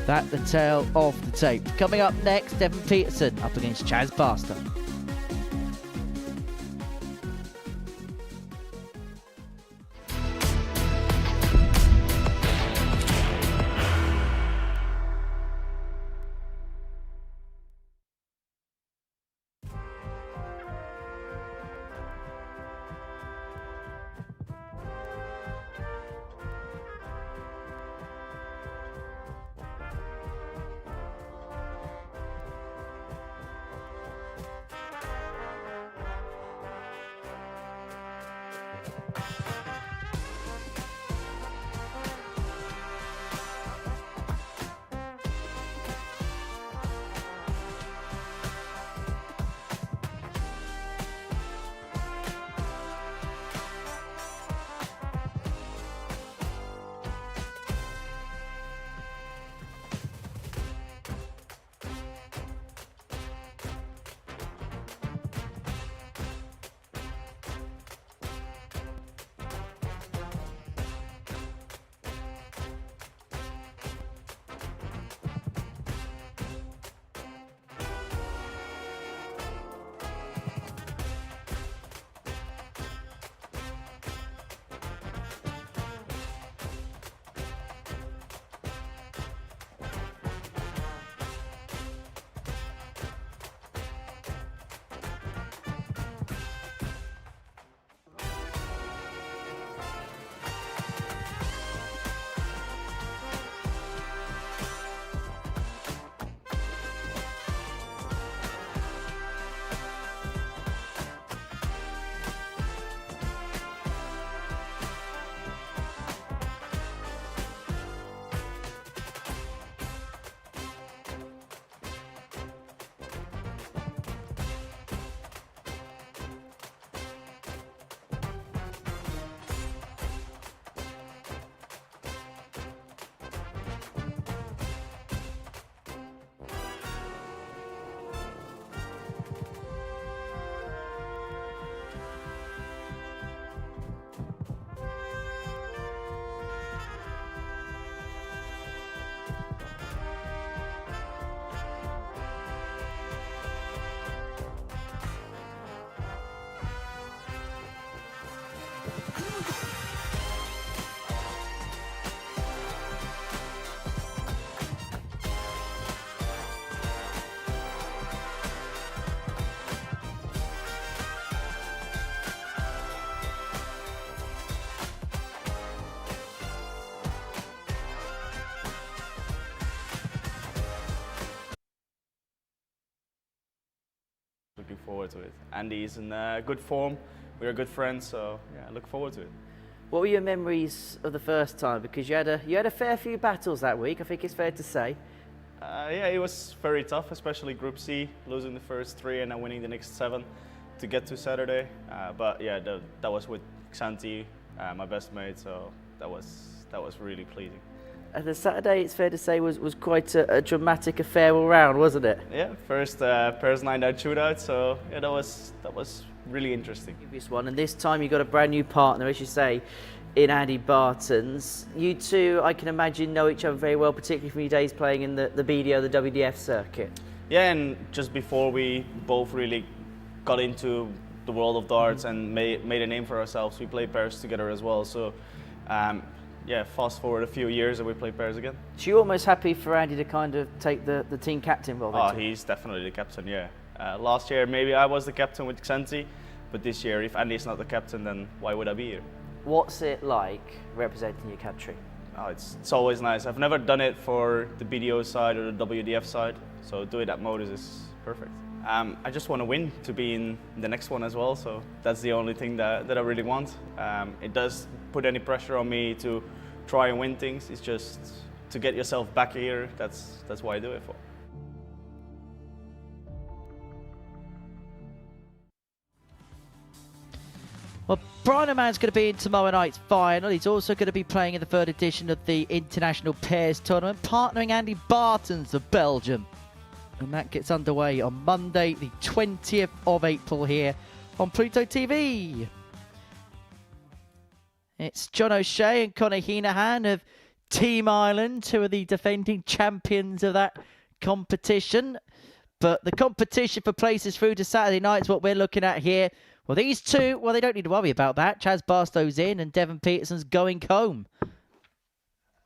That the tale of the tape. Coming up next, Devon Petersen up against Chaz Barstow.
Looking forward to it. Andy's in good form. We're good friends, so yeah, I look forward to it.
What were your memories of the first time? Because you had a fair few battles that week, I think it's fair to say.
Yeah, it was very tough, especially Group C, losing the first 3 and then winning the next 7 to get to Saturday. But yeah, that was with Xanti, my best mate, so that was really pleasing.
And the Saturday, it's fair to say, was quite a dramatic affair all round, wasn't it?
Yeah, first pairs 9-out shootout, so yeah, that was really interesting.
Previous one, and this time you got a brand new partner, as you say, in Andy Bartons. You two, I can imagine, know each other very well, particularly from your days playing in the BDO, the WDF circuit.
Yeah, and just before we both really got into the world of darts and made a name for ourselves, we played pairs together as well. So. Yeah, fast forward a few years and we play pairs again.
So you're almost happy for Andy to kind of take the team captain role?
Oh, he's definitely the captain, yeah. Last year maybe I was the captain with Xanti, but this year if Andy's not the captain, then why would I be here?
What's it like representing your country?
Oh, it's always nice. I've never done it for the BDO side or the WDF side, so doing it at Modus is perfect. I just want to win to be in the next one as well, so that's the only thing that I really want. It does put any pressure on me to try and win things. It's just to get yourself back here, that's what I do it for.
Well, Brian O'Mahon's going to be in tomorrow night's final. He's also going to be playing in the 3rd edition of the International Pairs Tournament, partnering Andy Bartons of Belgium. And that gets underway on Monday, the 20th of April here on Pluto TV. It's John O'Shea and Conor Heenahan of Team Ireland, who are the defending champions of that competition. But the competition for places through to Saturday night is what we're looking at here. Well, these two, well, they don't need to worry about that. Chaz Barstow's in and Devon Petersen's going home.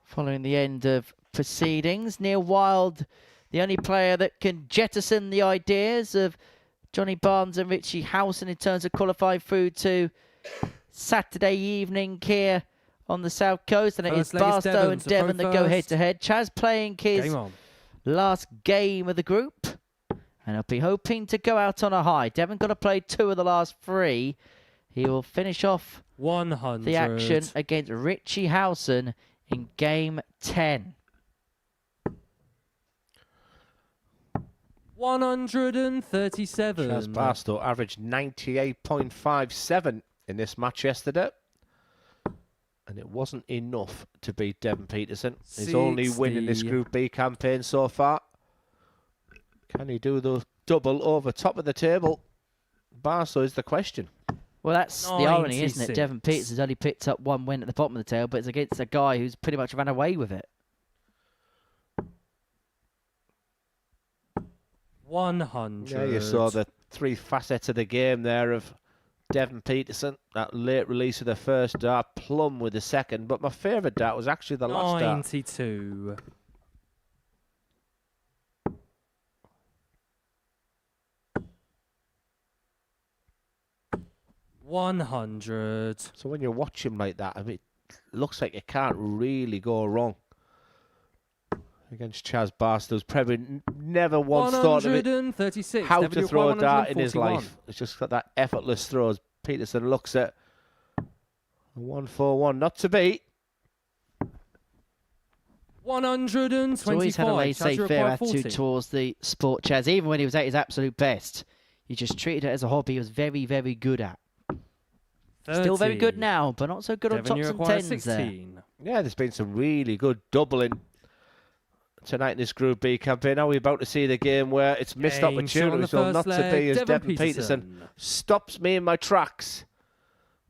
Following the end of proceedings, Neil Wild, the only player that can jettison the ideas of Johnny Barnes and Richie Howson in terms of qualifying through to Saturday evening here on the South Coast. And it is Barstow and Devon that go head-to-head. Chaz playing his last game of the group. And he'll be hoping to go out on a high. Devon got to play 2 of the last 3. He will finish off
100.
The action against Richie Howson in game 10.
137.
Chaz Barstow averaged 98.57 in this match yesterday. And it wasn't enough to beat Devon Petersen. His only win in this Group B campaign so far. Can he do the double over top of the table? Barstow is the question.
Well, that's the irony, isn't it? Devon Petersen's only picked up 1 win at the bottom of the table, but it's against a guy who's pretty much ran away with it.
100.
Yeah, you saw the 3 facets of the game there of Devon Petersen. That late release of the first dart, plumb with the second. But my favourite dart was actually the last dart.
92. $100.
So when you watch him like that, I mean, it looks like you can't really go wrong against Chaz Barstow, who's probably never once thought of it how to throw a dart in his life. It's just got that effortless throws. Petersen looks at 141, not to beat.
125.
He's always had a laissez-faire attitude towards the sport, Chaz. Even when he was at his absolute best, he just treated it as a hobby he was very, very good at.
30.
Still very good now, but not so good on tops and tens
16.
there.
Yeah, there's been some really good doubling tonight in this Group B campaign. Now we're about to see the game where it's missed opportunity, so not to be as Devon Petersen stops me in my tracks.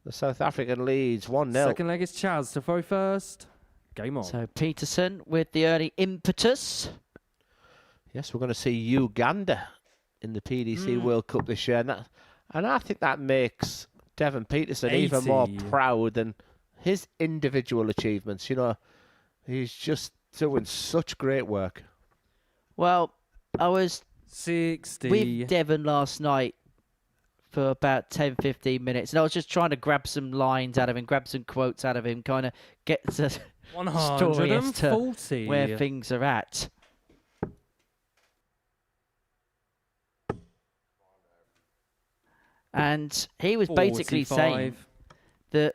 The South African leads 1-0.
Second leg is Chaz to throw first. Game on.
So Petersen with the early impetus.
Yes, we're going to see Uganda in the PDC World Cup this year. And I think that makes Devon Petersen even more
80.
proud than his individual achievements. You know, he's just doing such great work.
Well, I was
60.
with Devon last night for about 10, 15 minutes, and I was just trying to grab some lines out of him, grab some quotes out of him, kind of get the story as to
140.
where things are at. And he was basically
45.
saying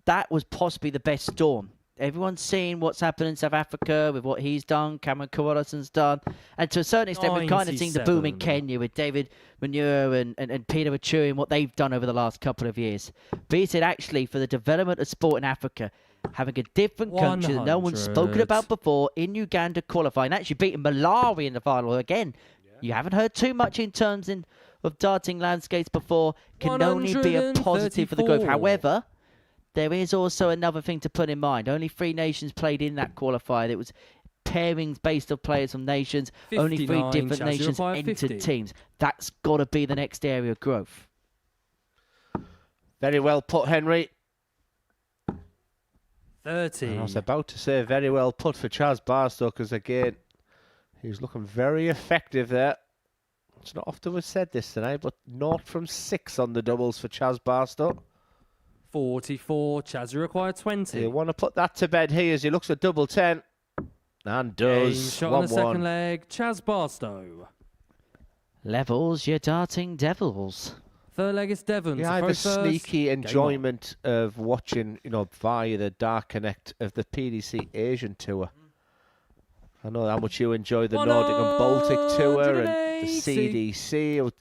that was possibly the best storm. Everyone's seen what's happened in South Africa with what he's done, Cameron Kawalason's done. And to a certain extent, we've kind of seen the boom in
97.
Kenya with David Manure and Peter Machu and what they've done over the last couple of years. But he said, actually, for the development of sport in Africa, having a different country that no one's spoken
100.
about before in Uganda qualifying, actually beating Malawi in the final. Again, you haven't heard too much in terms of darting landscapes before. Can only be a positive for the growth.
134.
However, there is also another thing to put in mind. Only 3 nations played in that qualifier. It was pairings based on players from nations. Only 3
59,
different
Chaz,
nations
you're
entered
50.
teams. That's got to be the next area of growth.
Very well put, Henry.
30.
I was about to say very well put for Chaz Barstow, because again, he's looking very effective there. It's not often we've said this tonight, but 0 from 6 on the doubles for Chaz Barstow.
44. Chaz, you require 20.
You want to put that to bed here as he looks at double 10. And
Game
does.
shot on the
1-1.
second leg. Chaz Barstow.
Levels, you're darting devils.
Third leg is Devon.
Yeah, I had the sneaky enjoyment of watching, you know, via the Dark Connect of the PDC Asian Tour. I know how much you enjoy the Nordic and Baltic Tour and the
180.
CDC.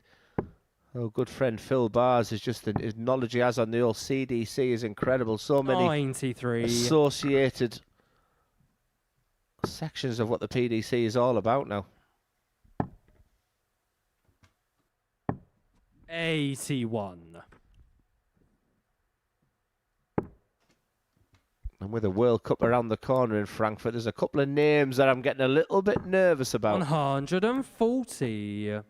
Oh, good friend Phil Bars is just his knowledge he has on the old CDC is incredible. So many
93.
associated sections of what the PDC is all about now.
81.
And with a World Cup around the corner in Frankfurt, there's a couple of names that I'm getting a little bit nervous about.
140.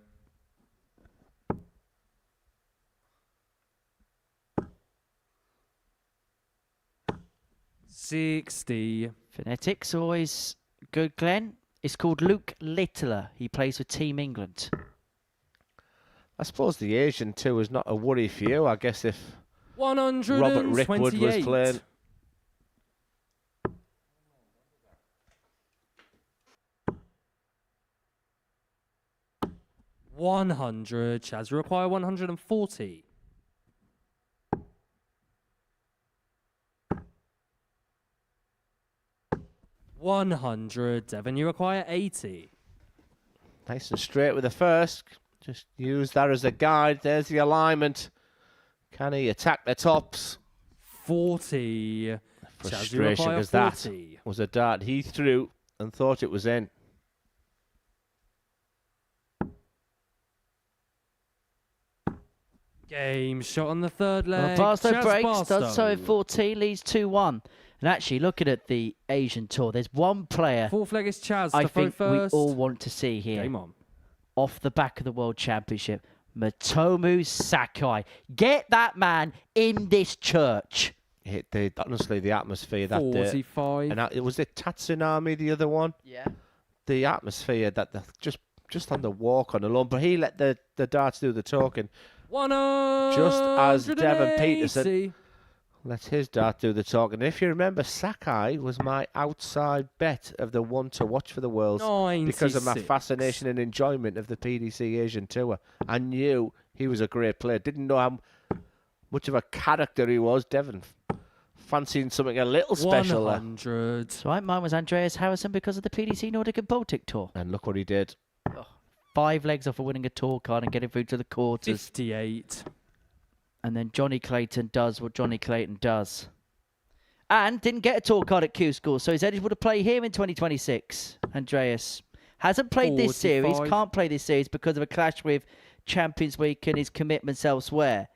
60.
Phonetics, always good, Glenn. It's called Luke Littler. He plays for Team England.
I suppose the Asian Tour is not a worry for you. I guess if
128.
Robert Rickwood was playing.
Chaz, you require 140. 100. Devon, you require 80.
Nice and straight with the first. Just use that as a guide. There's the alignment. Can he attack the tops?
40.
Frustration, because that
40.
was a dart he threw and thought it was in.
Game shot on the third leg.
Well, Barstow
Chaz
breaks,
Barstow.
does so at 14, leads 2-1. And actually, looking at the Asian Tour, there's one player
Fourth leg is Chaz.
I
to throw
think
first.
we all want to see here.
Game on.
Off the back of the World Championship, Motomu Sakai. Get that man in this church.
Honestly, the atmosphere that
45.
and was it Tatsunami, the other one?
Yeah.
The atmosphere that just on the walk on alone, but he let the darts do the talking.
180.
Just as Devon Petersen let his dart do the talking. If you remember, Sakai was my outside bet of the one to watch for the Worlds
96.
because of my fascination and enjoyment of the PDC Asian Tour. I knew he was a great player. Didn't know how much of a character he was. Devon fancying something a little special
100.
So mine was Andreas Howson because of the PDC Nordic and Baltic Tour.
And look what he did.
5 legs off of winning a tour card and getting through to the quarters.
58.
And then Johnny Clayton does what Johnny Clayton does. And didn't get a tour card at Q School, so he's eligible to play here in 2026. Andreas hasn't played this series,
45.
can't play this series because of a clash with Champions Week and his commitments elsewhere.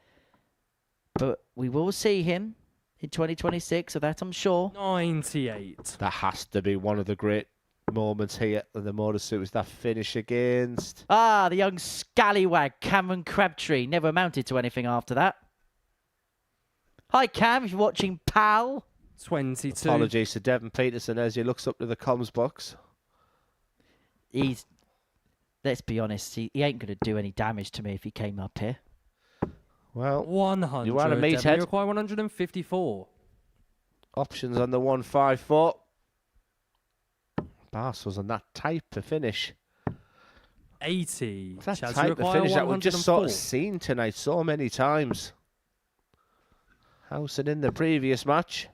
But we will see him in 2026, so that I'm sure.
98.
That has to be one of the great moments here in the Modus. It was that finish against
The young scallywag Cameron Crabtree never amounted to anything after that. Hi, Cam, if you're watching, pal.
22.
Apologies to Devon Petersen as he looks up to the comms box.
Let's be honest, he ain't going to do any damage to me if he came up here.
Well,
100.
you are a
Devon,
meathead.
you require 154.
Options on the 154. Barstow's on that type of finish.
80.
That
Chaz, you
type of
require
finish that we've just sort
104.
of seen tonight so many times. Howson in the previous match.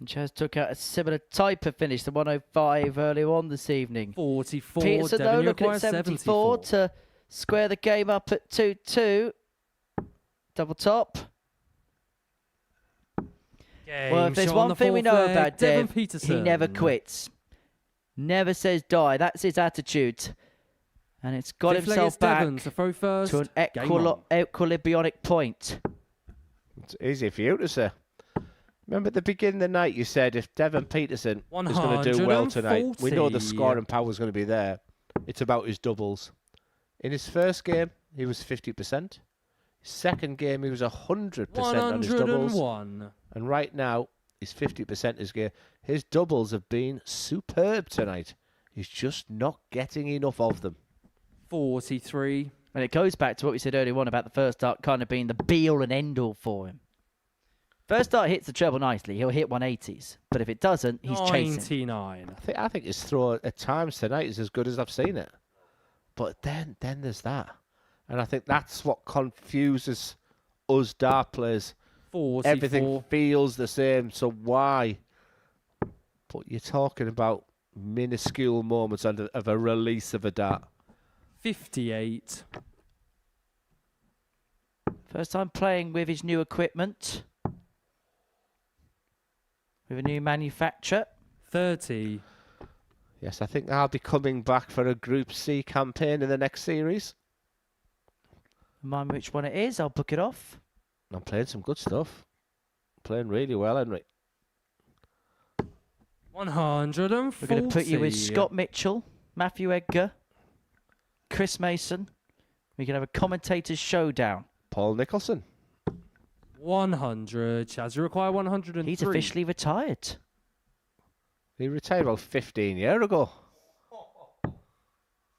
And Chaz took out a similar type of finish, the 105 earlier on this evening.
44.
Petersen,
Devon,
though,
you
looking
require
at 74 to square the game up at 2-2. Double top. Well, if there's one thing we know about Dev, he never quits. Never says die. That's his attitude. And it's got himself back
Devon to throw first.
to an equilibrionic point.
It's easy for you to say. Remember at the beginning of the night you said if Devon Petersen is going to do well tonight, we know the scoring power is going to be there. It's about his doubles. In his first game, he was 50%. His second game, he was 100% on his doubles.
101.
And right now, he's 50% his game. His doubles have been superb tonight. He's just not getting enough of them.
43.
And it goes back to what we said earlier on about the first start kind of being the be-all and end-all for him. First start hits the treble nicely. He'll hit 180s. But if it doesn't, he's chasing.
99.
I think his throw at times tonight is as good as I've seen it. But then there's that. And I think that's what confuses us dart players.
44.
Everything feels the same, so why? But you're talking about minuscule moments of a release of a dart.
58.
First time playing with his new equipment. With a new manufacturer.
30.
Yes, I think I'll be coming back for a Group C campaign in the next series.
Remind me which one it is. I'll book it off.
I'm playing some good stuff. Playing really well, Henry.
140.
We're going to put you with Scott Mitchell, Matthew Edgar, Chris Mason. We can have a commentator's showdown.
Paul Nicholson.
100. Chaz, you require 103.
He's officially retired.
He retired about 15 years ago.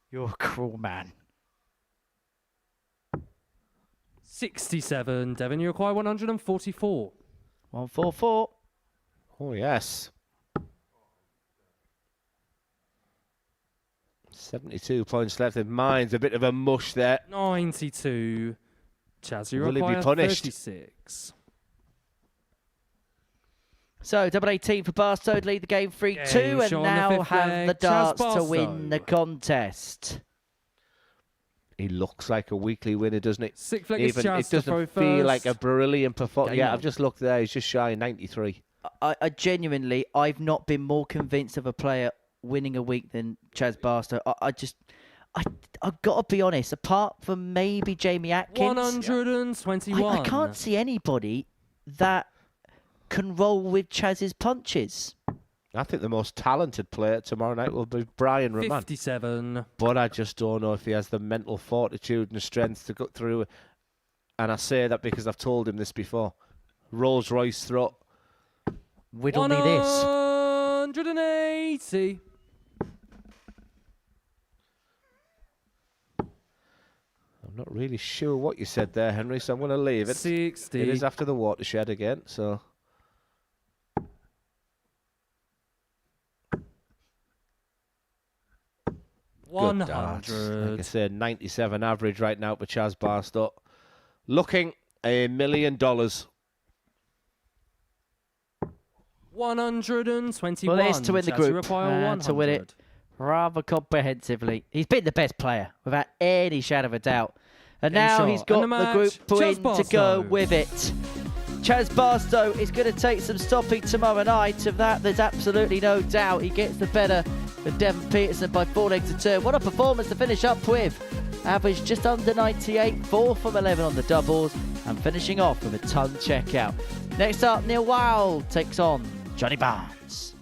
You're a cruel man.
67. Devon, you require 144.
144.
Oh, yes. 72 points left. Mine's a bit of a mush there.
92. Chaz, you
Will he be
require
punished?
36.
So, double 18 for Barstow to lead the game 3-2
Game
and
shot on the
now
fifth
have
leg.
the
Chaz
darts to
Barstow.
win the contest.
He looks like a weekly winner, doesn't he?
Sixth leg is
Even
Chaz
it
to throw
doesn't feel like a
first.
brilliant performance.
Game
Yeah,
on.
I've just looked there. He's just shy of 93.
I genuinely, I've not been more convinced of a player winning a week than Chaz Barstow. I've got to be honest, apart from maybe Jamie Atkins,
121.
I can't see anybody that can roll with Chaz's punches.
I think the most talented player tomorrow night will be Brian Roman.
57.
But I just don't know if he has the mental fortitude and strength to go through it. And I say that because I've told him this before. Rolls Royce throat.
Whittle me this.
180.
I'm not really sure what you said there, Henry, so I'm going to leave it.
60.
It is after the watershed again, so... Good darts.
100.
Like I said, 97 average right now for Chaz Barstow. Looking $1 million.
121.
Well, it is to win the
Chaz, you
group.
require
To win
100.
it rather comprehensively. He's been the best player, without any shadow of a doubt. And
Game
now
shot.
he's
And
got
the
the group
match, Chaz
win to go
Barstow.
with it. Chaz Barstow is going to take some stopping tomorrow night. Of that, there's absolutely no doubt. He gets the better of Devon Petersen by 4 legs a turn. What a performance to finish up with. Average just under 98, 4 from 11 on the doubles, and finishing off with a ton checkout. Next up, Neil Wild takes on Johnny Barnes.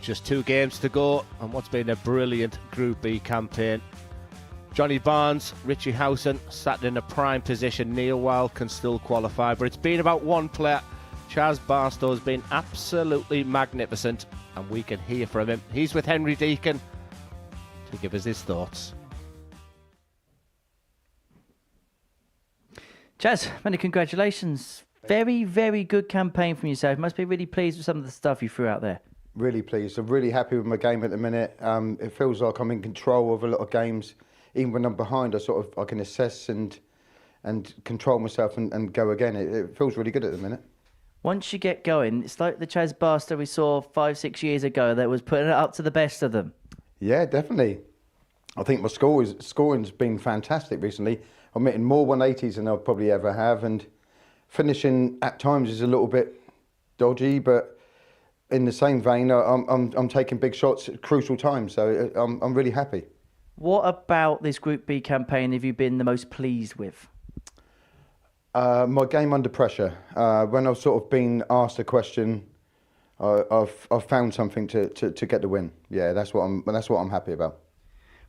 Just 2 games to go on what's been a brilliant Group B campaign. Johnny Barnes, Richie Howson sat in a prime position. Neil Wild can still qualify, but it's been about one player. Chaz Barstow has been absolutely magnificent, and we can hear from him. He's with Henry Deacon to give us his thoughts.
Chaz, many congratulations. Very, very good campaign from yourself. Must be really pleased with some of the stuff you threw out there.
Really pleased. I'm really happy with my game at the minute. It feels like I'm in control of a lot of games. Even when I'm behind, I can assess and control myself and go again. It feels really good at the minute.
Once you get going, it's like the Chaz Barstow we saw 5-6 years ago that was putting it up to the best of them.
Yeah, definitely. I think my scoring's been fantastic recently. I'm hitting more 180s than I probably ever have, and finishing at times is a little bit dodgy, but in the same vein, I'm taking big shots at crucial times, so I'm really happy.
What about this Group B campaign have you been the most pleased with?
My game under pressure. When I've sort of been asked a question, I've found something to get the win. Yeah, that's what I'm happy about.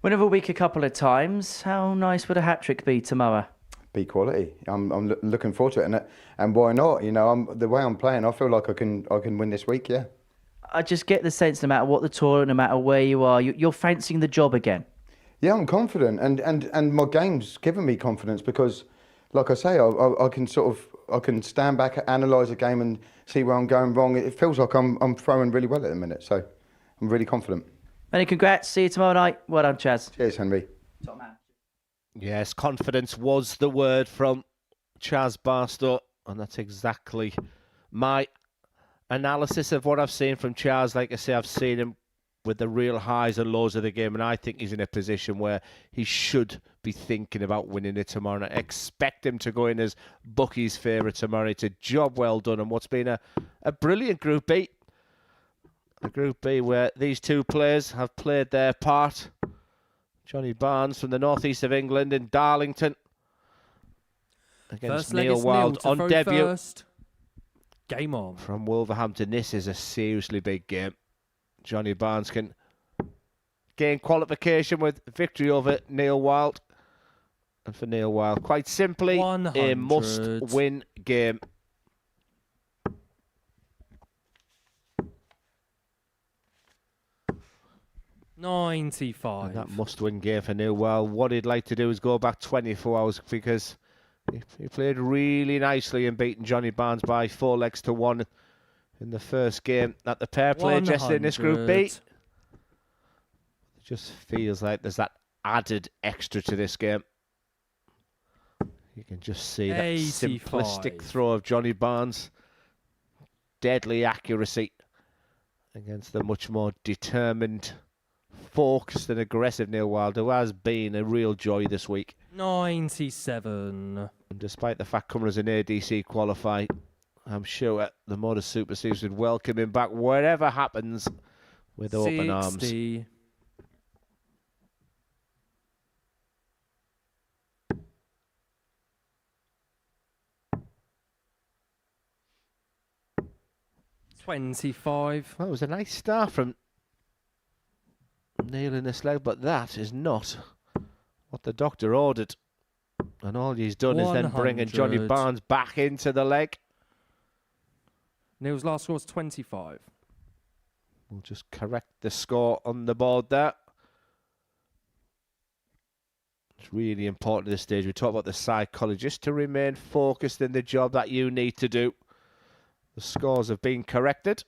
Win of a week a couple of times. How nice would a hat-trick be tomorrow?
Be quality. I'm looking forward to it, and why not? You know, the way I'm playing, I feel like I can win this week. Yeah.
I just get the sense, no matter what the tour, no matter where you are, you're fancying the job again.
Yeah, I'm confident, and my game's given me confidence because, like I say, I can stand back, analyse a game, and see where I'm going wrong. It feels like I'm throwing really well at the minute, so I'm really confident.
Many congrats. See you tomorrow night. Well done, Chaz.
Cheers, Henry.
Top man.
Yes, confidence was the word from Chaz Barstow, and that's exactly my analysis of what I've seen from Chaz. Like I say, I've seen him with the real highs and lows of the game, and I think he's in a position where he should be thinking about winning it tomorrow. And I expect him to go in as Bucky's favourite tomorrow. It's a job well done, and what's been a brilliant Group B. A Group B where these two players have played their part. Johnny Barnes from the northeast of England in Darlington against Neil Wild on debut.
First. Game on.
From Wolverhampton. This is a seriously big game. Johnny Barnes can gain qualification with victory over Neil Wild. And for Neil Wild, quite simply,
100.
a must-win game.
$95.
And that must-win game for Neil Wild. What he'd like to do is go back 24 hours because he played really nicely in beating Johnny Barnes by 4 legs to 1 in the first game that the pair played yesterday in this Group B. It just feels like there's that added extra to this game. You can just see that
85.
simplistic throw of Johnny Barnes. Deadly accuracy against the much more determined, focused and aggressive Neil Wild, who has been a real joy this week.
97.
And despite the fact coming as an ADC qualify, I'm sure the Modus Super Series would welcome him back wherever happens with open arms.
60. $25.
Well, it was a nice start from Neil in this leg, but that is not what the doctor ordered. And all he's done
100.
is then bringing Johnny Barnes back into the leg.
Neil's last score was 25.
We'll just correct the score on the board there. It's really important at this stage. We talk about the psychologist to remain focused in the job that you need to do. The scores have been corrected.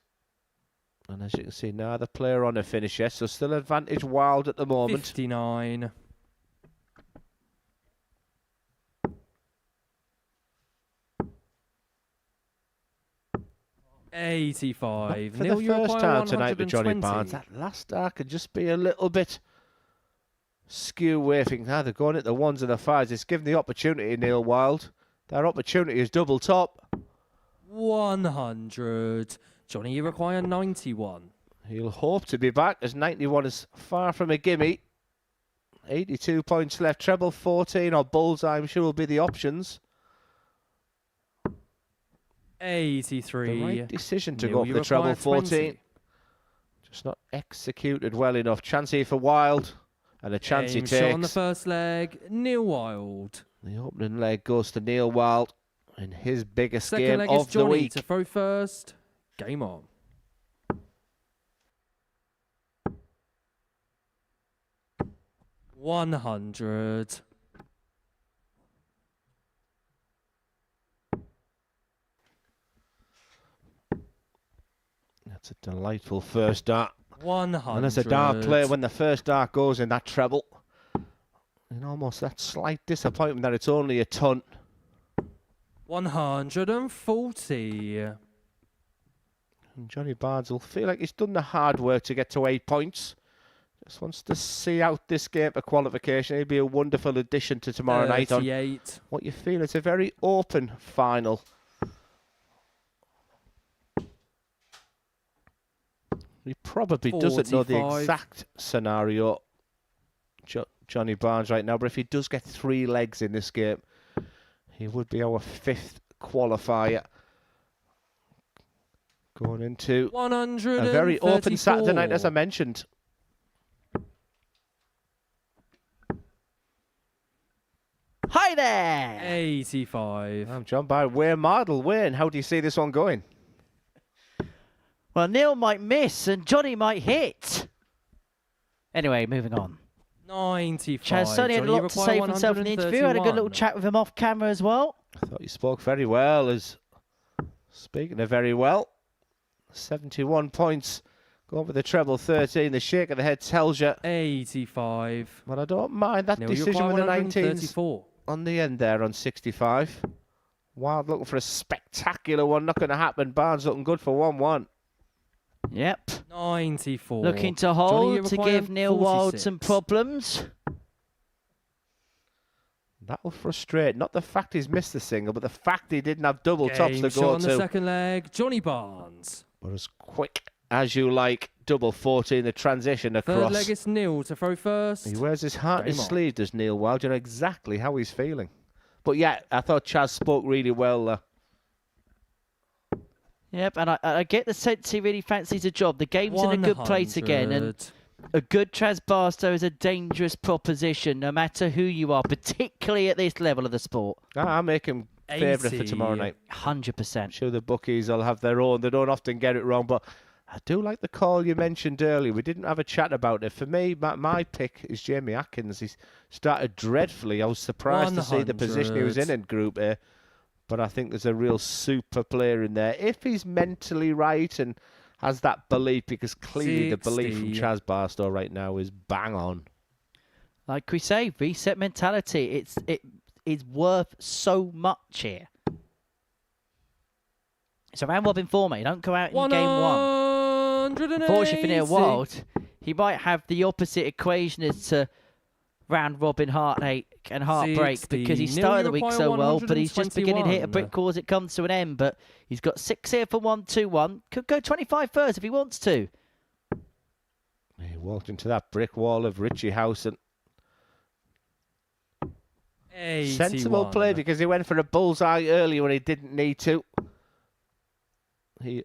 And as you can see, neither player on a finish yet, so still advantage Wild at the moment.
59. $85.
For
Neil,
the
you
first
require
time tonight with Johnny
120.
Barnes, that last start could just be a little bit skew waving. Now they're going at the ones and the fives. It's given the opportunity, Neil Wild. Their opportunity is double top.
100. Johnny, you require 91.
He'll hope to be back as 91 is far from a gimme. 82 points left. Treble 14 or bullseye, I'm sure will be the options.
83.
The right decision to
Neil,
go for
you
the treble
require
14.
20.
Just not executed well enough. Chance here for Wild. And a chance he
Game
takes.
shot on the first leg, Neil Wild.
The opening leg goes to Neil Wild in his biggest
Second
game
leg
of
is
the
Johnny
week.
to throw first. Game on. $100.
That's a delightful first dart.
100.
And as a dart player, when the first dart goes in that treble, and almost that slight disappointment that it's only a ton.
140.
And Johnny Barnes will feel like he's done the hard work to get to 8 points. Just wants to see out this game for qualification. It'll be a wonderful addition to tomorrow night on
38.
what you feel is a very open final. He probably doesn't know the
45.
exact scenario, Johnny Barnes, right now, but if he does get 3 legs in this game, he would be our 5th qualifier. Going into a very open Saturday night, as I mentioned.
Hi there!
85.
I'm joined by Wayne Mardle. Wayne, how do you see this one going?
Well, Neil might miss and Johnny might hit. Anyway, moving on.
95.
Chaz certainly had a lot to say for himself in the interview. I had a good little chat with him off camera as well.
I thought you spoke very well. Speaking of very well, 71 points. Going for the treble 13. The shake of the head tells you.
85.
But I don't mind that decision with the 19s on the end there on 65. Wild looking for a spectacular one. Not going to happen. Barnes looking good for 1-1.
Yep.
94.
Looking to hold to give Neil Wild some problems.
That'll frustrate. Not the fact he's missed the single, but the fact he didn't have double tops to
Shot
go
on
to.
the second leg, Johnny Barnes.
But as quick as you like, double 14, the transition across.
Third leg is Neil to throw first.
He wears his heart on his
Game on.
sleeve, does Neil Wild. You know exactly how he's feeling. But yeah, I thought Chaz spoke really well.
Yep, and I get the sense he really fancies a job. The game's in a good place again, and a good Chaz Barstow is a dangerous proposition, no matter who you are, particularly at this level of the sport.
I make him favourite for tomorrow night.
100%.
I'm sure the bookies will have their own. They don't often get it wrong, but I do like the call you mentioned earlier. We didn't have a chat about it. For me, my pick is Jamie Atkins. He's started dreadfully. I was surprised to see the position he was in Group A. But I think there's a real super player in there. If he's mentally right and has that belief, because clearly the belief from Chaz Barstow right now is bang on.
Like we say, reset mentality. It is worth so much here. It's a round robin format. You don't go out in game one. Unfortunately for Neil Wild, he might have the opposite equation as to round robin heartache and heartbreak
60.
because he started the week so well, but he's just beginning to hit a brick wall as it comes to an end. But he's got 6 here for 1-2-1. Could go 25 first if he wants to.
He walked into that brick wall of Richie Howson.
81.
Sensible play because he went for a bullseye earlier when he didn't need to. He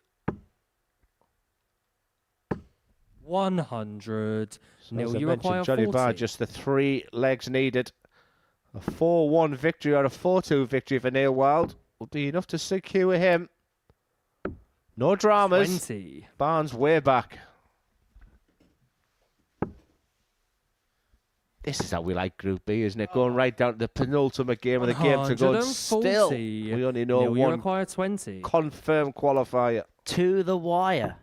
100.
Neil,
Neil,
you
require
Johnny
40.
Barr, just the 3 legs needed. A 4-1 victory or a 4-2 victory for Neil Wild would be enough to secure him. No dramas.
20.
Barnes way back. This is how we like Group B, isn't it? Going right down to the penultimate game of the game to go. And still, we only know
Neil, you
one
require 20.
confirmed qualifier.
To the wire.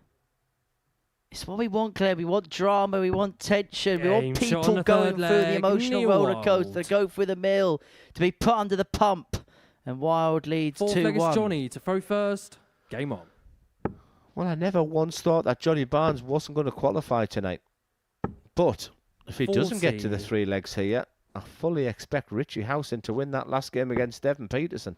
It's what we want, Claire. We want drama. We want tension. We want
Game shot on
people
the
going
third
through the
leg,
emotional
Neil
roller coaster,
Wild.
to go through the mill, to be put under the pump. And Wild leads 2-1.
Fourth leg is Johnny to throw first. Game on.
Well, I never once thought that Johnny Barnes wasn't going to qualify tonight. But if he doesn't get to the 3 legs here, I fully expect Richie Howson to win that last game against Devon Petersen.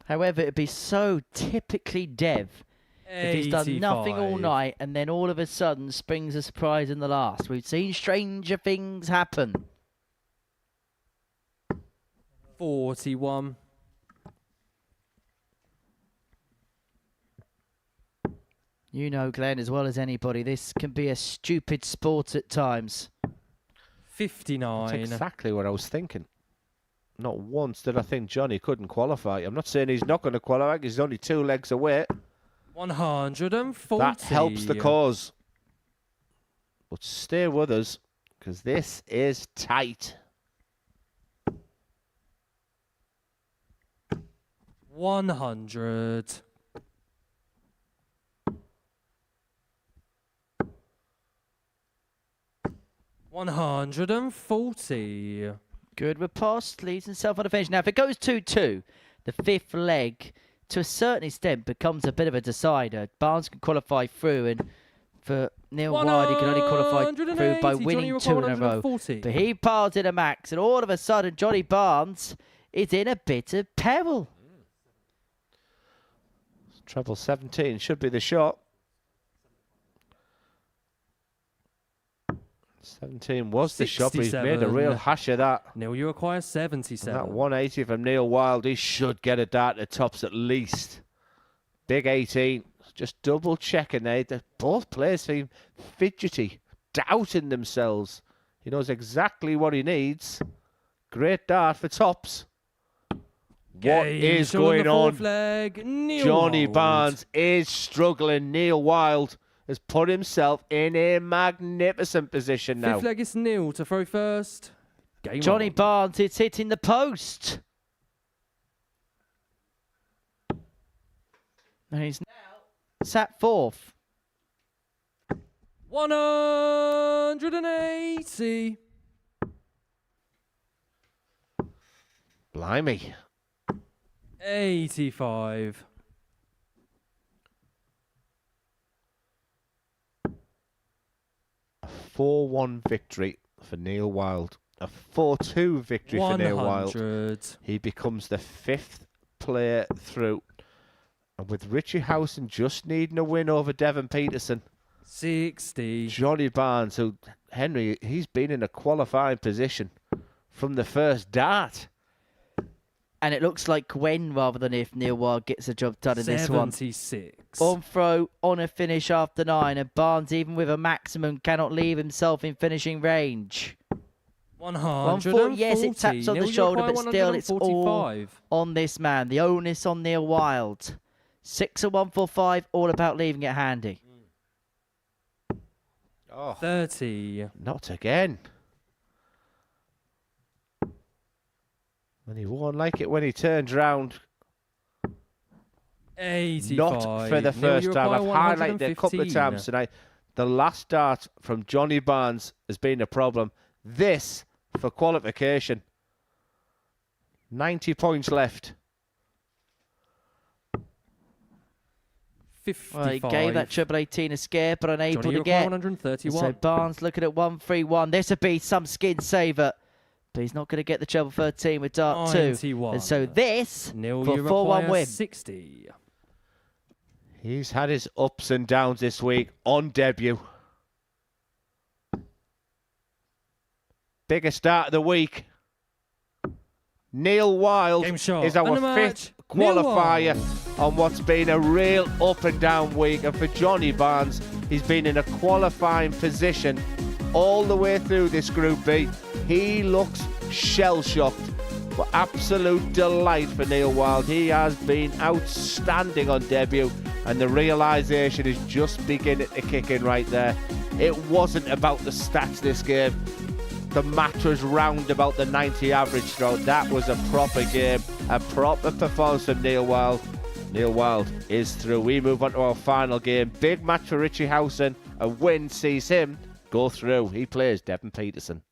However, it'd be so typically Dev if he's done nothing all
85.
night and then all of a sudden springs a surprise in the last. We've seen stranger things happen.
41.
You know, Glenn, as well as anybody, this can be a stupid sport at times.
59.
That's exactly what I was thinking. Not once did I think Johnny couldn't qualify. I'm not saying he's not going to qualify, 'cause he's only 2 legs away.
140.
That helps the cause. But stay with us, because this is tight.
100. 140.
Good riposte, leads himself on the finish. Now, if it goes 2-2, the 5th leg, to a certain extent, becomes a bit of a decider. Barnes can qualify through, and for Neil Wild, he can only qualify through by winning 2 in a row. But he piles in a max, and all of a sudden, Johnny Barnes is in a bit of peril.
Treble 17 should be the shot. 17 was the shot, but he's made a real hash of that.
Neil, you acquire 77.
And that 180 from Neil Wild, he should get a dart at the tops at least. Big 18. Just double checking there. Both players seem fidgety, doubting themselves. He knows exactly what he needs. Great dart for tops. What is going on? Johnny Barnes is struggling. Neil Wild has put himself in a magnificent position now.
5th leg is Neil to throw first. Game
Johnny
on.
Barnes, it's hitting the post. And he's now sat 4th.
180.
Blimey.
85.
A 4-1 victory for Neil Wild. A 4-2 victory for Neil Wild. He becomes the 5th player through. And with Richie Howson just needing a win over Devon Petersen.
60.
Johnny Barnes, who, Henry, he's been in a qualifying position from the first dart.
And it looks like when rather than if Neil Wild gets the job done in this one.
76.
On throw, on a finish after 9. And Barnes, even with a maximum, cannot leave himself in finishing range.
140.
Yes, it taps on the shoulder, but still it's all on this man. The onus on Neil Wild. 6 and 145, all about leaving it handy.
Oh,
30.
Not again. And he won't like it when he turns round.
85.
Not for the first time. I've highlighted it a couple of times tonight. The last dart from Johnny Barnes has been a problem. This for qualification. 90 points left.
55.
Well, he gave that treble 18 a scare, but unable
Johnny,
to get.
131.
So Barnes looking at 131. This would be some skin saver. But he's not going to get the treble 13 with dart 2.
91.
And so this
Neil,
for a 4-1 win.
60.
He's had his ups and downs this week on debut. Biggest start of the week. Neil Wild is our 5th qualifier on what's been a real up and down week. And for Johnny Barnes, he's been in a qualifying position all the way through this Group B. He looks shell-shocked. But absolute delight for Neil Wild. He has been outstanding on debut, and the realisation is just beginning to kick in right there. It wasn't about the stats this game. The match was round about the 90 average throw. That was a proper game, a proper performance from Neil Wild. Neil Wild is through. We move on to our final game. Big match for Richie Howson. A win sees him go through. He plays Devon Petersen.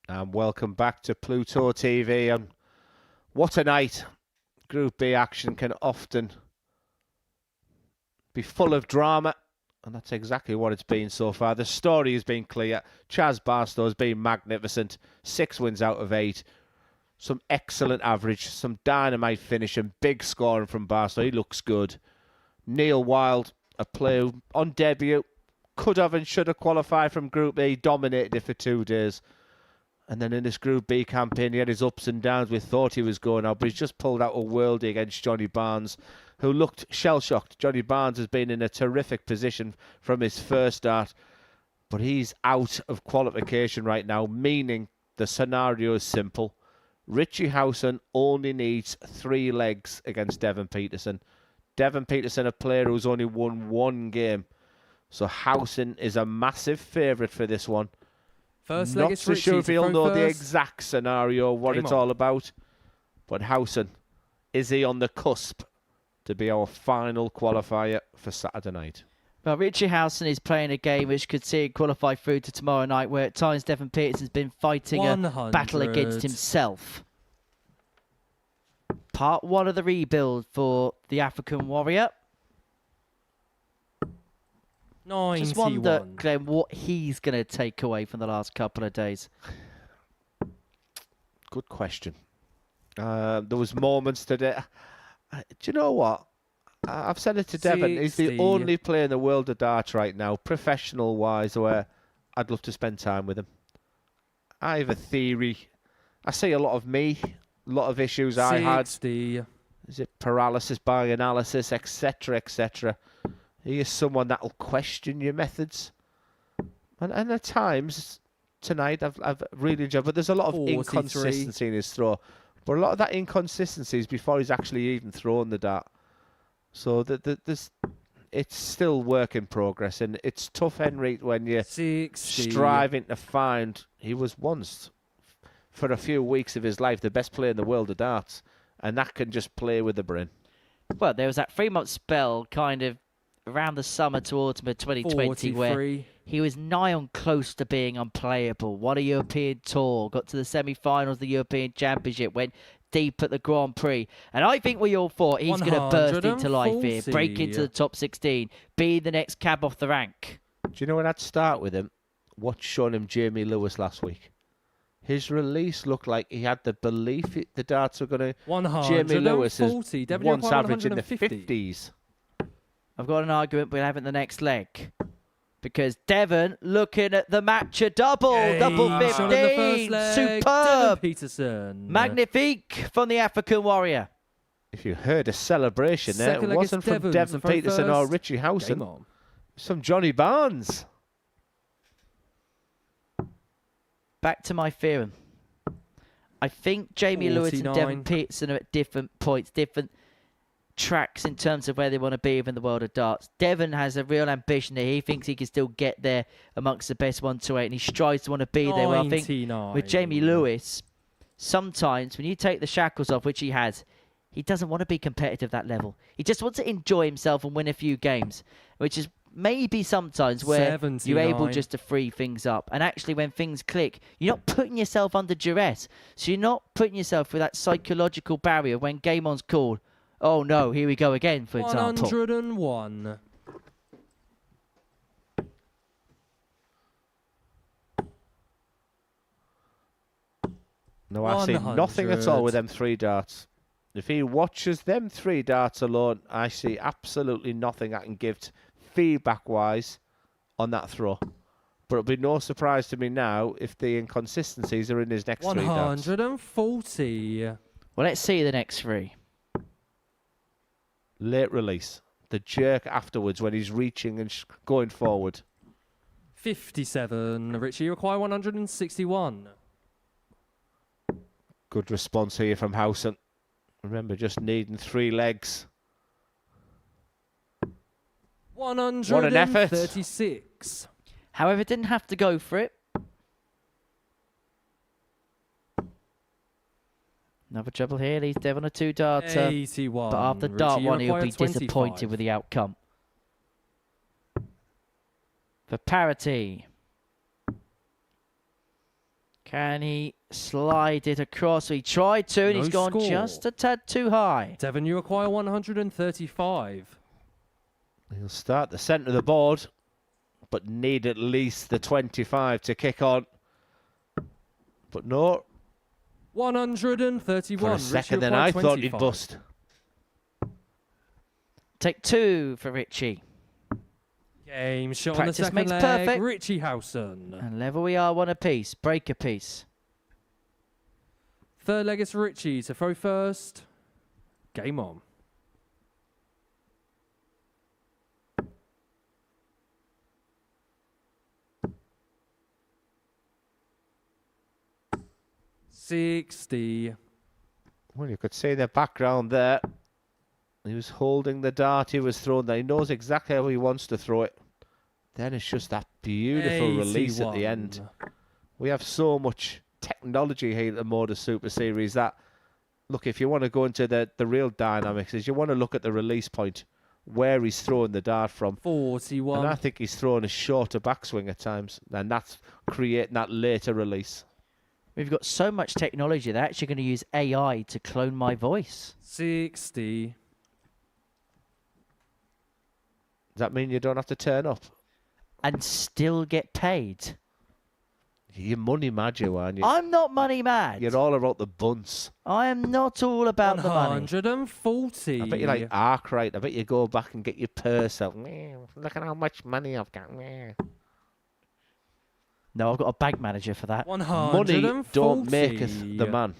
And welcome back to Pluto TV. And what a night. Group B action can often be full of drama, and that's exactly what it's been so far. The story has been clear. Chaz Barstow has been magnificent. 6 wins out of 8. Some excellent average, some dynamite finish, and big scoring from Barstow. He looks good. Neil Wild, a player who, on debut, could have and should have qualified from Group A, dominated it for 2 days. And then in this Group B campaign, he had his ups and downs. We thought he was going out, but he's just pulled out a worldie against Johnny Barnes, who looked shell-shocked. Johnny Barnes has been in a terrific position from his first start, but he's out of qualification right now, meaning the scenario is simple. Richie Howson only needs 3 legs against Devon Petersen. Devon Petersen, a player who's only won 1 game. So Howson is a massive favourite for this one.
First leg
Not
is
so
Richie
sure if
to
he'll
throw
know the
first.
exact scenario, what
Game
it's
on.
all about. But Howson, is he on the cusp to be our final qualifier for Saturday night?
Well, Richie Howson is playing a game which could see him qualify through to tomorrow night, where at times Devon Petersen's been fighting a
100.
battle against himself. Part 1 of the rebuild for the African Warrior.
91.
Just wonder, Glenn, what he's going to take away from the last couple of days.
Good question. There was moments today. Do you know what? I've said it to Devon. He's the
60.
only player in the world of darts right now, professional-wise, where I'd love to spend time with him. I have a theory. I see a lot of me, a lot of issues I had.
60.
Is it paralysis by analysis, etc., etc.? He is someone that will question your methods. And at times, tonight, I've really enjoyed, but there's a lot of
43.
inconsistency in his throw. But a lot of that inconsistency is before he's actually even thrown the dart. So it's still work in progress, and it's tough, Henry, when you're
60.
striving to find. He was once, for a few weeks of his life, the best player in the world of darts, and that can just play with the brain.
Well, there was that 3-month spell kind of around the summer to autumn of 2020 where
43.
he was nigh on close to being unplayable. Won a European tour, got to the semi-finals of the European Championship, went deep at the Grand Prix. And I think we all thought he's going to burst into life here, break into the top 16, be the next cab off the rank.
Do you know when I'd start with him? What's shown him Jamie Lewis last week? His release looked like he had the belief the darts were going to... Jamie Lewis is once average in the 50s.
I've got an argument we'll have in the next leg. Because Devon looking at the match a double 15, superb,
Petersen.
magnifique from the African Warrior.
If you heard a celebration there,
Second
it
leg
wasn't
is
from
Devon's
Devon
to throw
Petersen or
first.
Richie Howson.
Game on.
It's from Johnny Barnes.
Back to my theorem. I think Jamie Lewis and
49.
Devon Petersen are at different points, different tracks in terms of where they want to be within the world of darts. Devon has a real ambition there. He thinks he can still get there amongst the best 128, and he strives to want to be there. Well, I think
99.
with Jamie Lewis, sometimes when you take the shackles off, which he has, he doesn't want to be competitive at that level. He just wants to enjoy himself and win a few games, which is maybe sometimes where
79.
you're able just to free things up. And actually, when things click, you're not putting yourself under duress. So you're not putting yourself through that psychological barrier when game on's called. Oh no, here we go again, for example.
101.
No, I see nothing at all with them 3 darts. If he watches them 3 darts alone, I see absolutely nothing I can give feedback-wise on that throw. But it'll be no surprise to me now if the inconsistencies are in his next 3 darts.
140.
Well, let's see the next 3.
Late release. The jerk afterwards when he's reaching and going forward.
57. Richie, you require 161.
Good response here from Howson. Remember, just needing 3 legs.
136.
However, didn't have to go for it. Another trouble here. Leaves Devon a 2-darter.
81.
But after
Richie,
dart
you
1, he'll
require
be disappointed
25.
with the outcome. For parity. Can he slide it across? He tried to, and
No
he's gone
score.
just a tad too high.
Devon, you require 135.
He'll start the centre of the board, but need at least the 25 to kick on. But no,
131.
for a
Richie
second then
required
I thought he'd
25.
bust.
Take 2 for Richie.
Game shot
Practice
on the
makes
second leg.
perfect.
Richie Howson.
And level we are, 1 apiece. Break a piece.
Third leg is Richie to throw first. Game on. $60.
Well, you could see the background there. He was holding the dart he was throwing there. He knows exactly how he wants to throw it. Then it's just that beautiful release at the end.
81.
We have so much technology here at the Modus Super Series that, look, if you want to go into the real dynamics, is you want to look at the release point, where he's throwing the dart from.
41.
And I think he's throwing a shorter backswing at times, and that's creating that later release.
We've got so much technology, they're actually going to use AI to clone my voice.
60.
Does that mean you don't have to turn up?
And still get paid.
You're money mad, you aren't you?
I'm not money mad.
You're all about the bunts.
I am not all about the money.
140.
I bet you like Arkwright. I bet you go back and get your purse out. Look at how much money I've got.
No, I've got a bank manager for that.
140.
Money don't maketh the man.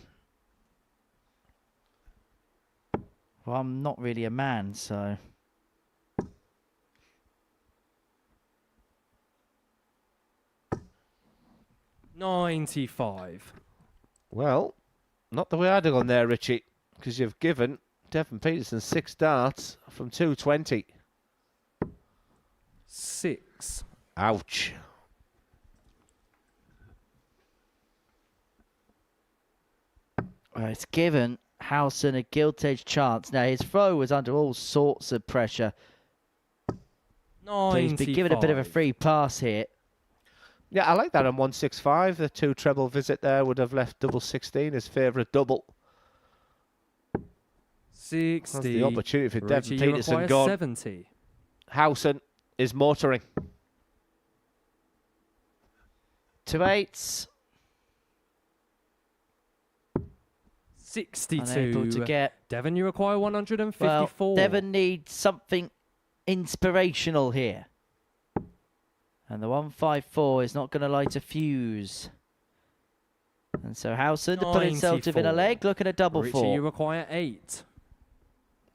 Well, I'm not really a man, so...
$95.
Well, not the way I'd have gone there, Richie, because you've given Devon Petersen 6 darts from 220.
6.
Ouch.
Well, it's given Howson a gilt-edged chance. Now, his throw was under all sorts of pressure. So he's been given a bit of a free pass here.
Yeah, I like that on 165. The 2 treble visit there would have left double 16 his favourite double.
60.
That's the opportunity for Devon
Richie, you
Petersen
require
gone.
70.
Howson is motoring.
2 8s.
62.
Unable to get...
Devon, you require 154.
Well, Devon needs something inspirational here. And the 154 is not going to light a fuse. And so Howson to put himself to win a leg, look at a double
Richie,
4.
you require 8.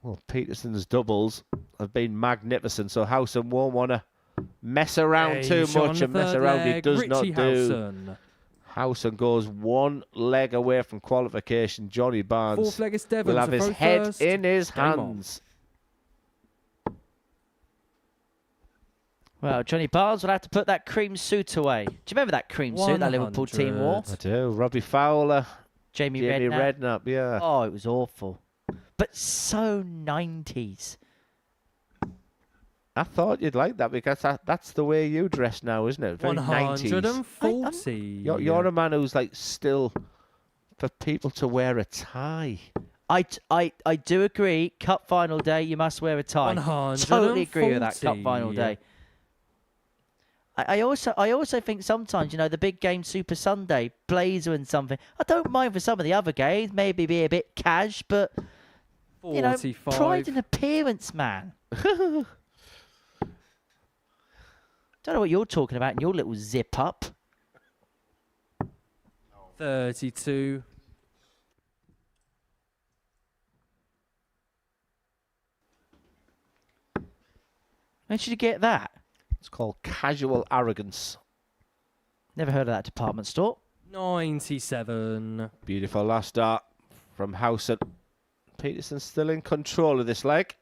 Well, Petersen's doubles have been magnificent, so Howson won't want to mess around too much, and mess around he does not do.
Howson.
Howson goes 1 leg away from qualification. Johnny Barnes
Fourth leg is Devon
will have
to
his
throw
head
first.
in his
Game on.
hands.
Well, Johnny Barnes will have to put that cream suit away. Do you remember that cream suit that Liverpool team wore?
I do. Robbie Fowler,
Jamie
Redknapp, yeah.
Oh, it was awful. But so 90s.
I thought you'd like that because that's the way you dress now, isn't it? Very 90s.
140.
You're a man who's like still for people to wear a tie.
I do agree. Cup final day, you must wear a tie. Totally agree with that. Cup final day. I also think sometimes, you know, the big game Super Sunday, blazer and something. I don't mind for some of the other games, maybe be a bit cash, but you know,
45.
pride in appearance, man. Don't know what you're talking about in your little zip up.
32.
Where should you get that?
It's called casual arrogance.
Never heard of that department store.
97.
Beautiful last dart from Howson. Petersen still in control of this leg.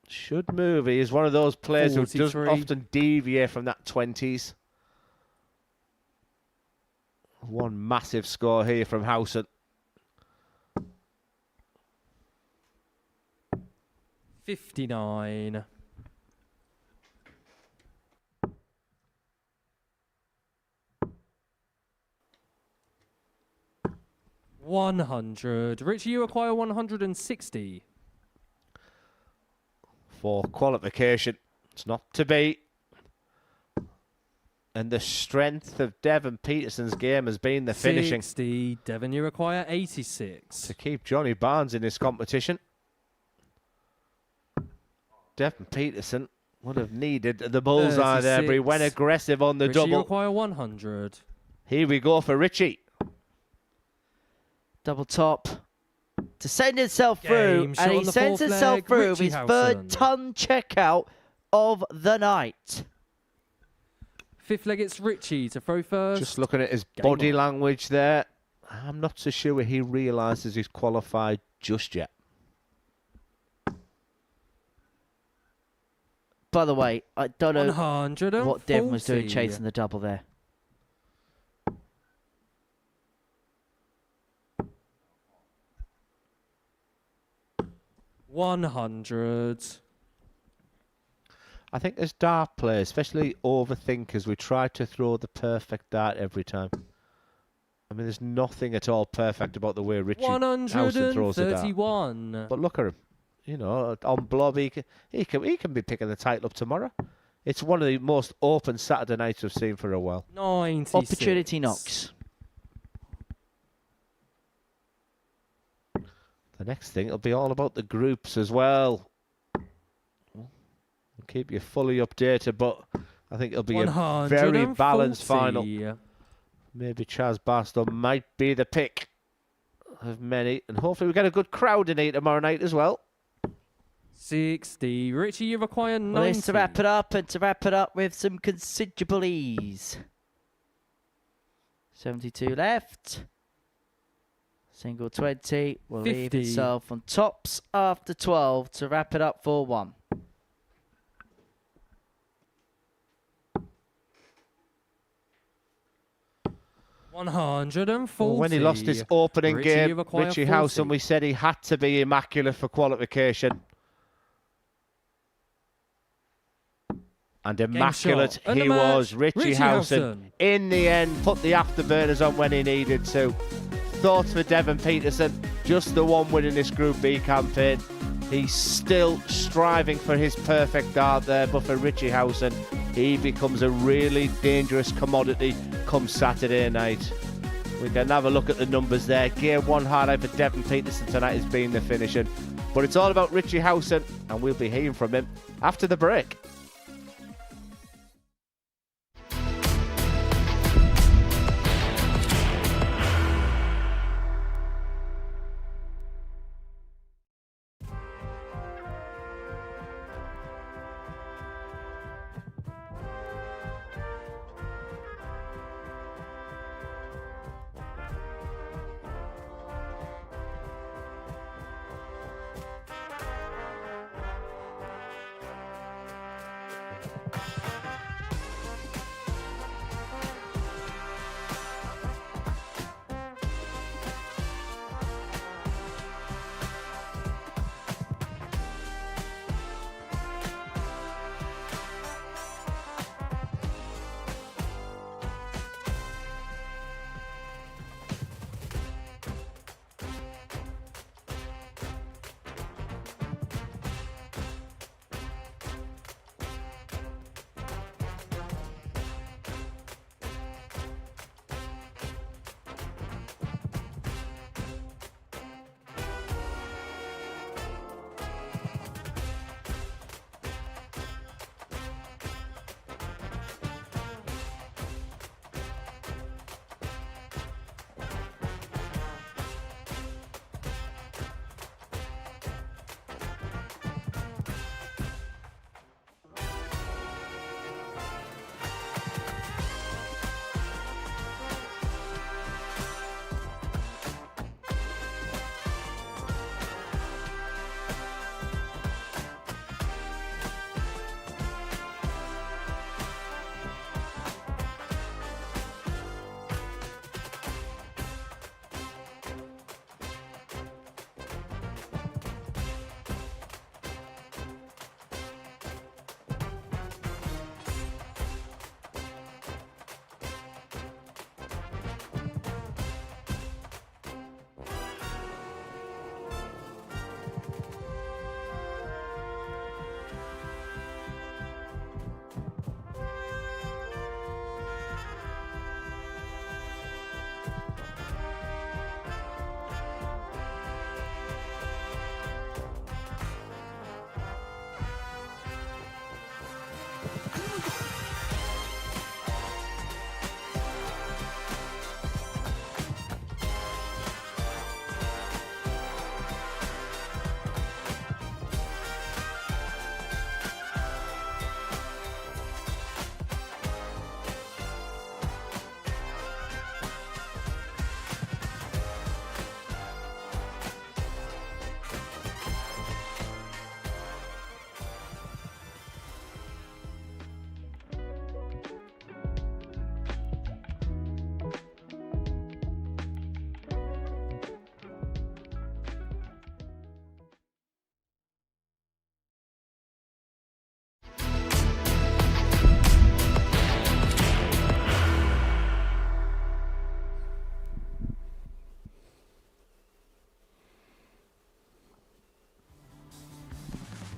Should move. He is one of those players
43.
who doesn't often deviate from that 20s. One massive score here from Howson.
59. 100. Richie, you require 160.
For qualification. It's not to be. And the strength of Devon Petersen's game has been the finishing.
60. Devon, you require 86.
To keep Johnny Barnes in this competition. Devon Petersen would have needed the bullseye there, but he went aggressive on the
Richie, you
double.
require 100.
Here we go for Richie.
Double top to send himself through,
Game shot
and he
on the
sends
fourth
himself
leg,
through with
Richie
his
Howson.
third ton checkout of the night.
Fifth leg, it's Richie to throw first.
Just looking at his
Game
body
on.
language there, I'm not so sure he realises he's qualified just yet.
By the way, I don't know
140.
what Devon was doing chasing the double there.
$100.
I think as dart players, especially overthinkers, we try to throw the perfect dart every time. I mean, there's nothing at all perfect about the way Richie Howson throws the dart.
131.
But look at him. You know, on blob, he can be picking the title up tomorrow. It's one of the most open Saturday nights we've seen for a while.
96.
Opportunity knocks.
The next thing will be all about the groups as well. We'll keep you fully updated, but I think it'll be a very balanced final. Maybe Chaz Barstow might be the pick of many, and hopefully we get a good crowd in here tomorrow night as well.
60. Richie, you require 90.
Well, this to wrap it up, and to wrap it up with some considerable ease. 72 left. Single 20 will leave
50.
itself on tops after 12 to wrap it up for 1.
$140.
Well, when he lost his opening
Richie, you
game,
require
Richie
40.
Howson, we said he had to be immaculate for qualification. And immaculate
shot. And
he
the match,
was. Richie Howson,
Howson.
in the end, put the afterburners on when he needed to. Thoughts for Devon Petersen, just the one winning this Group B campaign. He's still striving for his perfect dart there, but for Richie Howson, he becomes a really dangerous commodity come Saturday night. We can have a look at the numbers there. Gear 1 highlight for Devon Petersen tonight has been the finishing. But it's all about Richie Howson, and we'll be hearing from him after the break.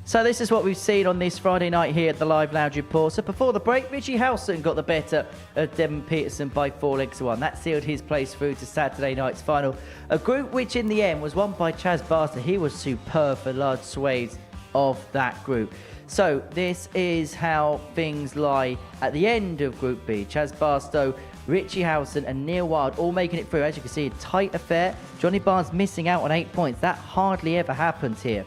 So this is what we've seen on this Friday night here at the Live Lounge Report. So before the break, Richie Howson got the better of Devon Petersen by 4-1. That sealed his place through to Saturday night's final. A group which in the end was won by Chaz Barstow. He was superb for large swathes of that group. So this is how things lie at the end of Group B. Chaz Barstow, Richie Howson and Neil Wild all making it through. As you can see, a tight affair. Johnny Barnes missing out on 8 points. That hardly ever happens here.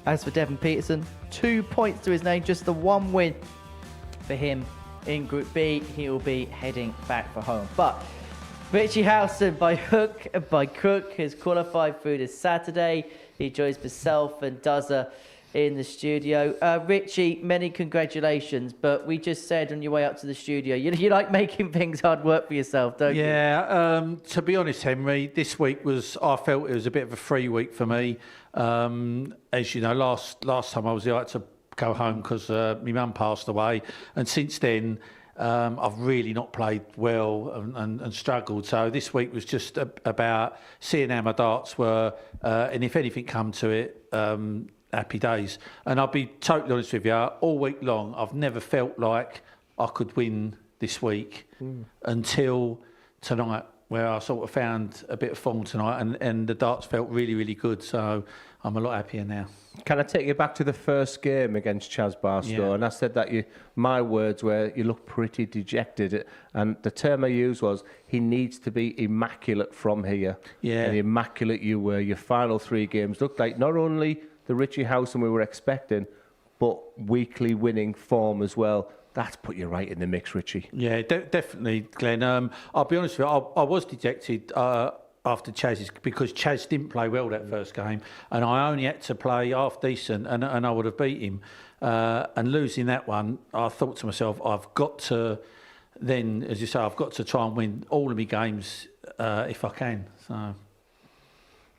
As for Devon Petersen, 2 points to his name, just the one win for him in Group B. He'll be heading back for home. But Richie Howson, by hook and by crook, has qualified through this Saturday. He joins myself and Duzza in the studio. Richie, many congratulations, but we just said on your way up to the studio, you like making things hard work for yourself, don't you?
Yeah, to be honest, Henry, this week I felt it was a bit of a free week for me. As you know, last time I was here, I had to go home because my mum passed away, and since then I've really not played well and struggled. So this week was just about seeing how my darts were, and if anything come to it, happy days. And I'll be totally honest with you, all week long I've never felt like I could win this week until tonight, where I sort of found a bit of form tonight, and the darts felt really, really good. So I'm a lot happier now.
Can I take you back to the first game against Chaz Barstow?
Yeah.
And I said that my words were, you look pretty dejected. And the term I used was, he needs to be immaculate from here.
Yeah.
And immaculate you were. Your final 3 games looked like not only the Richie Howson we were expecting, but weekly winning form as well. That's put you right in the mix, Richie.
Yeah, definitely, Glenn. I'll be honest with you, I was dejected after Chaz's, because Chaz didn't play well that first game, and I only had to play half decent, and I would have beat him. And losing that one, I thought to myself, I've got to then, as you say, I've got to try and win all of my games if I can. So.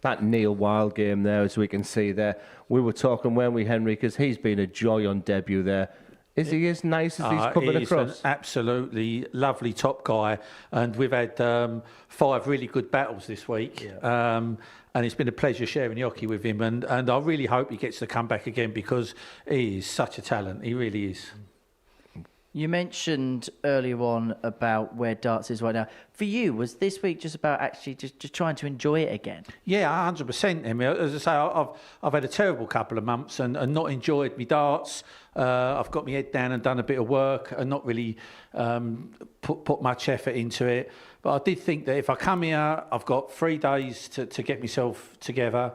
That Neil Wild game there, as we can see there, we were talking, weren't we, Henry, because he's been a joy on debut there. Is he as nice as he's coming across?
He's an absolutely lovely top guy, and we've had 5 really good battles this week. Yeah. And it's been a pleasure sharing the hockey with him, and I really hope he gets to come back again, because he is such a talent. He really is.
You mentioned earlier on about where darts is right now. For you, was this week just about actually just trying to enjoy it again? Yeah,
100%. I mean, as I say, I've had a terrible couple of months and not enjoyed my darts. I've got my head down and done a bit of work and not really put much effort into it. But I did think that if I come here, I've got 3 days to get myself together.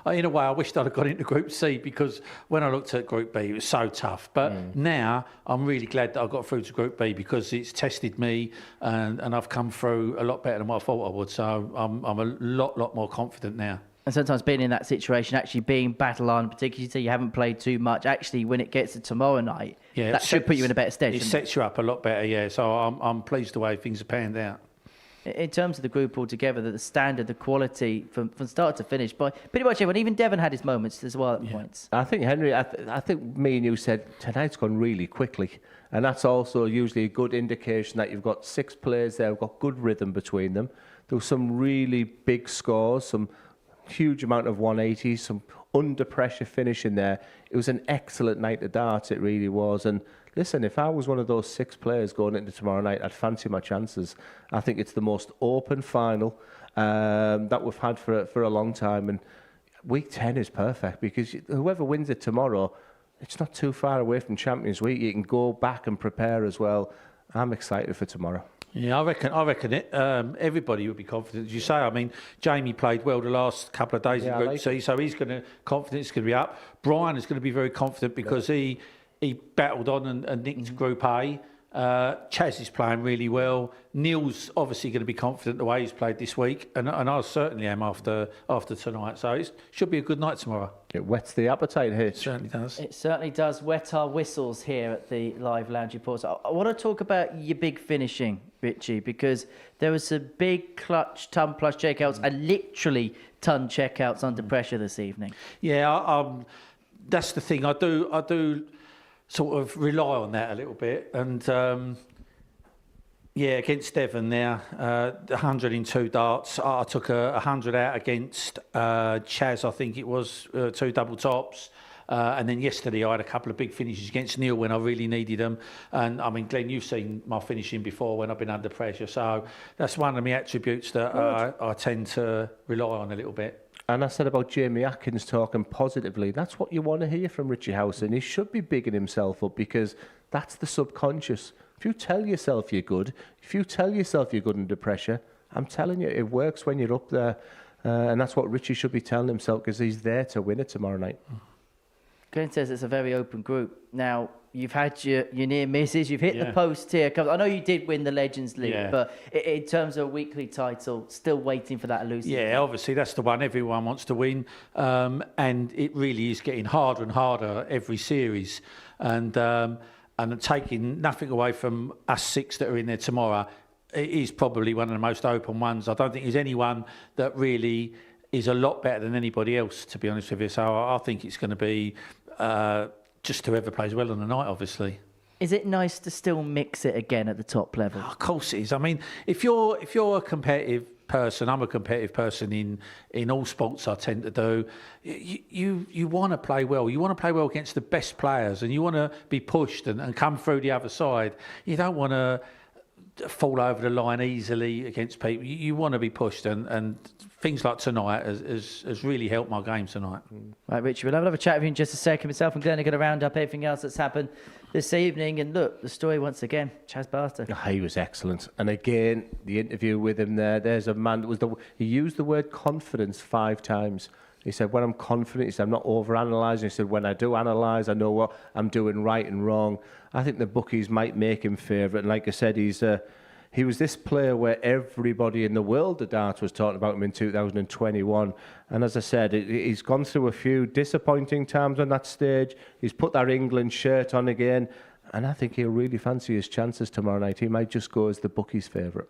In a way, I wished I'd have got into Group C, because when I looked at Group B, it was so tough. But now I'm really glad that I got through to Group B, because it's tested me, and I've come through a lot better than what I thought I would. So I'm a lot more confident now.
And sometimes being in that situation, actually being battle on, particularly you say you haven't played too much, actually when it gets to tomorrow night, that should put you in a better stead.
It sets you up a lot better, yeah. So I'm pleased the way things are panned out.
In terms of the group altogether, the standard, the quality from start to finish, by pretty much everyone, even Devon had his moments as well at points.
I think, Henry, I think me and you said tonight's gone really quickly, and that's also usually a good indication that you've got 6 players there who've got good rhythm between them. There were some really big scores, some huge amount of 180s, some under pressure finish in there. It was an excellent night of darts, it really was. And listen, if I was one of those 6 players going into tomorrow night, I'd fancy my chances. I think it's the most open final that we've had for a long time. And week 10 is perfect, because whoever wins it tomorrow, it's not too far away from Champions Week. You can go back and prepare as well. I'm excited for tomorrow.
Yeah, I reckon it. Everybody would be confident, as you say. I mean, Jamie played well the last couple of days in Group C, so he's confidence is going to be up. Brian is going to be very confident, because he battled on and nicked Group A. Chaz is playing really well. Neil's obviously going to be confident the way he's played this week, and I certainly am after tonight. So it should be a good night tomorrow.
It whets the appetite here.
It certainly does.
It certainly does wet our whistles here at the Live Lounge Report. I want to talk about your big finishing, Richie, because there was some big clutch ton plus checkouts and literally ton checkouts under pressure this evening.
Yeah, that's the thing. I do sort of rely on that a little bit, and Yeah, against Devon there, 100 in 2 darts. I took 100 out against Chaz, I think it was, 2 double tops. And then yesterday I had a couple of big finishes against Neil when I really needed them. And I mean, Glenn, you've seen my finishing before when I've been under pressure. So that's one of my attributes that I tend to rely on a little bit.
And I said about Jamie Atkins talking positively. That's what you want to hear from Richie Howson. He should be bigging himself up because that's the subconscious. If you tell yourself you're good, if you tell yourself you're good under pressure, I'm telling you, it works when you're up there. And that's what Richie should be telling himself because he's there to win it tomorrow night.
Glenn says it's a very open group. Now, you've had your near misses, you've hit the post here. I know you did win the Legends League, but in terms of a weekly title, still waiting for that elusive.
Yeah, obviously that's the one everyone wants to win. And it really is getting harder and harder every series. And taking nothing away from us 6 that are in there tomorrow, it is probably one of the most open ones. I don't think there's anyone that really is a lot better than anybody else, to be honest with you. So I think it's going to be just whoever plays well on the night, obviously.
Is it nice to still mix it again at the top level?
Oh, of course it is. I mean, if you're a competitive person, I'm a competitive person in all sports I tend to do, you want to play well. You want to play well against the best players and you want to be pushed and come through the other side. You don't want to fall over the line easily against people. You want to be pushed and things like tonight has really helped my game tonight.
Right, Richie, we'll have another chat with you in just a second. Myself and Glenn are going to round up everything else that's happened this evening. And look, the story once again, Chaz Barstow.
Oh, he was excellent. And again, the interview with him there's a man that was he used the word confidence 5 times. He said, when I'm confident, he said, I'm not over-analysing. He said, when I do analyse, I know what I'm doing right and wrong. I think the bookies might make him favourite. And like I said, he was this player where everybody in the world of darts was talking about him in 2021. And as I said, he's gone through a few disappointing times on that stage. He's put that England shirt on again. And I think he'll really fancy his chances tomorrow night. He might just go as the bookies' favourite.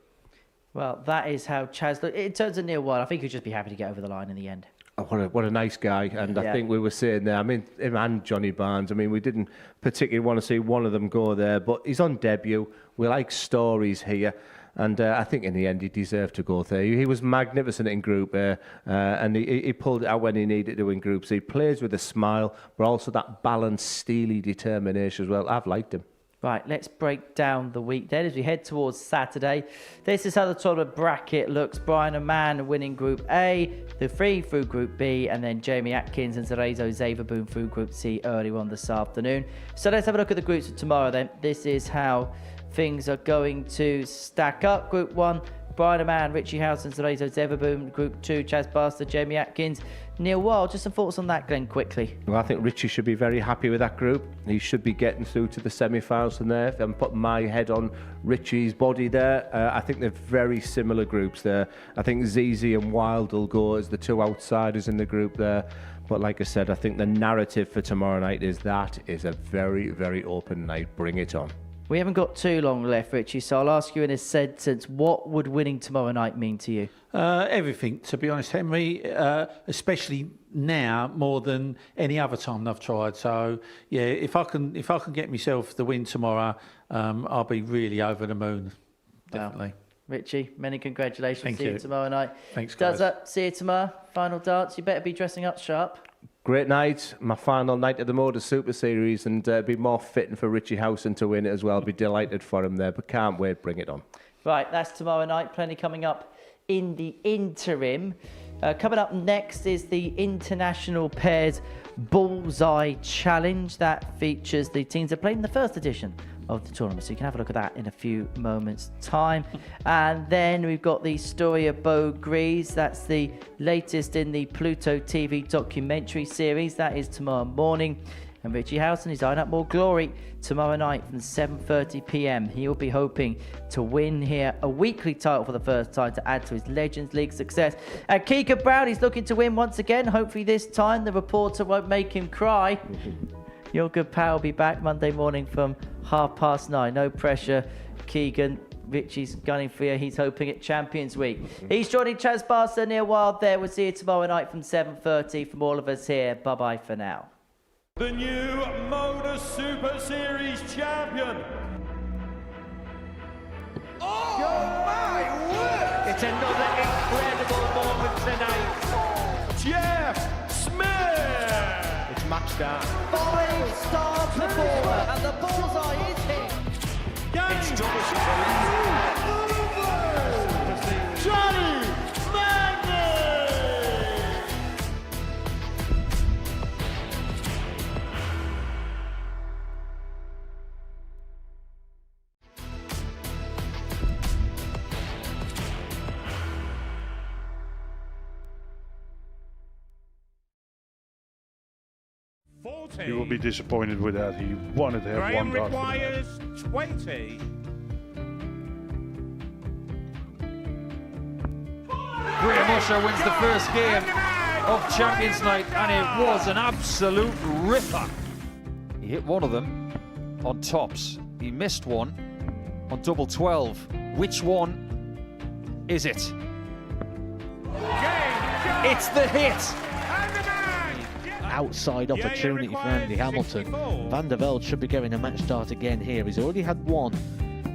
Well, that is how Chaz looked. In terms of Neil Wild, I think he'll just be happy to get over the line in the end.
Oh, what a nice guy. And I think we were saying there, I mean, him and Johnny Barnes, I mean, we didn't particularly want to see one of them go there, but he's on debut. We like stories here. And I think in the end, he deserved to go there. He was magnificent in Group A, and he pulled it out when he needed to in Group C. He plays with a smile, but also that balanced, steely determination as well. I've liked him.
Right, let's break down the week then as we head towards Saturday. This is how the tournament bracket looks. Brian O'Man winning Group A, the 3 through Group B, and then Jamie Atkins and Cerezo Zaverboom through Group C earlier on this afternoon. So let's have a look at the groups for tomorrow then. This is how things are going to stack up. Group 1, Brian O'Man, Richie Howson, Cerezo Zaverboom. Group 2, Chaz Barstow, Jamie Atkins, Neil Wild. Just some thoughts on that, Glenn, quickly.
Well, I think Richie should be very happy with that group. He should be getting through to the semi-finals from there. If I'm putting my head on Richie's body there, I think they're very similar groups there. I think Zizi and Wild will go as the 2 outsiders in the group there. But like I said, I think the narrative for tomorrow night is that is a very, very open night. Bring it on.
We haven't got too long left, Richie, so I'll ask you in a sentence, what would winning tomorrow night mean to you?
Everything, to be honest, Henry, especially now more than any other time I've tried. So, yeah, if I can get myself the win tomorrow, I'll be really over the moon, definitely.
Wow. Richie, many congratulations.
Thank
See you tomorrow night.
Thanks, guys.
Does that. See you tomorrow. Final dance. You better be dressing up sharp.
Great night, my final night of the Modus Super Series, and be more fitting for Richie Howson to win it as well. Be delighted for him there, but can't wait. Bring it on.
Right, that's tomorrow night. Plenty coming up in the interim. Coming up next is the International Pairs Bullseye Challenge. That features the teams that played in the first edition of the tournament. So you can have a look at that in a few moments' time. And then we've got the story of Beau Grease. That's the latest in the Pluto TV documentary series. That is tomorrow morning. And Richie Howson is eyeing up more glory tomorrow night from 7:30 p.m. He will be hoping to win here a weekly title for the first time to add to his Legends League success. And Keegan Brown is looking to win once again. Hopefully this time the reporter won't make him cry. Your good pal will be back Monday morning from 9:30. No pressure, Keegan. Richie's gunning for you. He's hoping at Champions Week. He's joining Chaz Barstow, Neil Wild there. We'll see you tomorrow night from 7:30. From all of us here, bye-bye for now.
The new Modus Super Series champion. Oh!
another incredible moment tonight.
Jeff Smith!
It's match start.
5-star performer, and the bullseye is hit.
It's Johnny Magnus!
You will be disappointed with that. He wanted to have
Graham
one dart for the
requires 20.
Graham Usher wins the first game of Champions Night, and it was an absolute ripper. He hit one of them on tops. He missed one on double 12. Which one is it? It's the hit.
Outside opportunity for Andy Hamilton. Van der Velde should be getting a match start again here. He's already had one.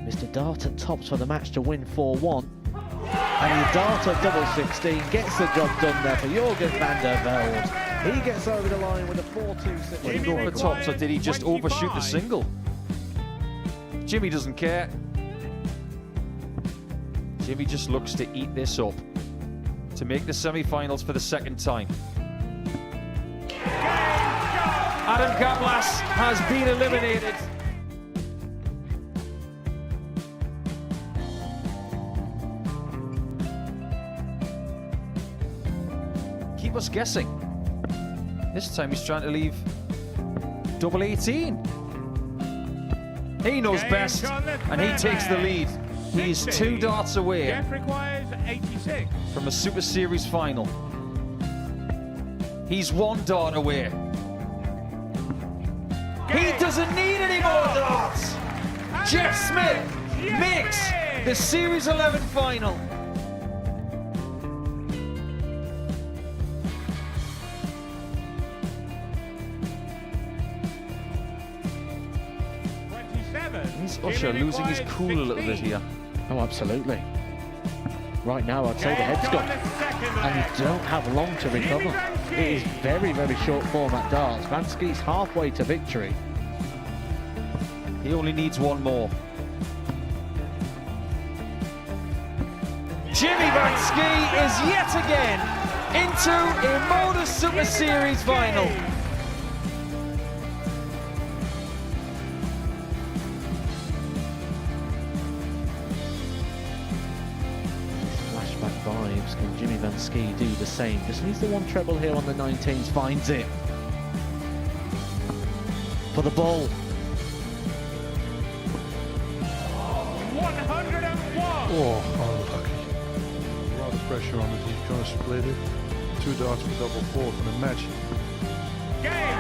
Mr. Dart at tops for the match to win 4-1. And the Dart at double 16 gets the job done there for Jurgen van der Velde. He gets over the line with a 4-2-6.
Did he go for tops, or did he just overshoot the single? Jimmy doesn't care. Jimmy just looks to eat this up to make the semi-finals for the second time. Adam Kaplas has been eliminated. Keep us guessing. This time he's trying to leave double 18. He knows best, and he takes the lead. He's 2 darts away
Jeff requires 86.
from a Super Series final. He's 1 dart away. He doesn't need any more darts. Jeff Smith makes the Series 11 final. Is Usher losing his cool a little bit here?
Oh, absolutely. Right now, I'd say the head's gone. And you don't have long to recover. It is very, very short format darts. Vansky's halfway to victory.
He only needs one more. Jimmy Vansky is yet again into a Modus Super Series final.
Flashback vibes. Can Jimmy Vansky do the same? Just needs the one treble here on the 19s. Finds it. For the ball.
101.
Oh, unlucky. A lot of pressure on it. He's going to split it. 2 darts for double 4 for the match.
Game